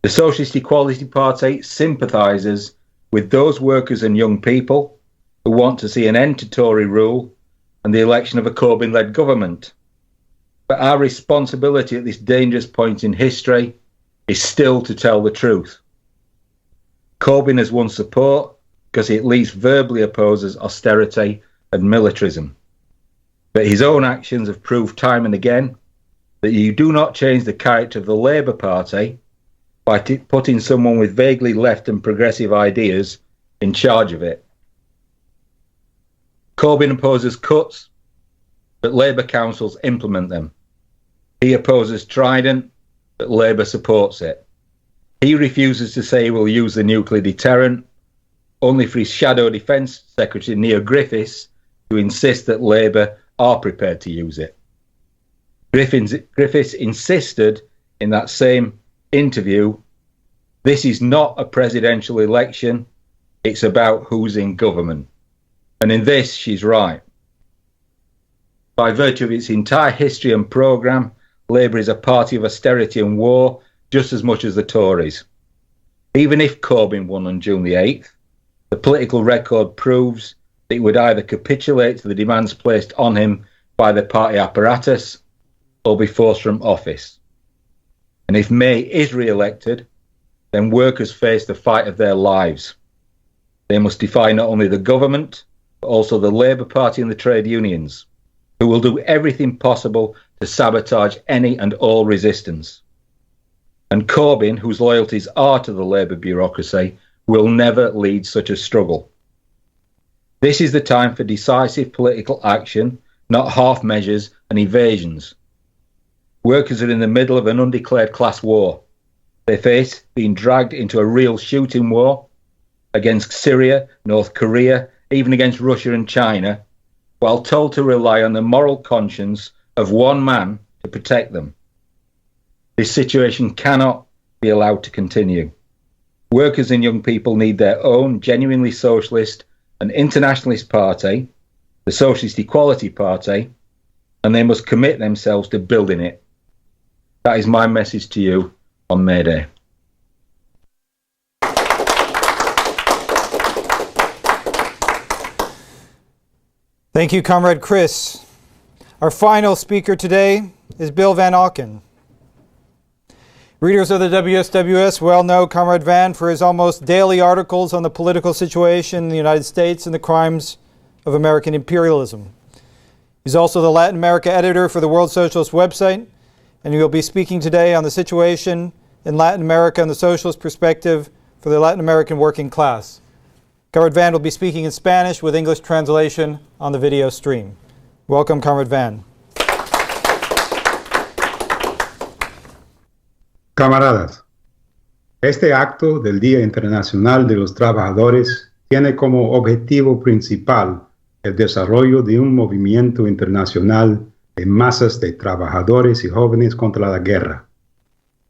The Socialist Equality Party sympathises with those workers and young people who want to see an end to Tory rule and the election of a Corbyn-led government. But our responsibility at this dangerous point in history is still to tell the truth. Corbyn has won support because he at least verbally opposes austerity and militarism. But his own actions have proved time and again that you do not change the character of the Labour Party by putting someone with vaguely left and progressive ideas in charge of it. Corbyn opposes cuts, but Labour councils implement them. He opposes Trident, but Labour supports it. He refuses to say he will use the nuclear deterrent, only for his shadow defence secretary Neil Griffiths to insist that Labour are prepared to use it. Griffiths insisted in that same interview, "This is not a presidential election, it's about who's in government." And in this, she's right. By virtue of its entire history and programme, Labour is a party of austerity and war just as much as the Tories. Even if Corbyn won on June the 8th, the political record proves that he would either capitulate to the demands placed on him by the party apparatus or be forced from office. And if May is re-elected, then workers face the fight of their lives. They must defy not only the government, but also the Labour Party and the trade unions, who will do everything possible to sabotage any and all resistance. And Corbyn, whose loyalties are to the Labour bureaucracy, will never lead such a struggle. This is the time for decisive political action, not half measures and evasions. Workers are in the middle of an undeclared class war. They face being dragged into a real shooting war against Syria, North Korea, even against Russia and China, while told to rely on the moral conscience of one man to protect them. This situation cannot be allowed to continue. Workers and young people need their own genuinely socialist and internationalist party, the Socialist Equality Party, and they must commit themselves to building it. That is my message to you on May Day. Thank you, Comrade Chris. Our final speaker today is Bill Van Auken. Readers of the WSWS well know Comrade Van for his almost daily articles on the political situation in the United States and the crimes of American imperialism. He's also the Latin America editor for the World Socialist website, and he will be speaking today on the situation in Latin America and the socialist perspective for the Latin American working class. Comrade Van will be speaking in Spanish with English translation on the video stream. Welcome, Comrade Van. Camaradas, este acto del Día Internacional de los Trabajadores tiene como objetivo principal el desarrollo de un movimiento internacional de masas de trabajadores y jóvenes contra la guerra.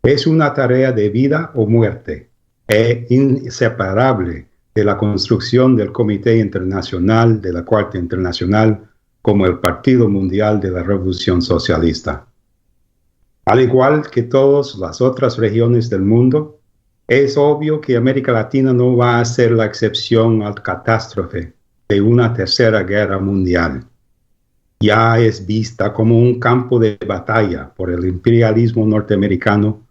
Es una tarea de vida o muerte e inseparable de la construcción del Comité Internacional de la Cuarta Internacional como el Partido Mundial de la Revolución Socialista. Al igual que todas las otras regiones del mundo, es obvio que América Latina no va a ser la excepción al catástrofe de una tercera guerra mundial. Ya es vista como un campo de batalla por el imperialismo norteamericano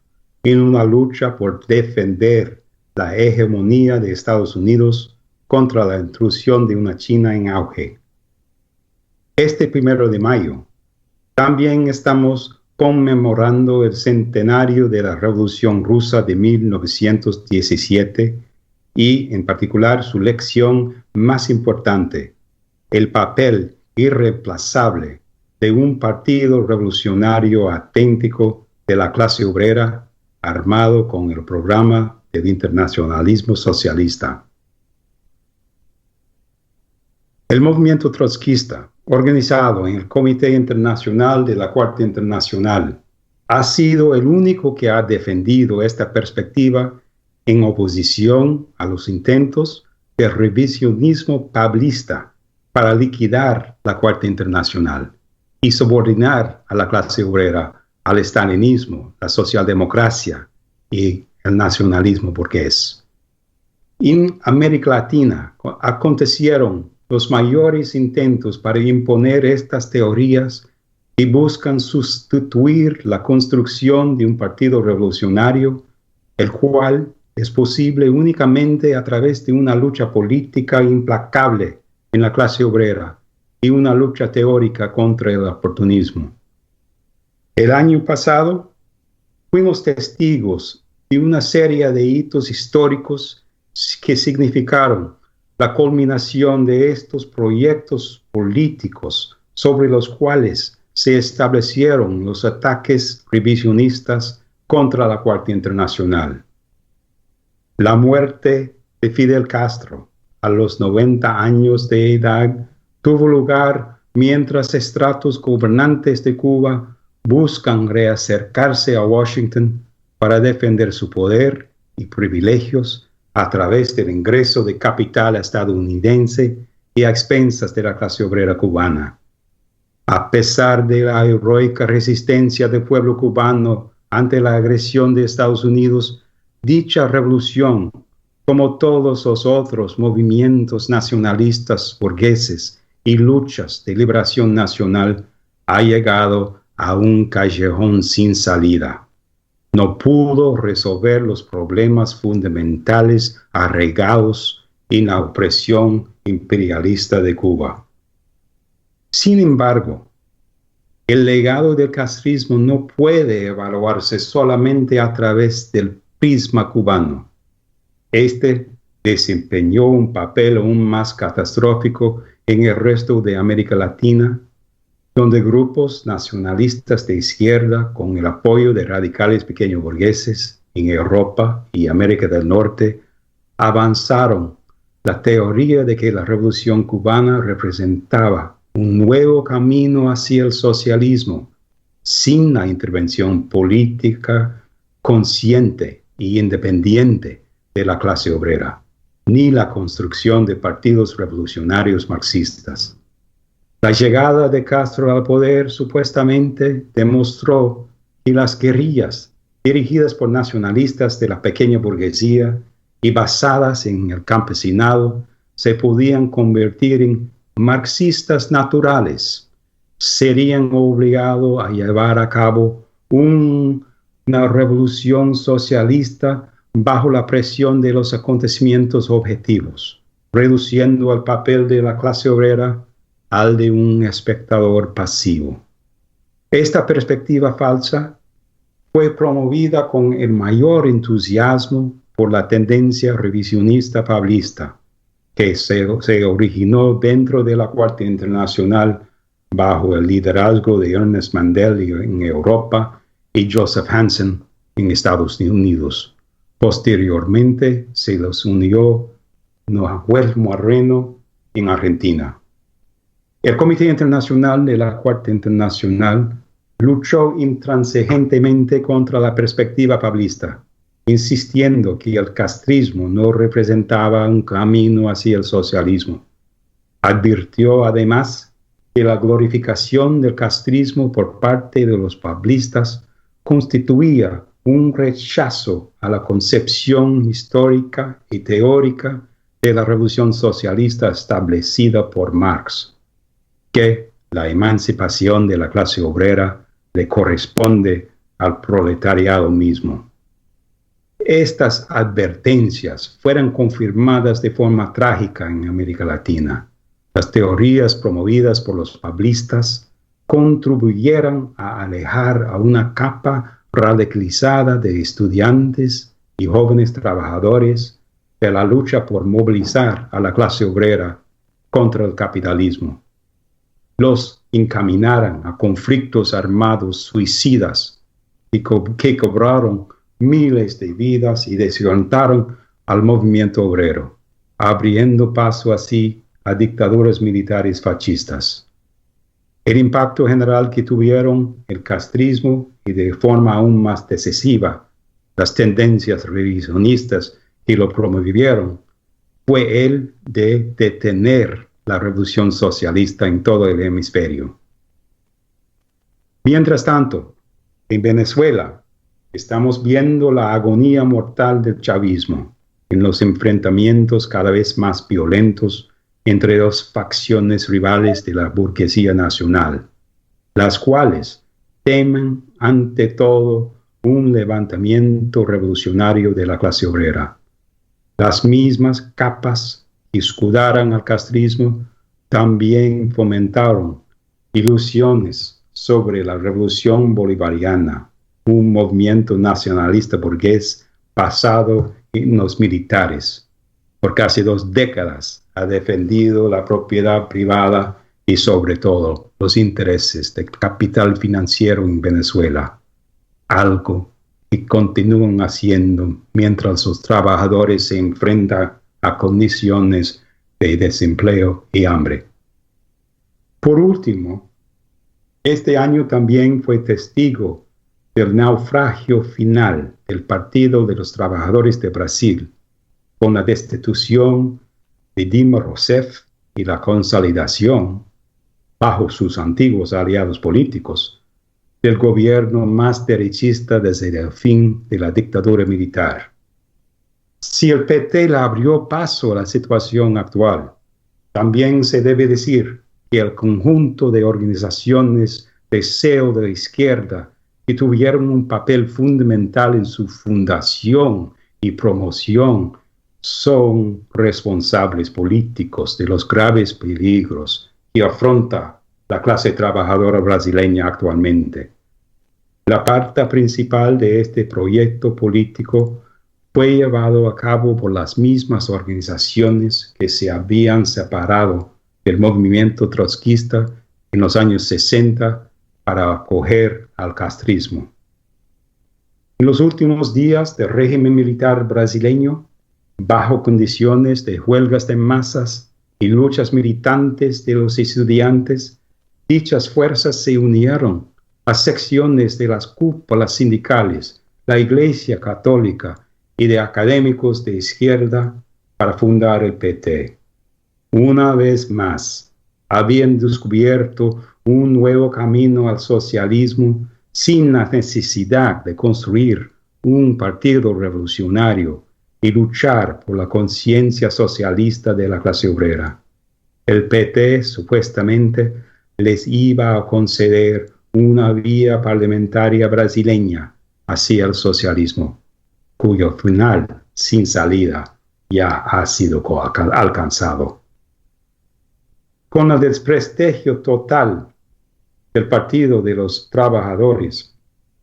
en una lucha por defender la hegemonía de Estados Unidos contra la intrusión de una China en auge. Este 1 de mayo también estamos conmemorando el centenario de la Revolución Rusa de 1917 y, en particular, su lección más importante, el papel irreemplazable de un partido revolucionario auténtico de la clase obrera armado con el programa del internacionalismo socialista. El movimiento trotskista, organizado en el Comité Internacional de la Cuarta Internacional, ha sido el único que ha defendido esta perspectiva en oposición a los intentos del revisionismo pablista para liquidar la Cuarta Internacional y subordinar a la clase obrera al estalinismo, la socialdemocracia y el nacionalismo burgués. En América Latina acontecieron los mayores intentos para imponer estas teorías y buscan sustituir la construcción de un partido revolucionario, el cual es posible únicamente a través de una lucha política implacable en la clase obrera y una lucha teórica contra el oportunismo. El año pasado fuimos testigos de una serie de hitos históricos que significaron la culminación de estos proyectos políticos sobre los cuales se establecieron los ataques revisionistas contra la Cuarta Internacional. La muerte de Fidel Castro a los 90 años de edad tuvo lugar mientras estratos gobernantes de Cuba buscan reacercarse a Washington para defender su poder y privilegios a través del ingreso de capital estadounidense y a expensas de la clase obrera cubana. A pesar de la heroica resistencia del pueblo cubano ante la agresión de Estados Unidos, dicha revolución, como todos los otros movimientos nacionalistas burgueses y luchas de liberación nacional, ha llegado a un callejón sin salida. no pudo resolver los problemas fundamentales arraigados en la opresión imperialista de Cuba. Sin embargo, el legado del castrismo no puede evaluarse solamente a través del prisma cubano. Este desempeñó un papel aún más catastrófico en el resto de América Latina, donde grupos nacionalistas de izquierda, con el apoyo de radicales pequeñoburgueses en Europa y América del Norte, avanzaron la teoría de que la Revolución cubana representaba un nuevo camino hacia el socialismo, sin la intervención política consciente e independiente de la clase obrera, ni la construcción de partidos revolucionarios marxistas. La llegada de Castro al poder supuestamente demostró que las guerrillas dirigidas por nacionalistas de la pequeña burguesía y basadas en el campesinado se podían convertir en marxistas naturales. Serían obligados a llevar a cabo una revolución socialista bajo la presión de los acontecimientos objetivos, reduciendo el papel de la clase obrera al de un espectador pasivo. Esta perspectiva falsa fue promovida con el mayor entusiasmo por la tendencia revisionista pablista, que se originó dentro de la Cuarta Internacional bajo el liderazgo de Ernest Mandel en Europa y Joseph Hansen en Estados Unidos. Posteriormente se los unió Noel Moreno en Argentina. El Comité Internacional de la Cuarta Internacional luchó intransigentemente contra la perspectiva pablista, insistiendo que el castrismo no representaba un camino hacia el socialismo. Advirtió además que la glorificación del castrismo por parte de los pablistas constituía un rechazo a la concepción histórica y teórica de la revolución socialista establecida por Marx, que la emancipación de la clase obrera le corresponde al proletariado mismo. Estas advertencias fueron confirmadas de forma trágica en América Latina. Las teorías promovidas por los pablistas contribuyeron a alejar a una capa radicalizada de estudiantes y jóvenes trabajadores de la lucha por movilizar a la clase obrera contra el capitalismo. Los encaminaron a conflictos armados suicidas que cobraron miles de vidas y desorientaron al movimiento obrero, abriendo paso así a dictaduras militares fascistas. El impacto general que tuvieron el castrismo y de forma aún más decisiva las tendencias revisionistas que lo promovieron fue el de detener la revolución socialista en todo el hemisferio. Mientras tanto, en Venezuela, estamos viendo la agonía mortal del chavismo en los enfrentamientos cada vez más violentos entre dos facciones rivales de la burguesía nacional, las cuales temen ante todo un levantamiento revolucionario de la clase obrera. Las mismas capas que escudaran al castrismo también fomentaron ilusiones sobre la revolución bolivariana, un movimiento nacionalista burgués basado en los militares. Por casi 2 décadas ha defendido la propiedad privada y sobre todo los intereses del capital financiero en Venezuela, algo que continúan haciendo mientras los trabajadores se enfrentan a condiciones de desempleo y hambre. Por último, este año también fue testigo del naufragio final del Partido de los Trabajadores de Brasil, con la destitución de Dilma Rousseff y la consolidación, bajo sus antiguos aliados políticos, del gobierno más derechista desde el fin de la dictadura militar. Si el PT le abrió paso a la situación actual, también se debe decir que el conjunto de organizaciones de pseudo izquierda que tuvieron un papel fundamental en su fundación y promoción, son responsables políticos de los graves peligros que afronta la clase trabajadora brasileña actualmente. La parte principal de este proyecto político fue llevado a cabo por las mismas organizaciones que se habían separado del movimiento trotskista en los años 60 para acoger al castrismo. En los últimos días del régimen militar brasileño, bajo condiciones de huelgas de masas y luchas militantes de los estudiantes, dichas fuerzas se unieron a secciones de las cúpulas sindicales, la Iglesia Católica y de académicos de izquierda para fundar el PT. Una vez más, habían descubierto un nuevo camino al socialismo sin la necesidad de construir un partido revolucionario y luchar por la conciencia socialista de la clase obrera. El PT supuestamente les iba a conceder una vía parlamentaria brasileña hacia el socialismo, cuyo final sin salida ya ha sido alcanzado. Con el desprestigio total del Partido de los Trabajadores,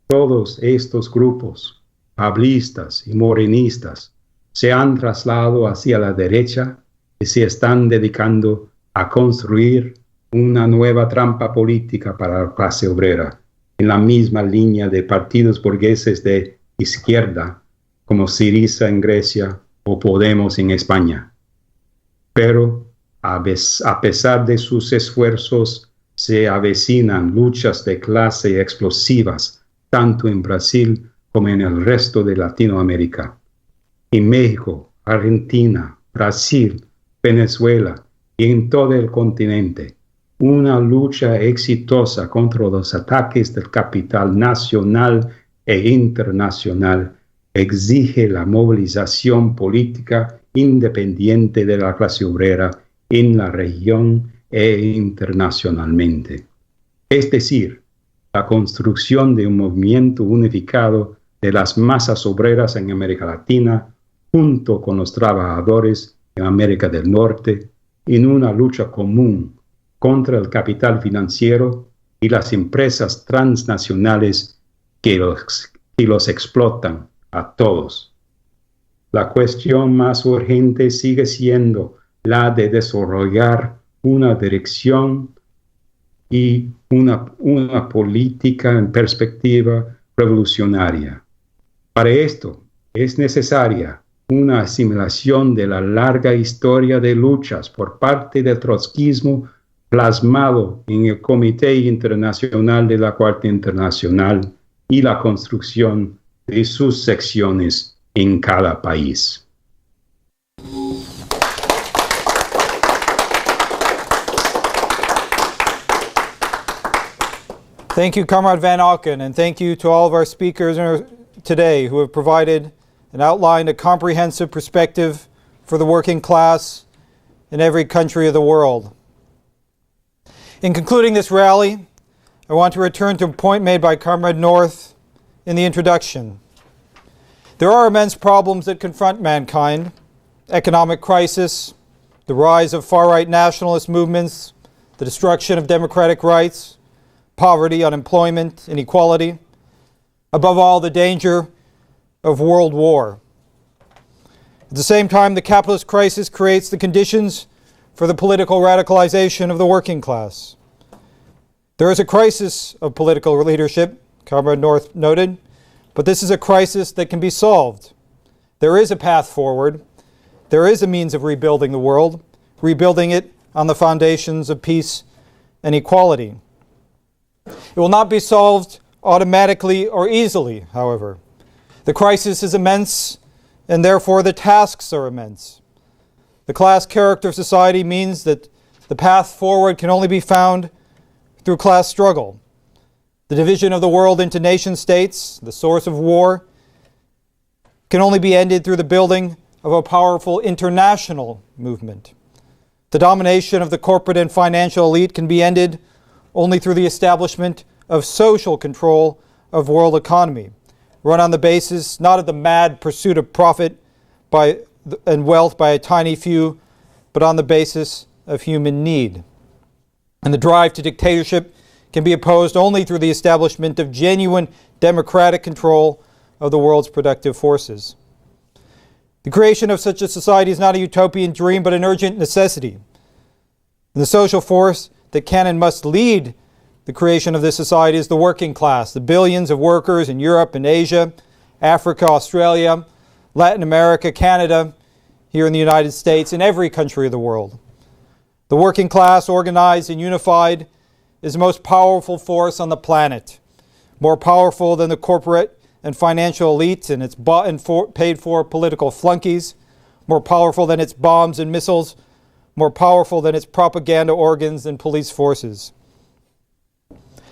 todos estos grupos, pablistas y morenistas, se han trasladado hacia la derecha y se están dedicando a construir una nueva trampa política para la clase obrera, en la misma línea de partidos burgueses de izquierda, como SYRIA en Grecia o Podemos en España. Pero, a pesar de sus esfuerzos, se avecinan luchas de clase explosivas, tanto en Brasil como en el resto de Latinoamérica. En México, Argentina, Brasil, Venezuela y en todo el continente, una lucha exitosa contra los ataques del capital nacional e internacional exige la movilización política independiente de la clase obrera en la región e internacionalmente. Es decir, la construcción de un movimiento unificado de las masas obreras en América Latina, junto con los trabajadores en América del Norte, en una lucha común contra el capital financiero y las empresas transnacionales que los explotan a todos. La cuestión más urgente sigue siendo la de desarrollar una dirección y una política en perspectiva revolucionaria. Para esto es necesaria una asimilación de la larga historia de luchas por parte del trotskismo plasmado en el Comité Internacional de la Cuarta Internacional y la construcción de sus secciones en cada país. Thank you, Comrade Van Auken, and thank you to all of our speakers today who have provided and outlined a comprehensive perspective for the working class in every country of the world. In concluding this rally, I want to return to a point made by Comrade North in the introduction. There are immense problems that confront mankind: economic crisis, the rise of far-right nationalist movements, the destruction of democratic rights, poverty, unemployment, inequality, above all, the danger of world war. At the same time, the capitalist crisis creates the conditions for the political radicalization of the working class. There is a crisis of political leadership, Comrade North noted, but this is a crisis that can be solved. There is a path forward. There is a means of rebuilding the world, rebuilding it on the foundations of peace and equality. It will not be solved automatically or easily, however. The crisis is immense, and therefore the tasks are immense. The class character of society means that the path forward can only be found through class struggle. The division of the world into nation states, the source of war, can only be ended through the building of a powerful international movement. The domination of the corporate and financial elite can be ended only through the establishment of social control of world economy, run on the basis not of the mad pursuit of profit and wealth by a tiny few, but on the basis of human need. And the drive to dictatorship can be opposed only through the establishment of genuine democratic control of the world's productive forces. The creation of such a society is not a utopian dream, but an urgent necessity. And the social force that can and must lead the creation of this society is the working class, the billions of workers in Europe and Asia, Africa, Australia, Latin America, Canada, here in the United States, in every country of the world. The working class, organized and unified, is the most powerful force on the planet, more powerful than the corporate and financial elite and its bought and paid for political flunkies, more powerful than its bombs and missiles, more powerful than its propaganda organs and police forces.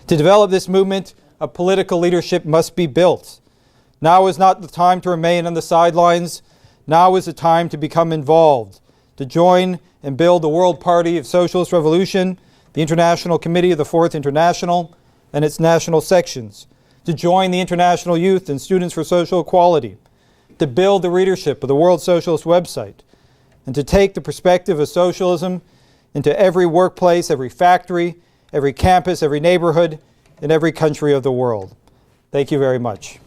To develop this movement, a political leadership must be built. Now is not the time to remain on the sidelines. Now is the time to become involved, to join and build the World Party of Socialist Revolution, the International Committee of the Fourth International, and its national sections, to join the International Youth and Students for Social Equality, to build the readership of the World Socialist website, and to take the perspective of socialism into every workplace, every factory, every campus, every neighborhood, in every country of the world. Thank you very much.